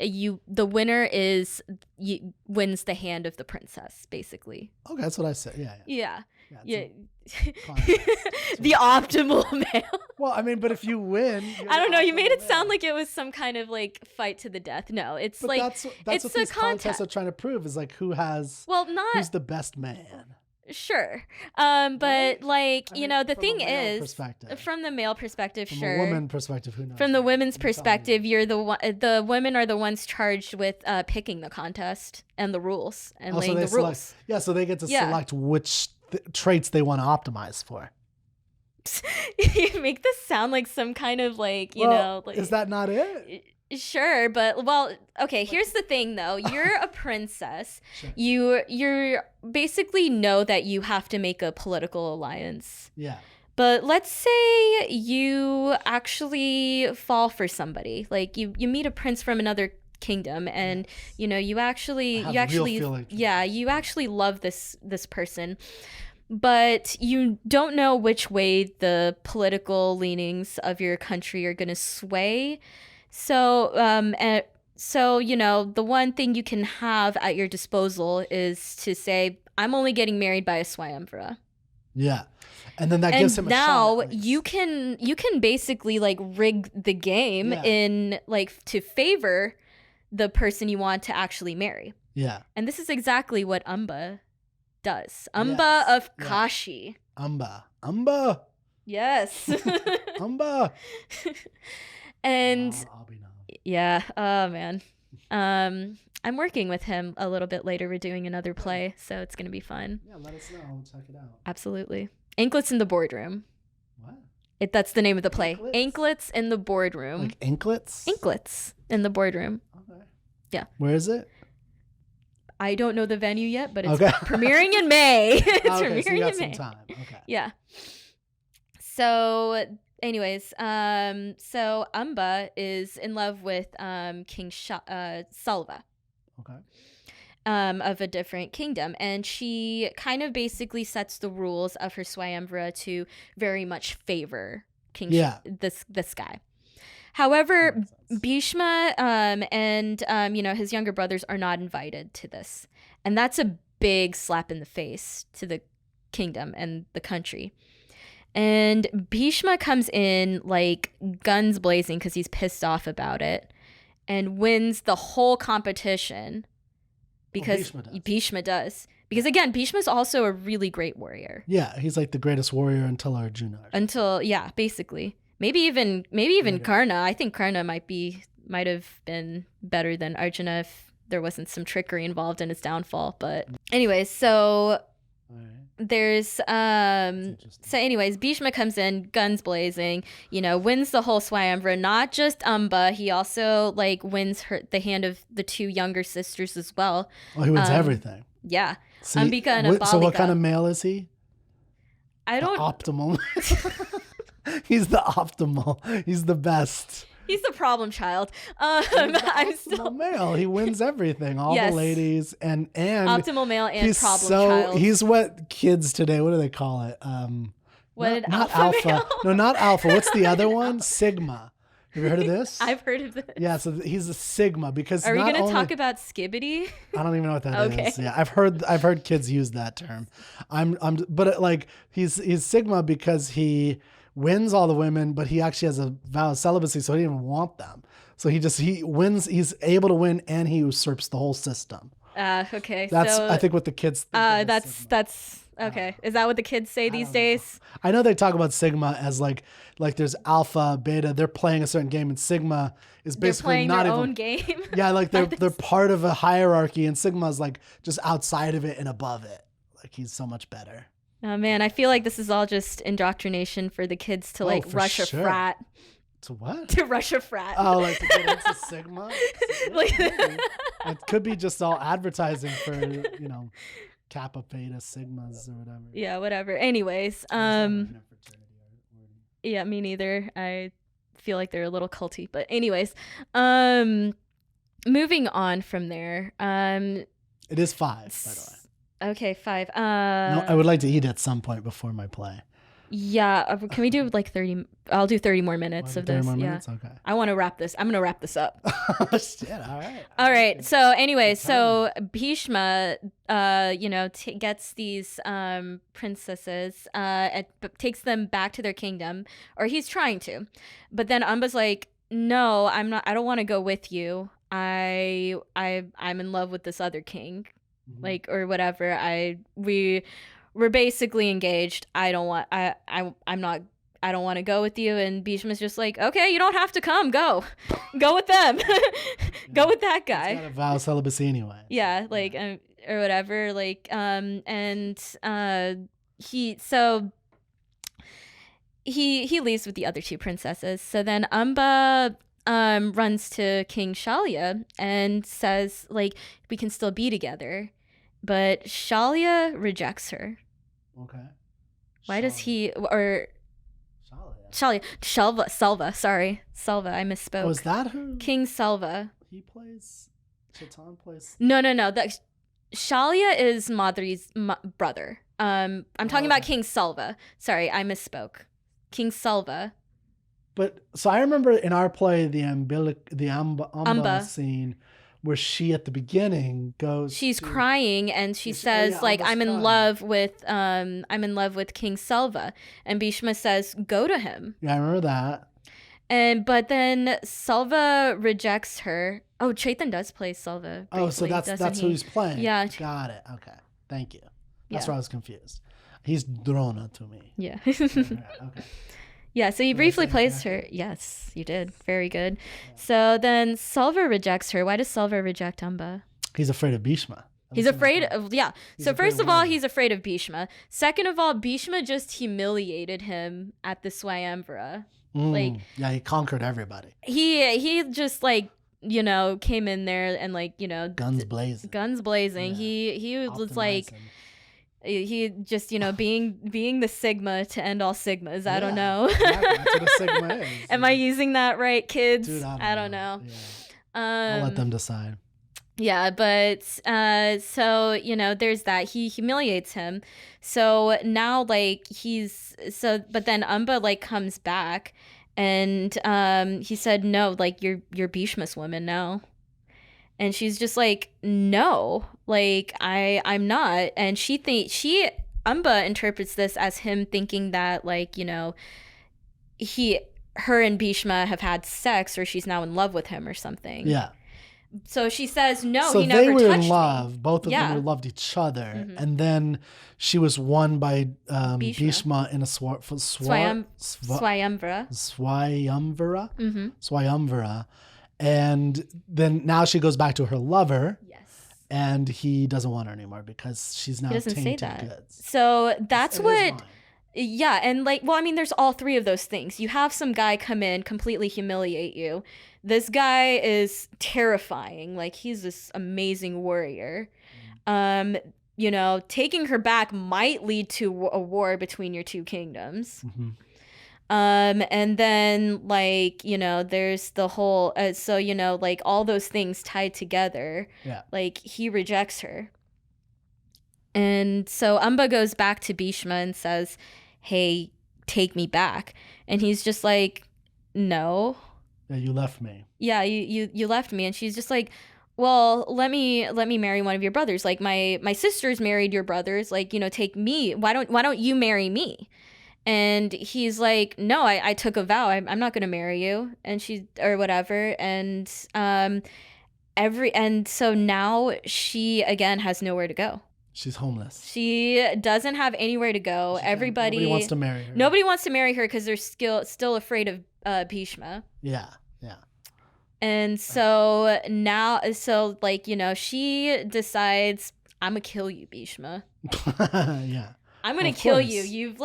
winner wins the hand of the princess. Basically. Okay, that's what I said. Yeah. The optimal male. Well, I mean, but if you win, I don't know. You made it sound like it was some kind of like fight to the death. No, it's like that's it's what a these contest. Contests are trying to prove is like who's the best man. Sure. But like, the thing is, from the male perspective, from sure. From a woman perspective, who knows? From the women's perspective, you're the women are the ones charged with picking the contest and the rules and laying the rules. Yeah, so they get to select which traits they want to optimize for. You make this sound like some kind of like, like, is that not it? Sure, but okay, here's the thing though. You're a princess. Sure. You're basically know that you have to make a political alliance. Yeah. But let's say you actually fall for somebody. Like you meet a prince from another kingdom, and Yes. you know, you I actually have real feelings. yeah, you actually love this person, but you don't know which way the political leanings of your country are going to sway. So so, you know, the one thing you can have at your disposal is to say, I'm only getting married by a Swayamvara. Yeah. And then that And gives him a shot. now At least. you can basically like rig the game Yeah. in like to favor the person you want to actually marry. Yeah. And this is exactly what Amba does. Amba Yes. of Yeah. Kashi. Amba. Yes. Amba. And I'll be now. yeah, oh man. I'm working with him a little bit later. We're doing another play, so it's gonna be fun. Yeah, let us know. We'll check it out. Absolutely. Anklets in the Boardroom. What? That's the name of the play. Anklets? Anklets in the Boardroom. Like anklets? Anklets in the Boardroom. Okay. Yeah. Where is it? I don't know the venue yet, but it's Okay. premiering in May. It's Okay, premiering so you got in some May. time. Okay. Yeah. So, anyways, so Amba is in love with King Salva. Okay. Of a different kingdom, and she kind of basically sets the rules of her Swayamvara to very much favor King this guy. However, Bhishma and you know, his younger brothers are not invited to this, and that's a big slap in the face to the kingdom and the country. And Bhishma comes in like guns blazing because he's pissed off about it, and wins the whole competition. Because Bhishma does. Because again, Bhishma's also a really great warrior. Yeah, he's like the greatest warrior until Arjuna. Yeah, basically. Maybe even Karna. I think Karna might have been better than Arjuna if there wasn't some trickery involved in his downfall. But anyways, so there's Bhishma comes in, guns blazing, you know, wins the whole Swayamvara, not just Amba, he also like wins the hand of the two younger sisters as well. Oh, he wins everything. Yeah. See, Ambika and Ambalika. So what kind of male is he? I don't optimal. He's the optimal. He's the best. He's the problem child. I'm still male. He wins everything. All the ladies and optimal male and problem child. He's what kids today. What do they call it? Not alpha. Male? No, not alpha. What's the other one? Sigma. Have you heard of this? I've heard of this. Yeah, so he's a Sigma because. Are we going to talk about skibbity? I don't even know what that is. Yeah, I've heard kids use that term. But like he's Sigma because he wins all the women, but he actually has a vow of celibacy, so he didn't even want them. So he wins. He's able to win, and he usurps the whole system. Okay. That's I think what the kids. Think that's okay. Is that what the kids say these days? I know they talk about Sigma as like there's alpha, beta. They're playing a certain game, and Sigma is basically not their even own game. Yeah, like they're part of a hierarchy, and Sigma is like just outside of it and above it. Like he's so much better. Oh man, I feel like this is all just indoctrination for the kids to like rush a frat. To what? To rush a frat. Oh, like to get into Sigma? It could be just all advertising for, you know, Kappa, Beta, Sigmas or whatever. Yeah, whatever. Anyways, yeah, me neither. I feel like they're a little culty, but anyways, moving on from there. It is 5, by the way. Okay, 5. No, I would like to eat at some point before my play. Yeah, can we do like 30? I'll do 30 more minutes of this. 30 more minutes? Okay. I want to wrap this. I'm going to wrap this up. Shit, all right. All right. So anyway, so Bhishma, you know, gets these princesses, and takes them back to their kingdom, or he's trying to. But then Amba's like, no, I'm not. I don't want to go with you. I'm in love with this other king, like, or whatever. We're basically engaged. I don't want to go with you. And Bhishma's just like, okay, you don't have to come. Go with them. Go with that guy. He's got a vow of celibacy anyway. Yeah, like or whatever. Like he leaves with the other two princesses. So then Amba runs to King Shalya and says like, we can still be together. But Shalya rejects her. Okay. Why does he, or Shalya, Salva, sorry. Salva, I misspoke. Oh, is that who? King Salva. he plays. Chetan plays. No. Shalya is Madri's brother. I'm talking about King Selva. Sorry, I misspoke. King Selva. But so I remember in our play the Amba scene where she at the beginning goes. She's crying and she says like I'm in love with King Selva, and Bhishma says go to him. Yeah, I remember that. But then Selva rejects her. Oh, Chetan does play Selva briefly, so that's who he's playing. Yeah. Got it. Okay. Thank you. That's Yeah. why I was confused. He's Drona to me. Yeah. Okay. Yeah, so he briefly plays her. Yes, you did. Very good. Yeah. So then Selva rejects her. Why does Selva reject Amba? He's afraid of Bhishma. He's afraid of, yeah. So first of all, he's afraid of Bhishma. Second of all, Bhishma just humiliated him at the Swayamvara. Yeah, he conquered everybody. He just like, you know, came in there and like, you know, guns blazing. Yeah. He was like, he just, you know, being the Sigma to end all Sigmas. I don't know. Exactly. That's what a Sigma is. Am I using that right, kids? Dude, I don't know. Yeah. I'll let them decide. Yeah, but so, you know, there's that. He humiliates him. So now like but then Amba like comes back and he said, no, like you're Bhishma's woman now. And she's just like, no, like I'm not. And Amba interprets this as him thinking that like, you know, her and Bhishma have had sex, or she's now in love with him or something. Yeah. So she says, no, so he never touched me. So they were in love. Both of them loved each other. Mm-hmm. And then she was won by Bhishma in a Swayamvara. Swayamvara? Mm-hmm. Swayamvara. And then now she goes back to her lover. Yes. And he doesn't want her anymore because she's now tainted goods. So that's what... Yeah, and like, well, I mean, there's all three of those things. You have some guy come in, completely humiliate you. This guy is terrifying. Like, he's this amazing warrior. You know, taking her back might lead to a war between your two kingdoms. Mm-hmm. And then, like, you know, there's the whole, so, you know, like, all those things tied together. Yeah. Like, he rejects her. And so Amba goes back to Bhishma and says, hey, take me back. And he's just like, no. Yeah, you left me. Yeah, you left me. And she's just like, well, let me marry one of your brothers. Like my sisters married your brothers. Like, you know, take me. Why don't you marry me? And he's like, no, I took a vow. I'm not going to marry you. And or whatever. And so now she again has nowhere to go. She's homeless. She doesn't have anywhere to go. Nobody wants to marry her. Nobody wants to marry her because they're still afraid of Bhishma. Yeah. And so now, like, you know, she decides, I'm gonna kill you, Bhishma. Yeah. I'm gonna kill you. You've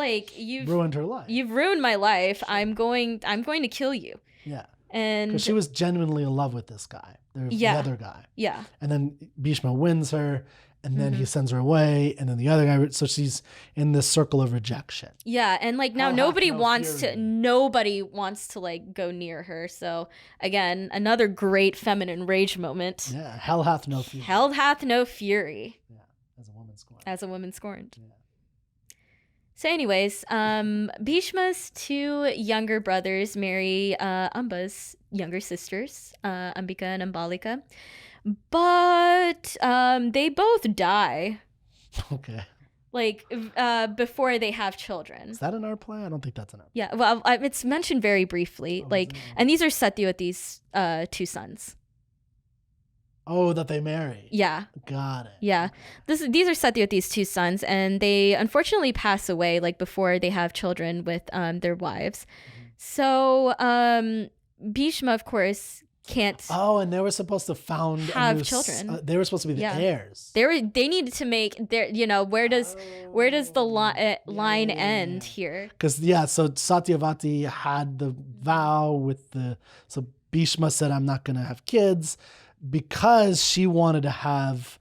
ruined her life. You've ruined my life. Sure. I'm going to kill you. Yeah. And because she was genuinely in love with this guy, the other guy. Yeah. And then Bhishma wins her. And then he sends her away, and then the other guy. So she's in this circle of rejection. Yeah, and like now nobody wants to like go near her. So again, another great feminine rage moment. Yeah, hell hath no fury. Hell hath no fury. Yeah, as a woman scorned. Yeah. So anyways, Bhishma's two younger brothers marry Amba's younger sisters, Ambika and Ambalika. But they both die. Okay. Like before they have children. Is that in our play? I don't think that's in our play. Yeah, well, it's mentioned very briefly. And these are Satyavati's two sons. Oh, that they marry. Yeah. Got it. Yeah. These are Satyavati's two sons, and they unfortunately pass away like before they have children with their wives. Mm-hmm. So Bhishma, of course, can't. Oh, and they were supposed to have children. They were supposed to be the heirs. They needed to make their. You know, where does the line end here? Because so Satyavati had the vow with so Bhishma said, "I'm not going to have kids," because she wanted to have,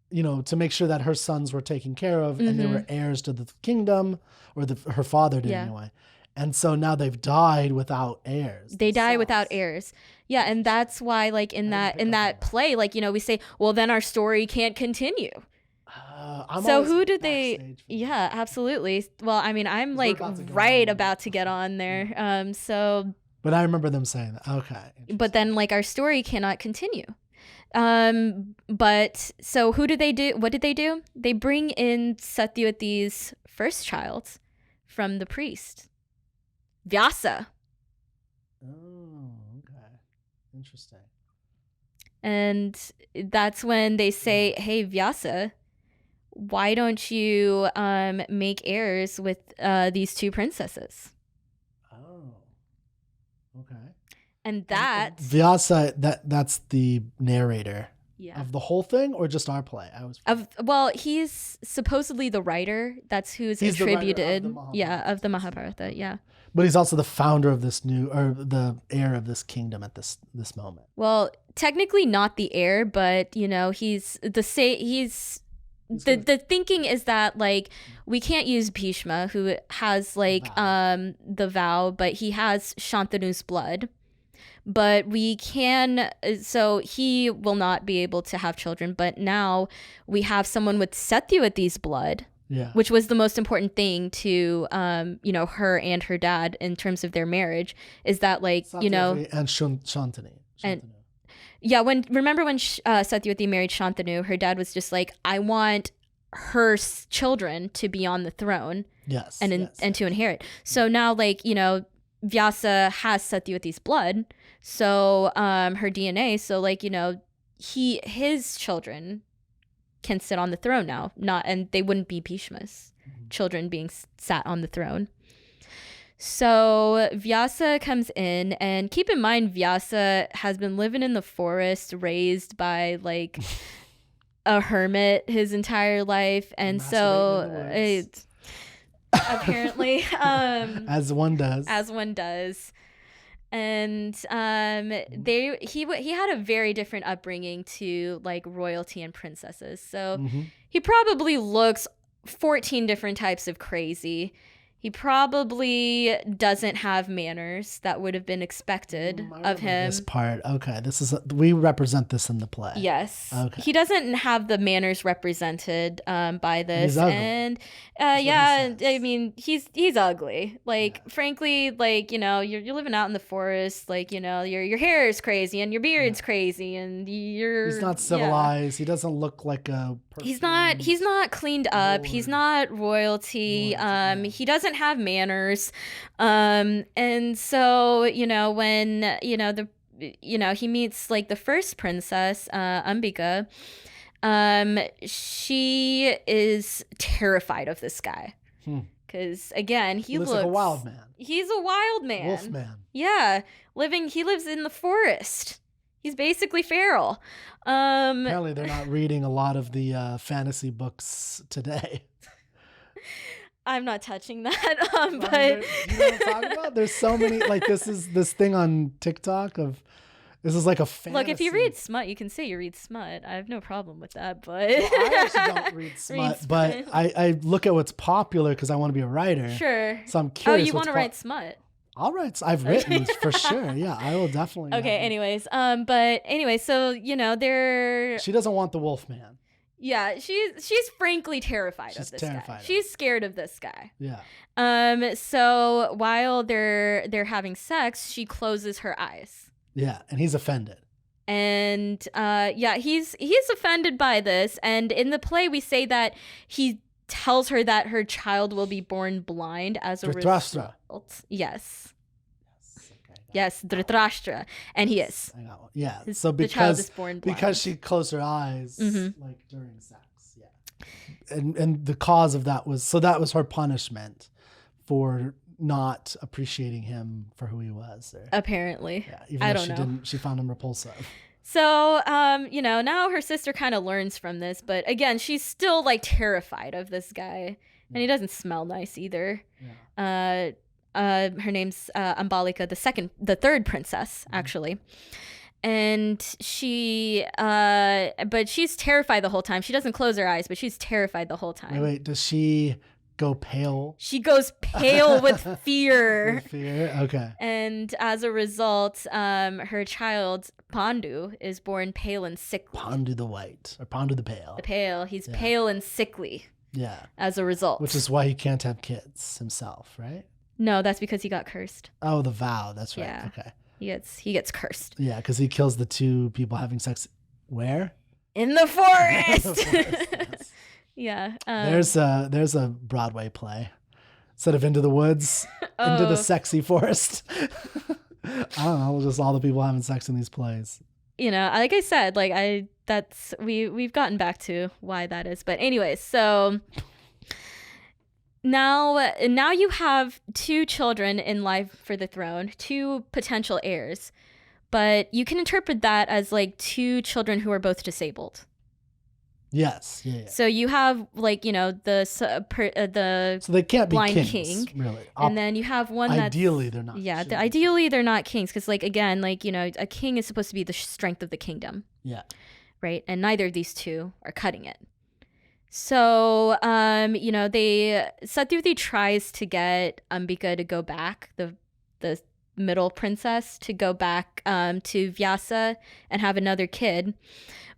you know, to make sure that her sons were taken care of and they were heirs to the kingdom, or her father did anyway. And so now they've died without heirs. They die without heirs. Yeah, and that's why, like, in that play, like, we say, well, then our story can't continue. So who did they? Yeah, absolutely. Well, I mean, I'm like about to get on there. But I remember them saying that. Okay. But then, like, our story cannot continue. But so who did they do? What did they do? They bring in Satyavati's first child from the priest, Vyasa. Oh, okay. Interesting. And that's when they say, hey, Vyasa, why don't you make heirs with these two princesses? Oh, okay. And that Vyasa, that's the narrator of the whole thing, or just our play? Well, he's supposedly the writer. That's who's attributed. Of the Mahabharata. Yeah. But he's also the founder of this the heir of this kingdom at this moment. Well, technically not the heir, but he's the thinking is that, like, we can't use Bhishma, who has like the vow, but he has Shantanu's blood. But we can, so he will not be able to have children. But now we have someone with Satyavati's blood, which was the most important thing to, her and her dad in terms of their marriage, is that, like, Satyavati and Shantanu. Yeah, remember when Satyavati married Shantanu, her dad was just like, I want her children to be on the throne, and to inherit. So now, like, Vyasa has Satyavati's blood, so her DNA. So, like, his children can sit on the throne now, and they wouldn't be Bhishma's children being sat on the throne. So Vyasa comes in, and keep in mind, Vyasa has been living in the forest, raised by, like, a hermit his entire life, and so apparently, as one does, and he had a very different upbringing to, like, royalty and princesses. So he probably looks 14 different types of crazy. He probably doesn't have manners that would have been expected of him. This part, okay. We represent this in the play. Yes. Okay. He doesn't have the manners represented by this. He's ugly. And I mean, he's ugly. Like, frankly, like, you're living out in the forest, like, your hair is crazy and your beard's crazy, and he's not civilized. He doesn't look like a person. He's not cleaned up. He's not royalty. He doesn't have manners, and so when he meets, like, the first princess, Ambika, she is terrified of this guy because, again, he looks like a wild man. He's a wild man, wolf man. Yeah, he lives in the forest. He's basically feral. Apparently they're not reading a lot of the fantasy books today. I'm not touching that. But you know what I'm talking about? There's so many, like, this thing on TikTok of, this is like a fantasy. Look, if you read smut, you can say you read smut. I have no problem with that, but I actually don't read smut, but I look at what's popular because I want to be a writer. Sure. So I'm curious. Oh, you want to write smut? I'll write. I've written for sure. Yeah, I will definitely. Okay. Anyways, but anyway, so they're. She doesn't want the wolf man. Yeah, she's frankly terrified of this guy. She's scared of this guy. Yeah. So while they're having sex, she closes her eyes. Yeah, and he's offended. And he's offended by this. And in the play, we say that he tells her that her child will be born blind as a result. Yes. Yes, Dhritarashtra, and he is. Yeah, so the child is born blind because she closed her eyes, like, during sex. Yeah, and the cause of that was her punishment for not appreciating him for who he was. Apparently, yeah, even though she found him repulsive. So, now her sister kind of learns from this, but again, she's still, like, terrified of this guy, and he doesn't smell nice either. Yeah. Her name's Ambalika, the third princess, actually. And but she's terrified the whole time. She doesn't close her eyes, but she's terrified the whole time. Wait, does she go pale? She goes pale with fear. With fear? Okay. And as a result, her child, Pandu, is born pale and sickly. Pandu the white, or Pandu the pale. The pale. He's pale and sickly. Yeah. As a result. Which is why he can't have kids himself, right? No, that's because he got cursed. Oh, the vow. That's right. Yeah. Okay. He gets cursed. Yeah, because he kills the two people having sex. Where? In the forest. In the forest, yes. Yeah. There's a Broadway play. Instead of Into the Woods, Into the Sexy Forest. I don't know, just all the people having sex in these plays. You know, like I said, like we've gotten back to why that is. But anyways, so now you have two children in line for the throne, two potential heirs. But you can interpret that as like two children who are both disabled. Yes. Yeah. So you have like, you know, the so they can't be blind kings, king, really. and then you have one that's ideally they're not. Yeah, ideally they're not kings because, like, again, like, you know, a king is supposed to be the strength of the kingdom. Yeah. Right, and neither of these two are cutting it. So, you know, Satyavati tries to get Ambika to go back, the middle princess, to go back to Vyasa and have another kid.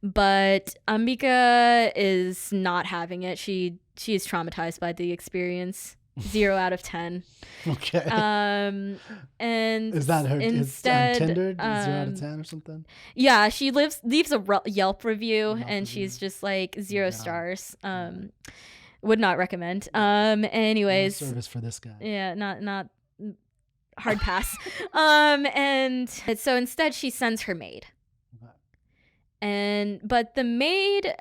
But Ambika is not having it. She is traumatized by the experience. 0 out of 10. Okay. And is that her instead, on Tinder? 0 out of 10 or something? Yeah, she leaves a Yelp review, and she's just like 0 stars. Would not recommend. Anyways, No service for this guy. Yeah, not hard pass. And so instead she sends her maid. But the maid,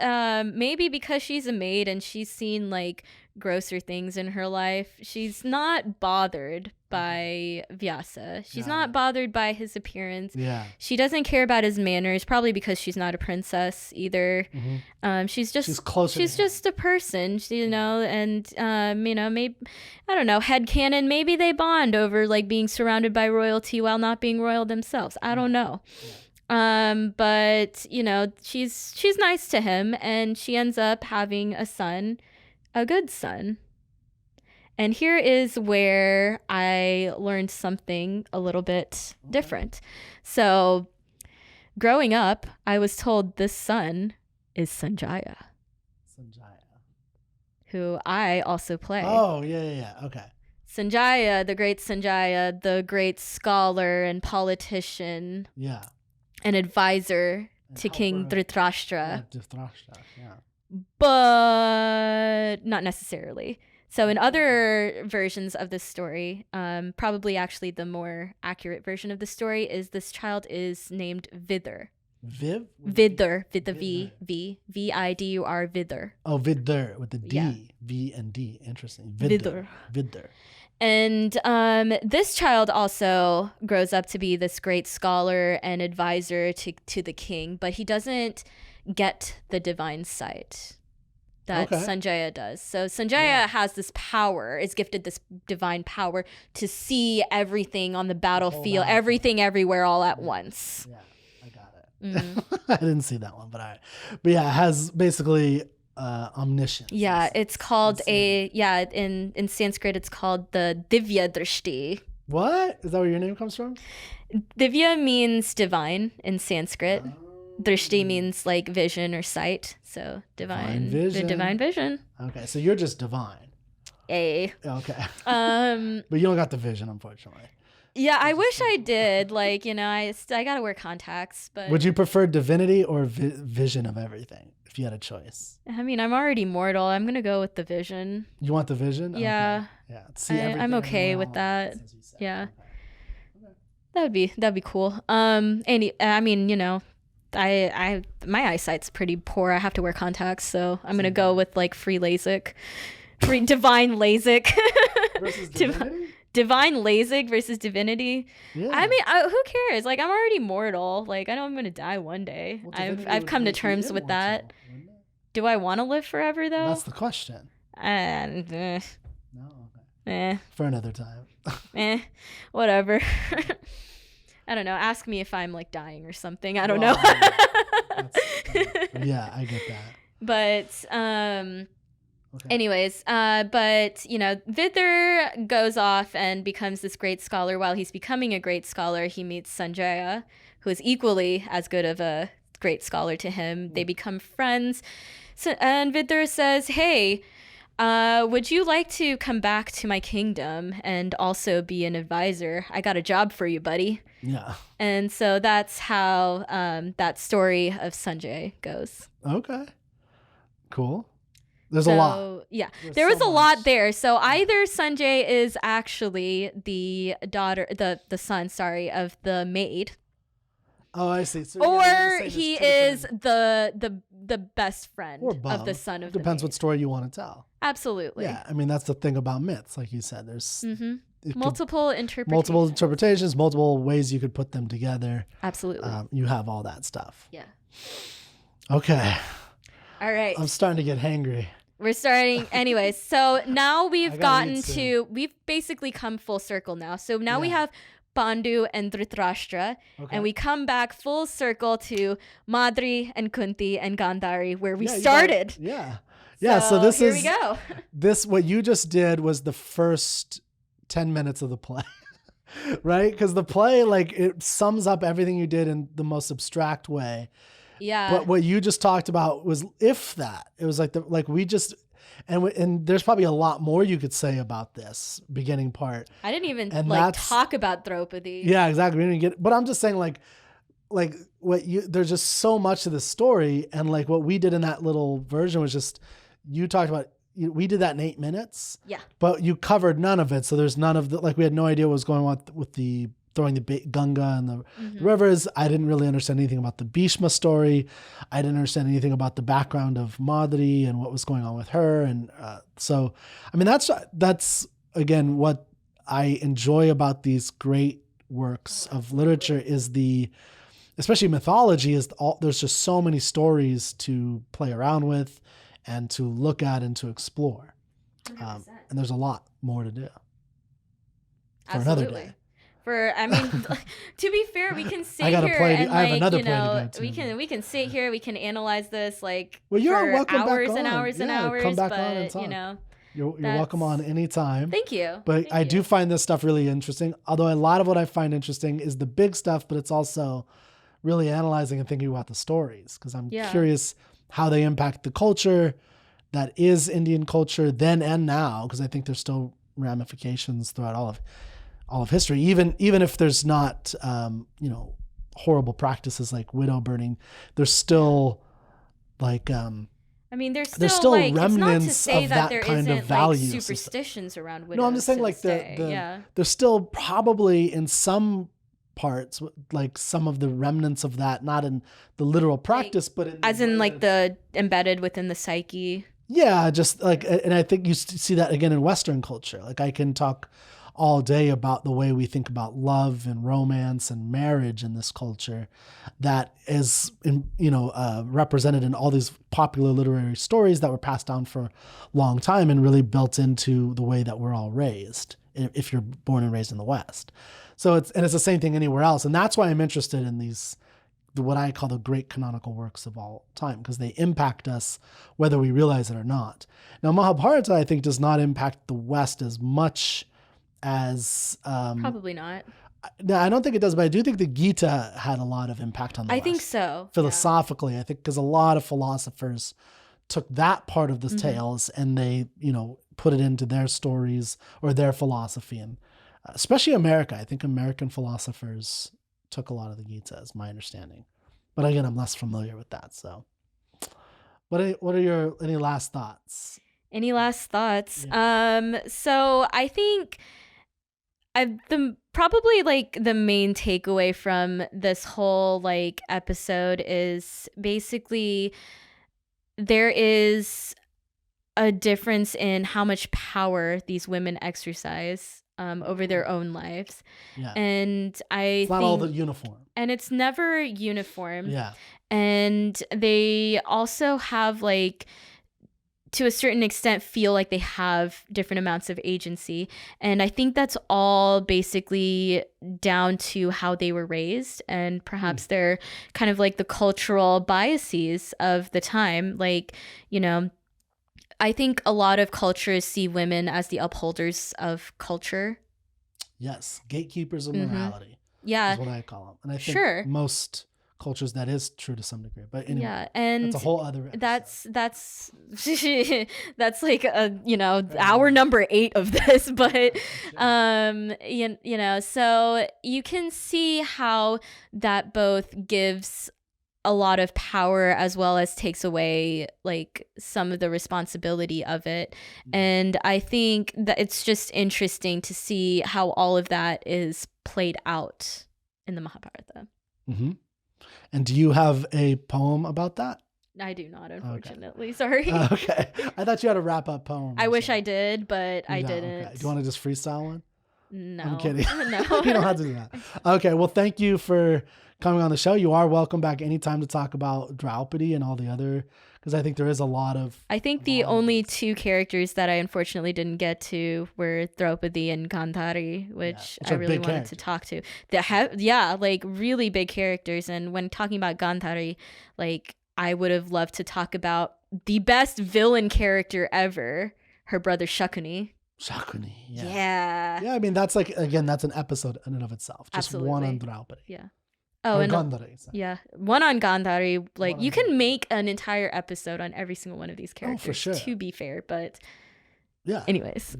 maybe because she's a maid and she's seen like grosser things in her life, she's not bothered by Vyasa. She's not bothered by his appearance. Yeah. She doesn't care about his manners, probably because she's not a princess either. Mm-hmm. She's just closer. She's just a person, you know, and you know, maybe, I don't know, headcanon, maybe they bond over like being surrounded by royalty while not being royal themselves. I don't know. Yeah. But you know, she's nice to him, and she ends up having a son, a good son. And here is where I learned something a little bit different. So, growing up, I was told this son is Sanjaya. Who I also play. Oh, yeah. Okay. Sanjaya, the great scholar and politician. Yeah. An advisor to King Dhritarashtra. Yeah. But not necessarily. So in other versions of this story, probably actually the more accurate version of the story is this child is named Vidar. Vidar, with the V, Vidur, Vidar. Oh, Vidar with the D, yeah. V and D. Interesting. Vidar. And this child also grows up to be this great scholar and advisor to the king, but he doesn't get the divine sight that Sanjaya does. So Sanjaya has this power, is gifted this divine power to see everything on the battlefield, everything everywhere all at once. Yeah, I got it. Mm-hmm. I didn't see that one, but yeah, it has basically omniscience. Yeah, it's called in Sanskrit it's called the Divya Drishti. What? Is that where your name comes from? Divya means divine in Sanskrit. Drishti means like vision or sight. So divine vision. The divine vision. Okay, so you're just divine. Okay. But you don't got the vision, unfortunately. Yeah, I wish I did. Like, you know, I gotta wear contacts. But would you prefer divinity or vision of everything if you had a choice? I mean, I'm already mortal. I'm gonna go with the vision. You want the vision? Yeah. Okay. Yeah. See everything. I'm okay with that. Yeah. Okay. That'd be cool. I mean, you know, my eyesight's pretty poor. I have to wear contacts, so I'm gonna go with like free LASIK, free divine LASIK. Versus divinity? Divine LASIK versus divinity. Yeah. I mean, who cares? Like, I'm already mortal. Like, I know I'm gonna die one day. Well, I've come to terms with that. Do I want to live forever though? That's the question. No. Okay. For another time. Whatever. I don't know. Ask me if I'm like dying or something. I don't know. Yeah, I get that. But Okay. Anyways, but Vidar goes off and becomes this great scholar. While he's becoming a great scholar, he meets Sanjaya, who is equally as good of a great scholar to him. They become friends. And Vidar says, "Hey, would you like to come back to my kingdom and also be an advisor? I got a job for you, buddy." Yeah. And so that's how that story of Sanjay goes. Okay. Cool. There's a lot. Yeah, There's there was so a lot much. there. So either Sanjay is actually the son, sorry, of the maid, Oh, I see. So, or you're just saying he there's two is different- the best friend or of both. the son of It the depends maid. what story you want to tell. Absolutely. Yeah, I mean that's the thing about myths, like you said. There's it could- Multiple interpretations. multiple interpretations, multiple ways you could put them together. Absolutely. You have all that stuff. Yeah. Okay, All right. I'm starting to get hangry. We're starting anyways. So now we've gotta gotten eat to we've basically come full circle now. So now we Yeah. have Pandu and Dhritarashtra, Okay. and we come back full circle to Madri and Kunti and Gandhari, where we Yeah, you started. got- yeah. Yeah, so this here is we go. what you just did was the first 10 minutes of the play. Right? Because the play, like, it sums up everything you did in the most abstract way. Yeah. But what you just talked about was if that. It was like we just and there's probably a lot more you could say about this beginning part. I didn't even and like that's- talk about Draupadi. Yeah, exactly. We didn't get, but I'm just saying like there's just so much to the story, and like what we did in that little version was just you talked about. We did that in 8 minutes. Yeah. But you covered none of it, so there's none of the we had no idea what was going on with the throwing the Ganga and the rivers. I didn't really understand anything about the Bhishma story. I didn't understand anything about the background of Madri and what was going on with her. And so, I mean, that's again what I enjoy about these great works of literature is especially mythology there's just so many stories to play around with and to look at and to explore. And there's a lot more to do for another day. To be fair, we can sit I got a here play to- and I have like, another play to go to. we can sit here, we can analyze this like Well, you're for welcome back hours and on. hours and Yeah, hours. come back but on and talk. You're that's- welcome on anytime. Thank you. But Thank I you. do find this stuff really interesting. Although a lot of what I find interesting is the big stuff, but it's also really analyzing and thinking about the stories because I'm curious how they impact the culture that is Indian culture then and now, because I think there's still ramifications throughout all of history, even if there's not horrible practices like widow burning, there's still like there's there's still still like, it's not to remnants say of that that there kind of isn't values. like superstitions around widows. No, I'm just saying to like this day. the there's still probably in some parts like some of the remnants of that, not in the literal practice, but as in like the embedded within the psyche. Yeah, just like, and I think you see that again in Western culture. Like I can talk all day about the way we think about love and romance and marriage in this culture that is represented in all these popular literary stories that were passed down for a long time and really built into the way that we're all raised if you're born and raised in the West. So it's the same thing anywhere else. And that's why I'm interested in what I call the great canonical works of all time, because they impact us whether we realize it or not. Now, Mahabharata, I think, does not impact the West as much as... Probably not. No, I don't think it does, but I do think the Gita had a lot of impact on the West. I think so. Philosophically, I think, because a lot of philosophers took that part of the tales and they, put it into their stories or their philosophy. And especially America, I think American philosophers took a lot of the Gita, is my understanding. But again, I'm less familiar with that. So, what are your any last thoughts? Any last thoughts? Yeah. So I think probably like the main takeaway from this whole like episode is basically there is a difference in how much power these women exercise over their own lives. Yeah. And It's not all the uniform. And it's never uniform. Yeah. And they also have like, to a certain extent, feel like they have different amounts of agency. And I think that's all basically down to how they were raised and perhaps they're kind of like the cultural biases of the time. Like, I think a lot of cultures see women as the upholders of culture. Yes, gatekeepers of morality Yeah, is what I call them. And I think sure. most cultures that is true to some degree. But anyway, Yeah, and that's a whole other episode. that's like a, hour number 8 of this, but so you can see how that both gives a lot of power as well as takes away like some of the responsibility of it. And I think that it's just interesting to see how all of that is played out in the Mahabharata. Mm-hmm. And do you have a poem about that? I do not, unfortunately. Okay. Sorry. Okay. I thought you had a wrap-up poem. I wish I did, but I didn't. Okay. Do you want to just freestyle one? No. I'm kidding. No. You don't have to do that. Okay. Well, thank you for coming on the show. You are welcome back anytime to talk about Draupadi and all the other, because I think there is a lot of... I think the only 2 characters that I unfortunately didn't get to were Draupadi and Gandhari, which I really wanted to talk to. Like really big characters. And when talking about Gandhari, like I would have loved to talk about the best villain character ever, her brother Shakuni. Shakuni, yeah. Yeah, I mean, that's like, again, that's an episode in and of itself. Just Absolutely. one on Draupadi. Yeah. Oh, and Gandhari. Yeah. One on Gandhari. Like, you can make an entire episode on every single one of these characters, for sure. to be fair. But, yeah. Anyways.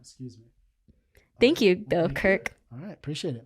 Excuse me. Thank you, though, Kirk. All right. Appreciate it.